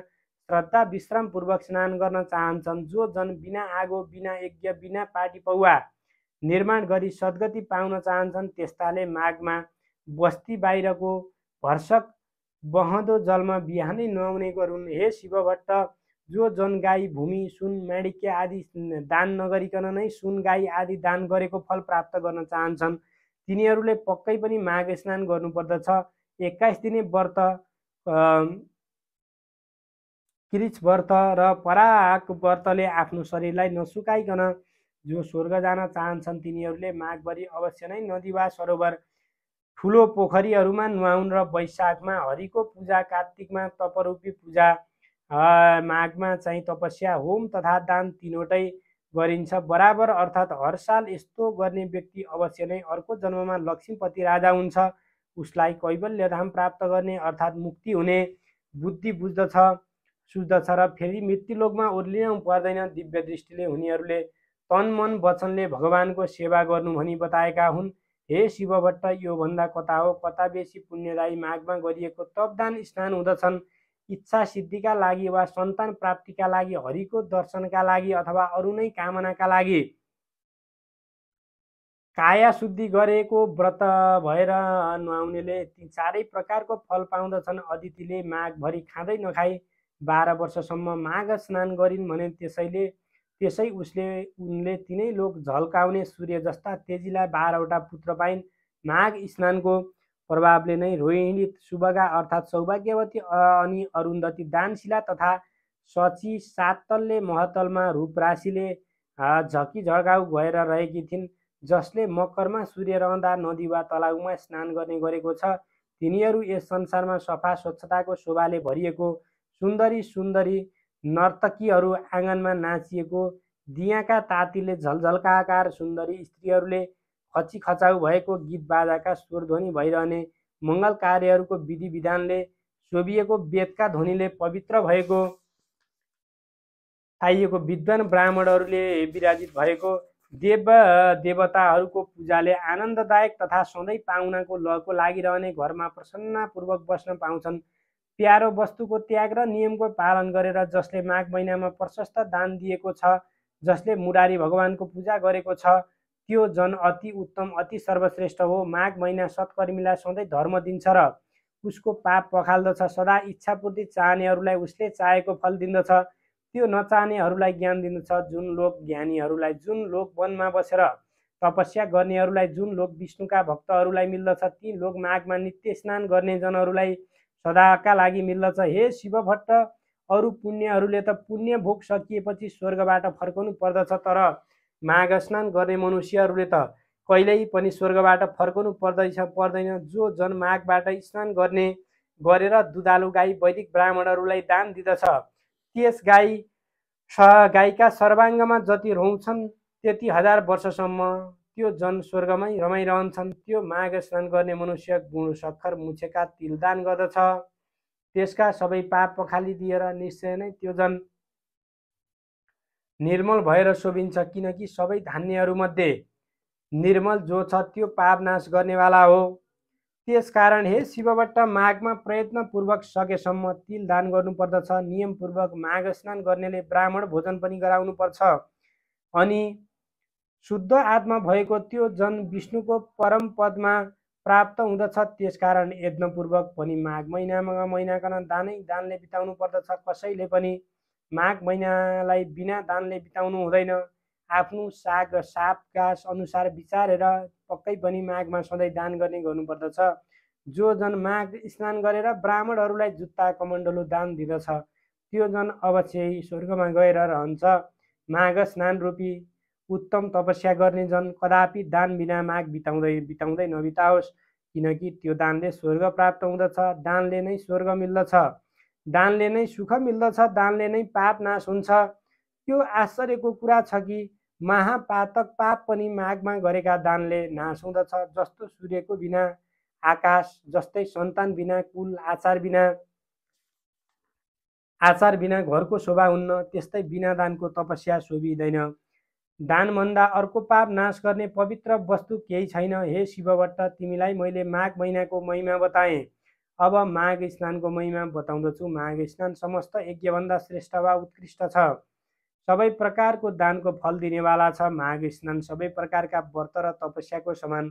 श्रद्धा विश्रामपूर्वक स्नान गर्न चाहन्छन्। जो जन बिना आगो, बिना यज्ञ, बिना पाटी पौवा निर्माण गरी सद्गति पाउन चाहन्छन्, त्यस्ताले माघमा बस्ती बाहिरको भर्सक बहँदो जलमा बिहानै नुहाउने गरून्। हे शिवभट्ट, जो जन गाई, भूमि, सुन, माणिक्य आदि दान नगरिकन नै सुन, गाई आदि दान गरेको फल प्राप्त गर्न चाहन्छन्, तिनीहरूले पक्कै पनि माघ स्नान गर्नुपर्दछ। 21 दिने व्रत, कृच व्रत र पराक व्रतले आफ्नो शरीरलाई नसुकाइकन जो स्वर्ग जान चाहन्छन्, तिनीहरूले माघभरि अवश्य नै नदी वा सरोवर, ठुलो पोखरीहरूमा नुहाउन् र वैशाखमा हरिको पूजा, कार्तिकमा तपरूपी पूजा, माघमा चाहिँ तपस्या, होम तथा दान तीनवटै गरिन्छ बराबर। अर्थात् हर साल यस्तो गर्ने व्यक्ति अवश्य नै अर्को जन्ममा लक्ष्मीपति राजा हुन्छ। उसलाई कैवल्य धाम प्राप्त गर्ने अर्थात् मुक्ति हुने बुद्धि सुझ्दछ र फेरि मृत्युलोकमा ओर्लिनु पर्दैन। दिव्य दृष्टिले हुनेहरूले तन मन वचनले भगवानको सेवा गर्नु भनी बताएका हुन्। हे शिवभट्ट, यो भन्दा कता हो, कता बेसी पुण्यदायी माघमा गरिएको तपदान स्नान हुँदछन्। इच्छा सिद्धिका लागि वा सन्तान प्राप्तिका लागि, हरिको दर्शनका लागि अथवा अरू नै कामनाका लागि काया शुद्धि गरेको व्रत भएर नुहाउनेले ती चारै प्रकारको फल पाउँदछन्। अदितिले माघभरि खाँदै नखाई 12 वर्षसम्म माघ स्नान गरिन् भने उनले तिनै लोक झल्काउने सूर्य जस्ता तेजीलाई 12वटा पुत्र पाइन्। माघ स्नानको प्रभावले नै रोहिणी, सुबगा अर्थात् सौभाग्यवती अनि अरुन्धती दानशिला तथा सची सातलले महतलमा रूपराशिले झकी झड्काउ भएर रहेकी थिइन्। जसले मकरमा सूर्य रहँदा नदी वा तलाउमा स्नान गर्ने गरेको छ, तिनीहरू यस संसारमा सफा स्वच्छताको शोभाले भरिएको सुन्दरी नर्तकीहरू, आँगनमा नाचिएको दियाका तातीले झलझल्काकार सुन्दरी स्त्रीहरूले खचिखचाउ भएको गीत बाजाका स्वरध्वनि भइरहने, मङ्गल कार्यहरूको विधि विधानले शोभिएको वेदका ध्वनिले पवित्र भएको आइएको विद्वान ब्राह्मणहरूले विराजित भएको देवताहरूको पूजाले आनन्ददायक तथा सधैँ पाहुनाको लहको लागिरहने घरमा प्रसन्नतापूर्वक बस्न पाउँछन्। प्यारो वस्तुको त्याग र नियमको पालन गरेर जसले माघ महिनामा प्रशस्त दान दिएको छ, जसले मुरारी भगवानको पूजा गरेको छ, त्यो जन अति उत्तम, अति सर्वश्रेष्ठ हो। माघ महिना सत्कर्मीलाई सधैँ धर्म दिन्छ र उसको पाप पखाल्दछ। सदा इच्छापूर्ति चाहनेहरूलाई उसले चाहेको फल दिन्दछ, त्यो नचाहनेहरूलाई ज्ञान दिन्दछ। जुन लोक ज्ञानीहरूलाई, जुन लोक वनमा बसेर तपस्या गर्नेहरूलाई, जुन लोक विष्णुका भक्तहरूलाई मिल्दछ, ती लोक माघमा नित्य स्नान गर्ने जनहरूलाई सदाका लागि मिल्दछ। हे शिवभट्ट, अरू पुण्यहरूले त पुण्य भोग सकिएपछि स्वर्गबाट फर्कनु पर्दछ, तर माघ स्नान गर्ने मनुष्यहरूले त कहिल्यै पनि स्वर्गबाट फर्कनु पर्दैन। जो जन माघबाट स्नान गरेर दुधालु गाई वैदिक ब्राह्मणहरूलाई दान दिँदछ, त्यस गाईका सर्वाङ्गमा जति रहन्छन् त्यति 1000 वर्षसम्म त्यो जन स्वर्गमै रमाइरहन्छन्। त्यो माघ स्नान गर्ने मनुष्य गुण सक्खर मुछेका तिल दान गर्दछ, त्यसका सबै पाप पखालिदिएर निश्चय नै त्यो जन निर्मल भएर शोभिन्छ, किनकि सबै धान्यहरूमध्ये निर्मल जो छ त्यो पाप नाश गर्नेवाला हो। त्यसकारण हे शिवभट्ट, माघमा प्रयत्नपूर्वक सकेसम्म तिल दान गर्नुपर्दछ। नियमपूर्वक माघ स्नान गर्नेले ब्राह्मण भोजन पनि गराउनुपर्छ। अनि शुद्ध आत्मा भएको त्यो जन विष्णुको परम पदमा प्राप्त हुँदछ। त्यसकारण यज्ञपूर्वक पनि माघ महिनाकन दानले बिताउनु पर्दछ। कसैले पनि माघ महिनालाई बिना दानले बिताउनु हुँदैन। आफ्नो साप गाँस अनुसार विचारेर पक्कै पनि माघमा सधैँ दान गर्नुपर्दछ। जो जन माघ स्नान गरेर ब्राह्मणहरूलाई जुत्ता कमण्डलु दान दिँदछ, त्यो जन अवश्य स्वर्गमा गएर रहन्छ। माघ स्नान रूपी उत्तम तपस्या गर्ने जन कदापि दान बिना माघ बिताउँदै नबिताओस्, किनकि त्यो दानले स्वर्ग प्राप्त हुँदछ। दानले नै स्वर्ग मिल्दछ, दानले नै सुख मिल्दछ, दानले नै पाप नाश हुन्छ। त्यो आश्चर्यको कुरा छ कि महापातक पाप पनि माघमा गरेका दानले नाश हुँदछ। जस्तो सूर्यको बिना आकाश, जस्तै सन्तान बिना कुल, आचार बिना घरको शोभा हुन्न, त्यस्तै बिना दानको तपस्या शोभिँदैन। दानभन्दा अर्को पाप नाश गर्ने पवित्र वस्तु केही छैन। हे शिवभट्ट, तिमीलाई मैले माघ महिनाको महिमा बताएँ, अब माघ स्नानको महिमा बताउँदछु। माघ स्नान समस्त यज्ञभन्दा श्रेष्ठ वा उत्कृष्ट छ, सबै प्रकारको दानको फल दिनेवाला छ। माघ स्नान सबै प्रकारका व्रत र तपस्याको समान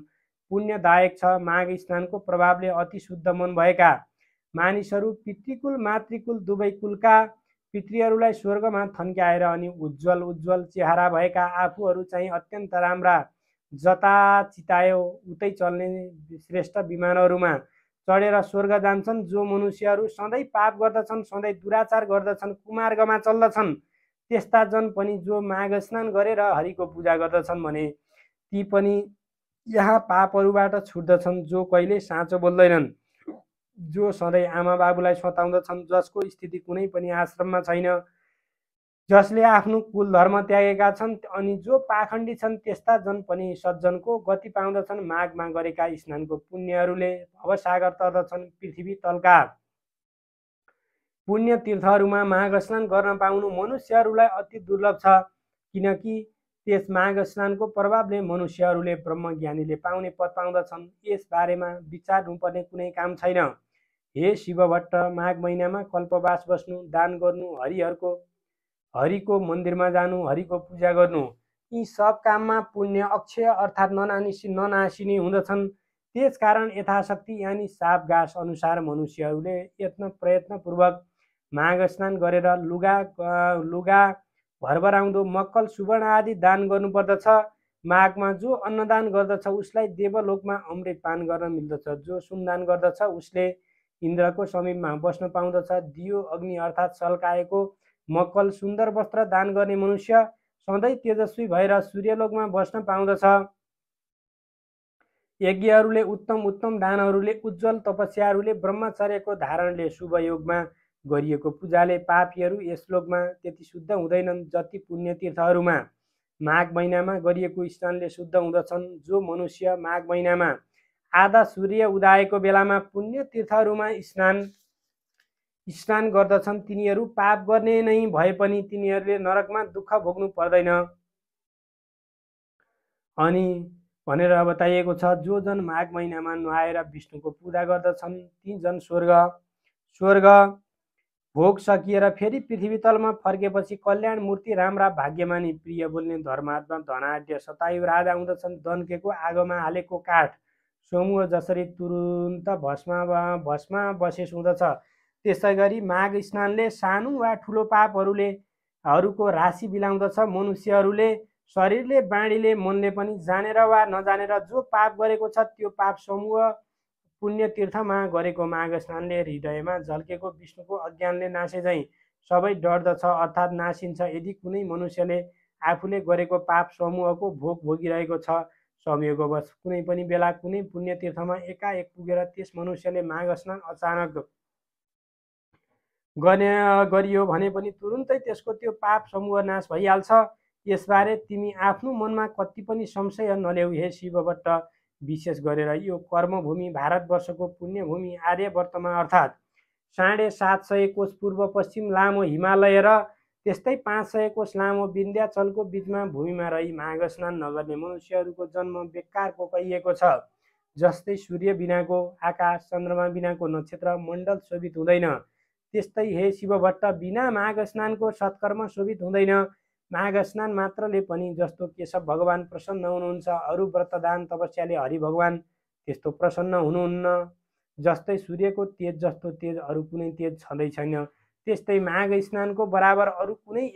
पुण्यदायक छ। माघ स्नानको प्रभावले अति शुद्ध मन भएका मानिसहरू पितृकुल मातृकुल दुवै कुलका पितृहरूलाई स्वर्गमा थन्क्याएर अनि उज्जवल चेहरा भएका आफूहरू चाहिँ अत्यन्त राम्रा जता चितायो उतै चल्ने श्रेष्ठ विमानहरूमा चढेर स्वर्ग जान्छन्। जो मनुष्यहरू सधैँ पाप गर्दछन्, सधैँ दुराचार गर्दछन्, कुमार्गमा चल्दछन्, त्यस्ता जन पनि जो माघ स्नान गरेर हरिको पूजा गर्दछन् भने ती पनि यहाँ पापहरूबाट छुट्दछन्। जो कहिले साँचो बोल्दैनन्, जो सधैँ आमा बाबुलाई सताउँदछन्, जसको स्थिति कुनै पनि आश्रममा छैन, जसले आफ्नो कुल धर्म त्यागेका छन्, अनि जो पाखण्डी छन्, त्यस्ता जन पनि सज्जनको गति पाउँदछन्। माघमा गरेका स्नानको पुण्यहरूले भवसागर तर्दछन्। पृथ्वी तलका पुण्य तीर्थहरूमा माघ स्नान गर्न पाउनु मनुष्यहरूलाई अति दुर्लभ छ, किनकि त्यस माघ स्नानको प्रभावले मनुष्यहरूले ब्रह्मज्ञानीले पाउने पद पाउँदछन्। यस बारेमा विचार्नुपर्ने कुनै काम छैन। हे शिवभट्ट, माघ महिनामा कल्पवास बस्नु, दान गर्नु, हरिको मन्दिरमा जानु, हरिको पूजा गर्नु, यी सब काममा पुण्य अक्षय अर्थात् ननासिने हुँदछन्। त्यसकारण यथाशक्ति यानि साप गाँस अनुसार मनुष्यहरूले प्रयत्नपूर्वक माघ स्नान गरेर लुगा भरभराउँदो मक्कल सुवर्ण आदि दान गर्नुपर्दछ। माघमा जो अन्नदान गर्दछ उसलाई देवलोकमा अमृत पान गर्न मिल्दछ। जो सुनदान गर्दछ उसले इन्द्रको समीपमा बस्न पाउँदछ। दियो अग्नि अर्थात् सल्काएको मक्कल सुन्दर वस्त्र दान गर्ने मनुष्य सधैँ तेजस्वी भएर सूर्यलोकमा बस्न पाउँदछ। यज्ञहरूले उत्तम दानहरूले उज्जवल तपस्याहरूले ब्रह्मचर्यको धारणले शुभ योगमा गरिएको पूजाले पापीहरू यस लोकमा त्यति शुद्ध हुँदैनन् जति पुण्य तीर्थहरूमा माघ महिनामा गरिएको स्नानले शुद्ध हुँदछन्। जो मनुष्य माघ महिनामा आधा सूर्य उदाएको बेलामा पुण्य तीर्थहरूमा स्नान गर्दछन् तिनीहरू पाप गर्ने नै भए पनि तिनीहरूले नरकमा दुःख भोग्नु पर्दैन अनि भनेर बताइएको छ। जो जन माघ महिनामा नुहाएर विष्णुको पूजा गर्दछन् ती जन स्वर्ग भोग सकिएर फेरि पृथ्वी तलमा फर्केपछि कल्याण मूर्ति राम्रा भाग्यमानी प्रिय बोल्ने धर्मात्मा धनाढ्य शतायु राजा हुँदछन्। दन्केको आगोमा हालेको काठ समूह जसरी तुरुन्त भस्मा बसेस हुँदछ त्यसै गरी माघ स्नानले सानो वा ठुलो पापहरूको राशि बिलाउँदछ। मनुष्यहरूले शरीरले बाणीले मनले पनि जानेर वा नजानेर जो पाप गरेको छ त्यो पाप समूह पुण्य तीर्थमा गरेको माघ स्नानले हृदयमा झल्केको विष्णुको अज्ञानले नासे झैँ सबै डर्दछ अर्थात् नासिन्छ। यदि कुनै मनुष्यले आफूले गरेको पाप समूहको भोग भोगिरहेको छ, संयोगवश कुनै पनि बेला कुनै पुण्य तीर्थमा एकाएक पुगेर त्यस मनुष्यले माघ स्नान अचानक गरियो भने पनि तुरुन्तै त्यसको त्यो पाप समूह नाश भइहाल्छ। यसबारे तिमी आफ्नो मनमा कति पनि संशय नल्याऊ हे शिवभट्ट। विशेष गरेर यो कर्मभूमि भारतवर्षको पुण्यभूमि आर्यवर्तमा अर्थात् 750 कोश पूर्व पश्चिम लामो हिमालय र त्यस्तै 500 कोश लामो विन्ध्याचलको बीचमा भूमिमा रही माघ स्नान नगर्ने मनुष्यहरूको जन्म बेकारको कहिएको छ। जस्तै सूर्य बिनाको आकाश, चन्द्रमा बिनाको नक्षत्र मण्डल शोभित हुँदैन, त्यस्तै हे शिवभट्ट बिना माघ स्नानको सत्कर्म शोभित हुँदैन। माघ स्नान मात्रले पनि जस्तो केशव भगवान प्रसन्न हुनुहुन्छ, अरू व्रतदान तपस्याले हरि भगवान त्यस्तो प्रसन्न हुनुहुन्न। जस्तै सूर्यको तेज जस्तो तेज अरू कुनै तेज छँदै छैन, त्यस्तै माघ स्नानको बराबर अरू कुनै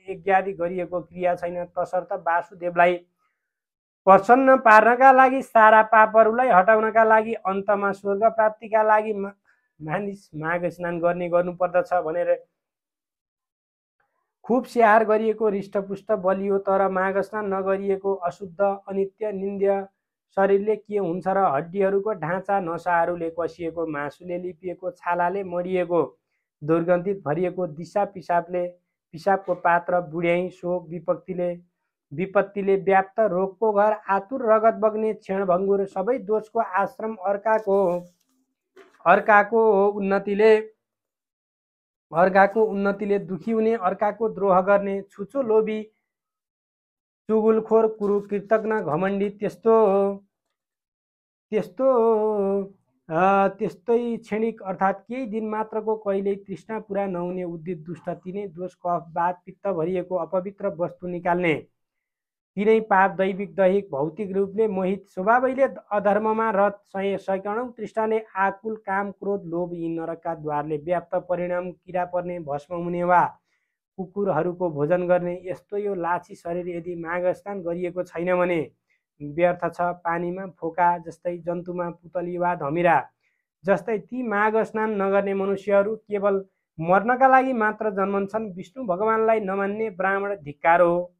यज्ञादि गरिएको क्रिया छैन। तसर्थ वासुदेवलाई प्रसन्न पार्नका लागि, सारा पापहरूलाई हटाउनका लागि, अन्तमा स्वर्ग प्राप्तिका लागि मानिस माघ स्नान गर्नुपर्दछ भनेर खुब स्याहार गरिएको हृष्टपुष्ट बलियो तर माघ स्नान नगरिएको अशुद्ध अनित्य निन्द्य शरीरले के हुन्छ र? हड्डीहरूको ढाँचा, नसाहरूले कसिएको, मासुले लिपिएको, छालाले मडिएको, दुर्गन्धित भरिएको, दिशा पिसाबको पात्र, बुढ्याई, शोक विपत्तिले व्याप्त, रोगको घर, आतुर रगत बग्ने, क्षणभङ्गुर, सबै दोषको आश्रम, अर्काको उन्नतिले दुखी हुने, अर्काको द्रोह गर्ने, छुचो लोभी, चुगुलखोर, कृतज्ञ, घमण्डी, त्यस्तै क्षणिक अर्थात् केही दिन मात्रको कहिल्यै तृष्णा पुरा नहुने, उद्धित, दुष्ट, तिनै दोष, कफ, वात, पित्त भरिएको, अपवित्र वस्तु निकाल्ने, तिनै पाप, दैविक, दैहिक, भौतिक रूपले मोहित, स्वभावैले अधर्ममा रत, सैकौँ तृष्णाले आकुल, काम, क्रोध, लोभ, यी नरकका द्वारले व्याप्त, परिणाम किरा पर्ने, भस्म हुने वा कुकुरहरूको भोजन गर्ने यस्तो यो लाछी शरीर यदि माघ स्नान गरिएको छैन भने व्यर्थ छ। पानीमा फोका जस्तै, जन्तुमा पुतली वा धमिरा जस्तै ती माघ स्नान नगर्ने मनुष्यहरू केवल मर्नका लागि मात्र जन्मन्छन्। विष्णु भगवानलाई नमान्ने ब्राह्मण धिक्कार हो,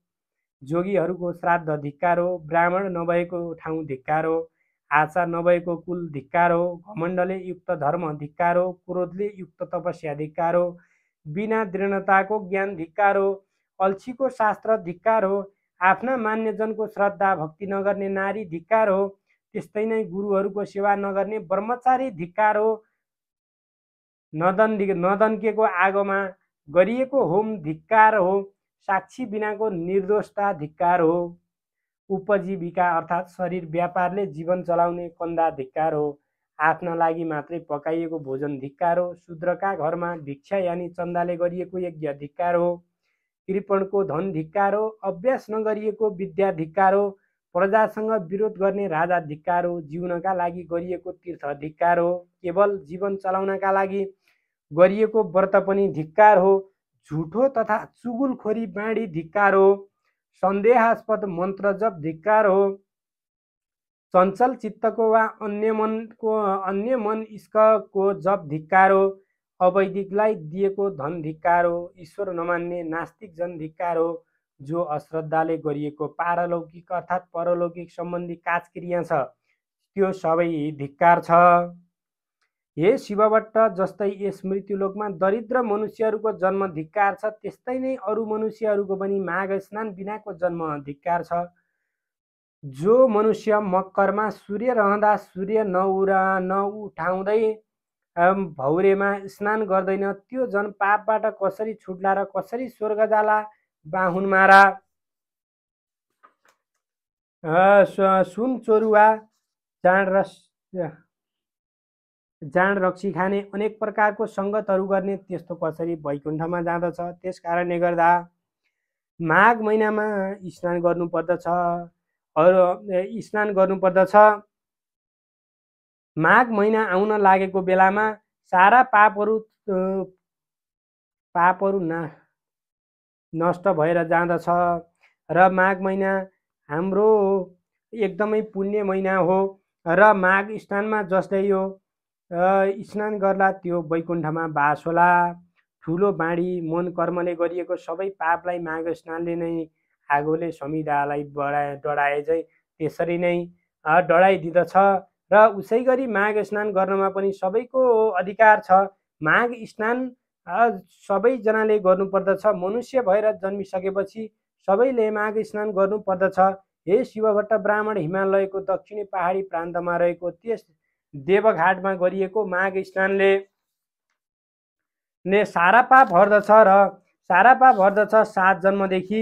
जोगीहरूको श्राद्ध धिक्कार हो, ब्राह्मण नभएको ठाउँ धिक्कार हो, आचार नभएको कुल धिक्कार हो, घमण्डले युक्त धर्म धिक्कार हो, क्रोधले युक्त तपस्या धिक्कार हो, बिना दृढताको ज्ञान धिक्कार हो, अल्छीको शास्त्र धिक्कार हो, आफ्ना मान्यजनको श्रद्धा भक्ति नगर्ने नारी धिक्कार हो, त्यस्तै नै गुरुहरूको सेवा नगर्ने ब्रह्मचारी धिक्कार हो, नदन्केको आगोमा गरिएको होम धिक्कार हो, साक्षी बिनाको निर्दोषता धिक्कार हो, उपजीविका अर्थात् शरीर व्यापारले जीवन चलाउने कन्दा धिक्कार हो, आफ्ना लागि मात्रै पकाइएको भोजन धिक्कार हो, शूद्रका घरमा भिक्षा यानि चन्दाले गरिएको यज्ञ धिक्कार हो, कृपणको धन धिक्कार हो, अभ्यास नगरिएको विद्या धिक्कार हो, प्रजासँग विरोध गर्ने राजा धिक्कार हो, जिउनका लागि गरिएको तीर्थ धिक्कार हो, केवल जीवन चलाउनका लागि गरिएको व्रत पनि धिक्कार हो, झुठो तथा चुगुलखोरी बाँडी धिक्कार हो, सन्देहास्पद मन्त्र जप धिक्कार हो, चञ्चल चित्तको वा अन्य मन इस्कको जप धिक्कार हो, अवैदिकलाई दिएको धन धिक्कार हो, ईश्वर नमान्ने नास्तिक जन धिक्कार हो, जो अश्रद्धाले गरिएको पारलौकिक अर्थात् परलौकिक सम्बन्धी काजक्रिया छ त्यो सबै धिक्कार छ। हे शिवभट्ट, जस्तै यस मृत्युलोकमा दरिद्र मनुष्यहरूको जन्म धिक्कार छ, त्यस्तै नै अरू मनुष्यहरूको पनि माघ स्नान बिनाको जन्म धिक्कार छ। जो मनुष्य मकरमा सूर्य रहँदा सूर्य नउठाउँदै भौरेमा स्नान गर्दैन त्यो जन पापबाट कसरी छुट्ला र कसरी स्वर्ग जाला? बाहुन मारा, सुन चोरुवा, जाँड रक्सी खाने, अनेक प्रकारको सङ्गतहरू गर्ने, त्यस्तो कसरी वैकुण्ठमा जाँदछ? त्यस कारणले गर्दा माघ महिनामा स्नान गर्नुपर्दछ। माघ महिना आउन लागेको बेलामा सारा पापहरू नष्ट भएर जाँदछ र माघ महिना हाम्रो एकदमै पुण्य महिना हो। र माघ स्नानमा जसले यो स्नान गर्ला त्यो वैकुण्ठमा बास होला। ठुलो बाँडी मन कर्मले गरिएको सबै पापलाई माघ स्नानले नै आगोले समिदालाई डढाए चाहिँ त्यसरी नै डढाइदिँदछ। र उसै गरी माघ स्नान गर्नमा पनि सबैको अधिकार छ। माघ स्नान सबैजनाले गर्नुपर्दछ। मनुष्य भएर जन्मिसकेपछि सबैले माघ स्नान गर्नुपर्दछ। हे शिवभट्ट ब्राह्मण, हिमालयको दक्षिणी पहाडी प्रान्तमा रहेको त्यस देवघाटमा गरिएको माघ स्नानले सारा पाप हर्दछ र सारा पाप हर्दछ। 7 जन्मदेखि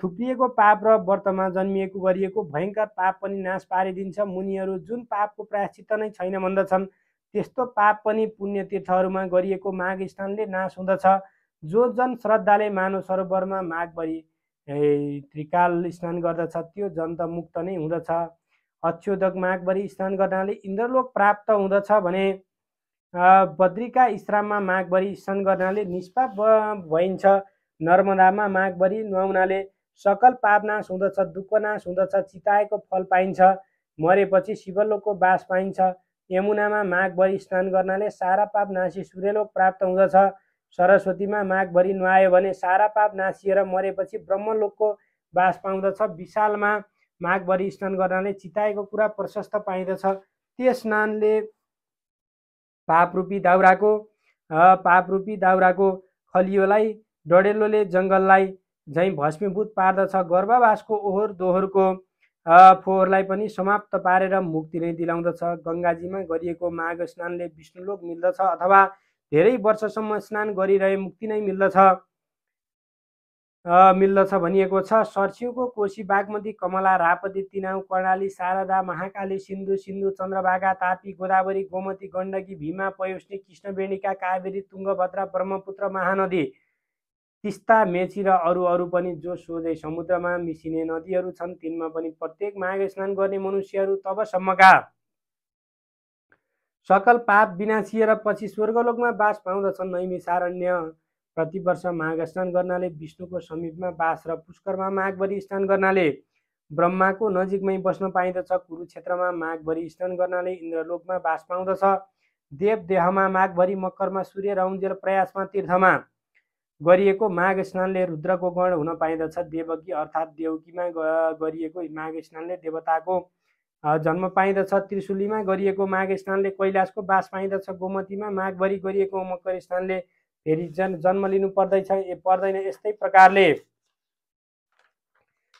थुप्रिएको पाप र व्रतमा जन्मिएको गरिएको भयङ्कर पाप पनि नाश पारिदिन्छ। मुनिहरू जुन पापको प्रायश्चित्त नै छैन भन्दछन्, त्यस्तो पाप पनि पुण्य तीर्थहरूमा गरिएको माघ स्नानले नाश हुँदछ। जो जन श्रद्धाले मानव सरोवरमा माघभरि त्रिकाल स्नान गर्दछ त्यो जन त मुक्त नै हुँदछ। अक्षोदक माघभरि स्नान गर्नाले इन्द्रलोक प्राप्त हुँदछ भने बद्रिका इश्राममा माघभरि स्नान गर्नाले निष्पाप भइन्छ। नर्मदामा माघभरि नुहाउनाले सकल पाप नाश हुँदछ, दुःख नाश हुँदछ, चिताएको फल पाइन्छ, मरेपछि शिवलोकको बास पाइन्छ। यमुनामा माघभरि स्नान गर्नाले सारा पाप नासी सूर्यलोक प्राप्त हुँदछ। सरस्वतीमा माघभरि नुहायो भने सारा पाप नासिएर मरेपछि ब्रह्मलोकको बास पाउँदछ। विशालमा माघभरि स्नान गर्नाले चिताएको कुरा प्रशस्त पाइँदछ। त्यस स्नानले पापरूपी दाउराको खलियोलाई डढेलोले जङ्गललाई झैँ भस्मीभूत पार्दछ। गर्भवासको ओहोर दोहोरको फोहोरलाई पनि समाप्त पारेर मुक्ति नै दिलाउँदछ। गङ्गाजीमा गरिएको माघ स्नानले विष्णुलोक मिल्दछ अथवा धेरै वर्षसम्म स्नान गरिरहे मुक्ति नै मिल्दछ भनिएको छ। सर्स्युको, कोशी, बागमती, कमला, रापती, तिनाउ, कर्णाली, शारदा, महाकाली, सिन्धु, चन्द्रभागा, तापी, गोदावरी, गोमती, गण्डकी, भीमा, पयोष्णी, कृष्णवेणिका, कावेरी, तुङ्गभद्रा, ब्रह्मपुत्र, महानदी, तिस्ता, मेची र अरू पनि जो सोझै समुद्रमा मिसिने नदीहरू छन्, तिनमा पनि प्रत्येक माघ स्नान गर्ने मनुष्यहरू तबसम्मका सकल पाप विनाशिएर पछि स्वर्गलोकमा बास पाउँदछन्। नैमिषारण्य प्रतिवर्ष माघ स्नान गर्नाले विष्णुको समीपमा बास र पुष्करमा माघभरि स्नान गर्नाले ब्रह्माको नजिकमै बस्न पाइँदछ। कुरुक्षेत्रमा माघभरि स्नान गर्नाले इन्द्रलोकमा बास पाउँदछ। देवदेहमा माघभरि, मकरमा सूर्य रौन्जेल प्रयासमा तीर्थमा गरिएको माघ स्नानले रुद्रको गण हुन पाइँदछ। देवकी अर्थात् देवकीमा गरिएको माघ स्नानले देवताको जन्म पाइँदछ। त्रिशुलीमा गरिएको माघ स्नानले कैलाशको बास पाइँदछ। गोमतीमा माघभरि गरिएको मकर स्नानले फेरि जन्म लिनु पर्दैन।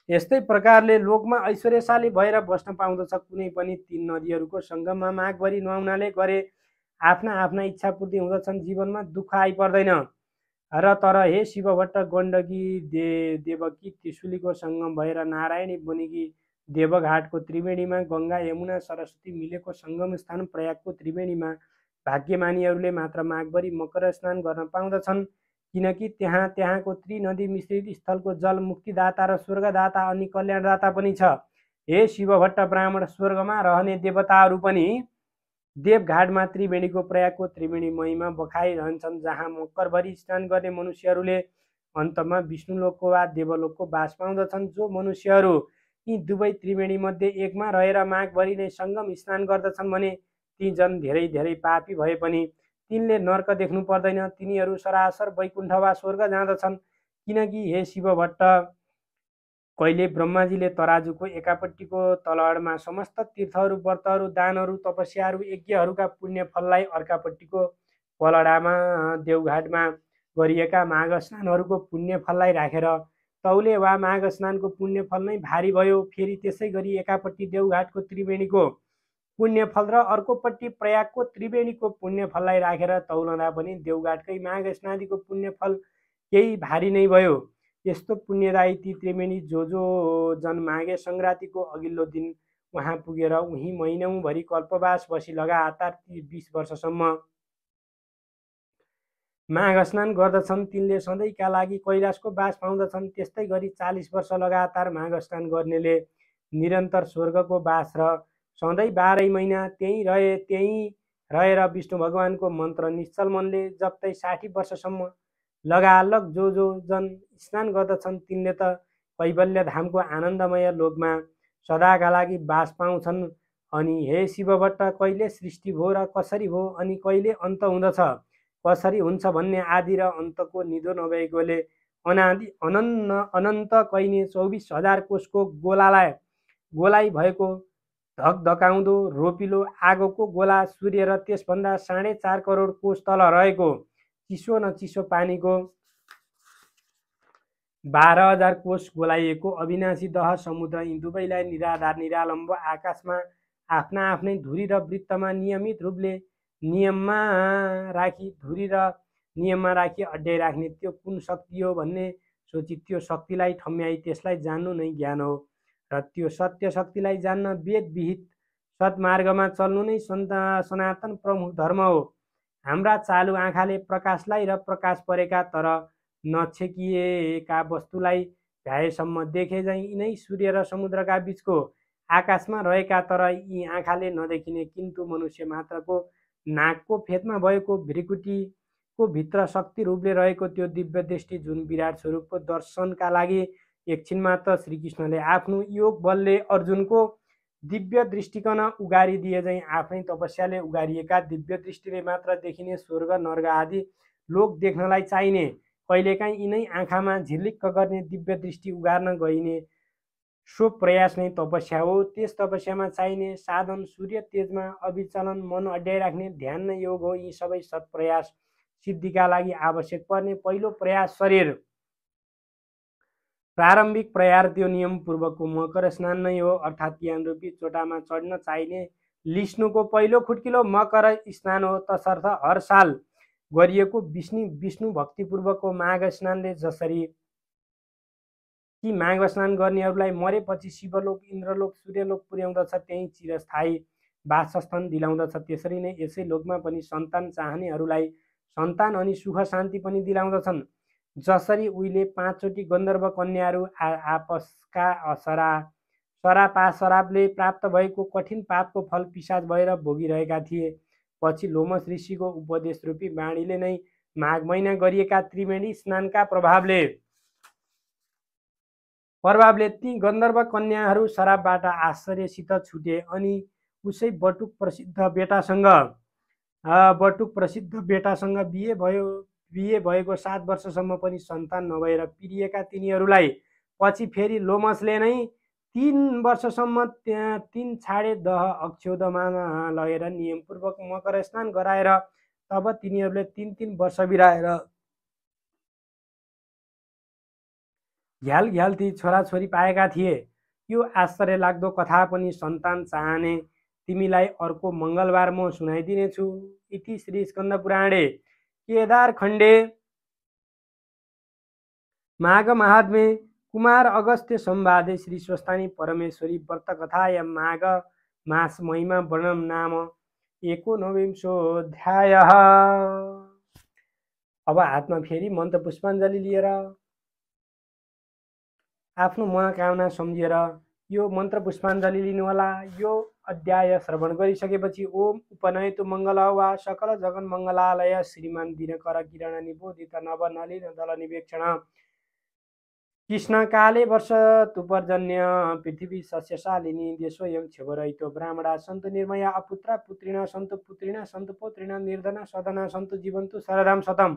यस्तै प्रकारले लोकमा ऐश्वर्यशाली भएर बस्न पाउँदछ। कुनै पनि 3 नदीहरूको सङ्गममा माघभरि नुहाउनाले गरे आफ्ना इच्छा पूर्ति हुँदछन्, जीवनमा दुःख आइपर्दैन। र तर हे शिवभट्ट, गण्डकी देवकी त्रिशुलीको सङ्गम भएर नारायणी बनेकी देवघाटको त्रिवेणीमा गङ्गा, यमुना, सरस्वती मिलेको सङ्गम स्थान प्रयागको त्रिवेणीमा भाग्यमानीहरूले मात्र माघभरि मकर स्नान गर्न पाउँदछन्, किनकि त्यहाँको त्रिनदी मिश्रित स्थलको जल मुक्तिदाता र स्वर्गदाता अनि कल्याणदाता पनि छ। हे शिवभट्ट ब्राह्मण, स्वर्गमा रहने देवताहरू पनि देवघाटमा त्रिवेणीको प्रयागको त्रिवेणी महिमा बखाइरहन्छन्, जहाँ मकरभरि स्नान गर्ने मनुष्यहरूले अन्तमा विष्णुलोकको वा देवलोकको बास पाउँदछन्। जो मनुष्यहरू यी दुवै त्रिवेणी मध्ये एकमा रहेर माघभरि नै सङ्गम स्नान गर्दछन् भने ती जन धेरै पापी भए पनि तिनले नर्क देख्नु पर्दैन, तिनीहरू सरासर वैकुण्ठ वा स्वर्ग जाँदछन्। किनकि हे शिवभट्ट, कहिले ब्रह्माजीले तराजुको एकापट्टिको तलहडमा समस्त तीर्थहरू, व्रतहरू, दानहरू, तपस्याहरू, यज्ञहरूका पुण्य फललाई अर्कापट्टिको पलडामा देवघाटमा गरिएका माघ स्नानहरूको पुण्य फललाई राखेर तौले वा माघ स्नानको पुण्य फल नै भारी भयो। फेरि त्यसै गरी एकापट्टि देवघाटको त्रिवेणीको पुण्य फल र अर्कोपट्टि प्रयागको त्रिवेणीको पुण्य फललाई राखेर तौलँदा पनि देवघाटकै माघ स्नादिको पुण्य फल केही भारी नै भयो। यस्तो पुण्यदायी ती त्रिवेणी जो जन माघे सङ्क्रान्तिको अघिल्लो दिन उहाँ पुगेर उही महिनौँभरि कल्पवास बसी लगातार 20 वर्षसम्म माघ स्नान गर्दछन्, तिनले सधैँका लागि कैलाशको बास पाउँदछन्। त्यस्तै गरी 40 वर्ष लगातार माघ स्नान गर्नेले निरन्तर स्वर्गको बास र सधैँ 12 महिना त्यहीँ रहेर विष्णु भगवानको मन्त्र निश्चल मनले जप्दै 60 वर्षसम्म लगालग जो जन स्नान गर्दछन् तिनले त कैवल्य धामको आनन्दमय लोकमा सदाका लागि बास पाउँछन् अनि हे शिवभट्ट, कहिले सृष्टि भयो र कसरी भयो, अनि कहिले अन्त हुँदछ, कसरी हुन्छ भन्ने आदि र अन्तको निधो नभएकोले अनादि अनन्त कहिने 24,000 कोषको गोलाइ भएको धकधकाउँदो रोपिलो आगोको गोला सूर्य र त्यसभन्दा 4.5 करोड कोष तल रहेको चिसो न चिसो पानीको 12,000 कोष गोलाइएको अविनाशी दह समुद्र यी दुवैलाई निराधार निरालम्ब आकाशमा आफ्ना आफ्नै धुरी र वृत्तमा नियमित रूपले नियममा राखी अड्याइराख्ने त्यो कुन शक्ति हो भन्ने सोची त्यो शक्तिलाई ठम्याई त्यसलाई जान्नु नै ज्ञान हो र त्यो सत्य शक्तिलाई जान्न वेद विहित सत्मार्गमा चल्नु नै सनातन प्रमुख धर्म हो। हाम्रा चालु आँखाले प्रकाशलाई र प्रकाश परेका तर नछेकिएका वस्तुलाई भ्याएसम्म देखे झैँ यिनै सूर्य र समुद्रका बीचको आकाशमा रहेका तर यी आँखाले नदेखिने किन्तु मनुष्य मात्रको नाकको फेदमा भएको भ्रिकुटीको भित्र शक्ति रूपले रहेको त्यो दिव्य दृष्टि जुन विराट स्वरूपको दर्शनका लागि एकछिन मात्र श्रीकृष्णले आफ्नो योग बलले अर्जुनको दिव्य दृष्टिकन उगारी दिए झैँ आफ्नै तपस्याले उगारिएका दिव्य दृष्टिले मात्र देखिने स्वर्ग नर्ग आदि लोक देख्नलाई चाहिने कहिलेकाहीँ यिनै आँखामा झिलिक्क गर्ने दिव्य दृष्टि उगार्न गइने सो प्रयास नै तपस्या हो। त्यस तपस्यामा चाहिने साधन सूर्य तेजमा अविचलन मन अड्याइराख्ने ध्यान नै योग हो। यी सबै सत्प्रयास सिद्धिका लागि आवश्यक पर्ने पहिलो प्रयास शरीर प्रारम्भिक प्रयास त्यो नियमपूर्वकको मकर स्नान नै हो, अर्थात् ज्ञान रूपी चोटामा चढ्न चाहिने लिस्नुको पहिलो खुट्किलो मकर स्नान हो। तसर्थ हर साल गरिएको विष्णु भक्तिपूर्वकको माघ स्नानले जसरी कि माघ स्नान गर्नेहरूलाई मरेपछि शिवलोक इन्द्रलोक सूर्यलोक पुर्याउँदछ, त्यही चिरस्थायी वासस्थान दिलाउँदछ, त्यसरी नै यसै लोकमा पनि सन्तान चाहनेहरूलाई सन्तान अनि सुख शान्ति पनि दिलाउँदछन्। जसरी उहिले 5 चोटि गन्धर्व कन्याहरू आपसका शराबले प्राप्त भएको कठिन पापको फल पिशाच भएर भोगिरहेका थिए, पछि लोमस ऋषिको उपदेश रूपी बाणीले नै माघ महिना गरिएका त्रिवेणी स्नानका प्रभावले ती गन्धर्व कन्याहरू शराबबाट आश्चर्यसित छुटे अनि उसै बटुक प्रसिद्ध बेटासँग बिहे भएको 7 वर्षसम्म पनि सन्तान नभएर पिरिएका तिनीहरूलाई पछि फेरि लोमसले नै 3 वर्षसम्म 3 छाडे दह अक्षोदमा लगेर नियमपूर्वक मकर स्नान गराएर तब तिनीहरूले 3 वर्ष बिराएर घ्यालघ्याल्ती छोराछोरी पाएका थिए। यो आश्चर्य लाग्दो कथा पनि सन्तान चाहने तिमीलाई अर्को मङ्गलबार म सुनाइदिनेछु। इति श्री स्कन्दपुराणे केदारखण्डे माघ महात्म्ये कुमार अगस्त्य संवादे श्री स्वस्थानी परमेश्वरी व्रतकथायां माघ मास महिमा वर्णन नाम 19विंशोऽध्यायः। अब हातमा फेरि मन्त्र पुष्पाञ्जली लिएर आफ्नो मनोकामना सम्झेर यो मन्त्र पुष्पाञ्जली लिनुहोला। यो अध्याय श्रवण गरिसकेपछि ओम उपनयतु मङ्गल वा सकल जगन मङ्गलालय श्रीमान दिनकर किरण निबोधित नव नलिन दल निवेक्षण कृष्ण काले वर्ष तुपर्जन्य पृथ्वी सस्यशालिनी देशोऽयं क्षोभरहितो ब्राह्मणा सन्तु निर्मया अपुत्रा पुत्रिणा सन्तु पुत्रिणा सन्तु पौत्रिणा निर्धना सदना सन्तु जीवन्तु शरदां शतम्।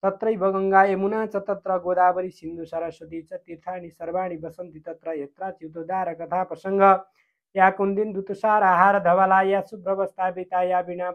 तत्रैव गंगा यमुना च तत्र गोदावरी सिन्धु सरस्वती च तीर्थानि सर्वाणि वसन्ति तत्र यत्राच्युतोद्धार कथा प्रसंग या कुन्दिन ऋतुसार आहार धवला या शुभ्रवस्था या वीणा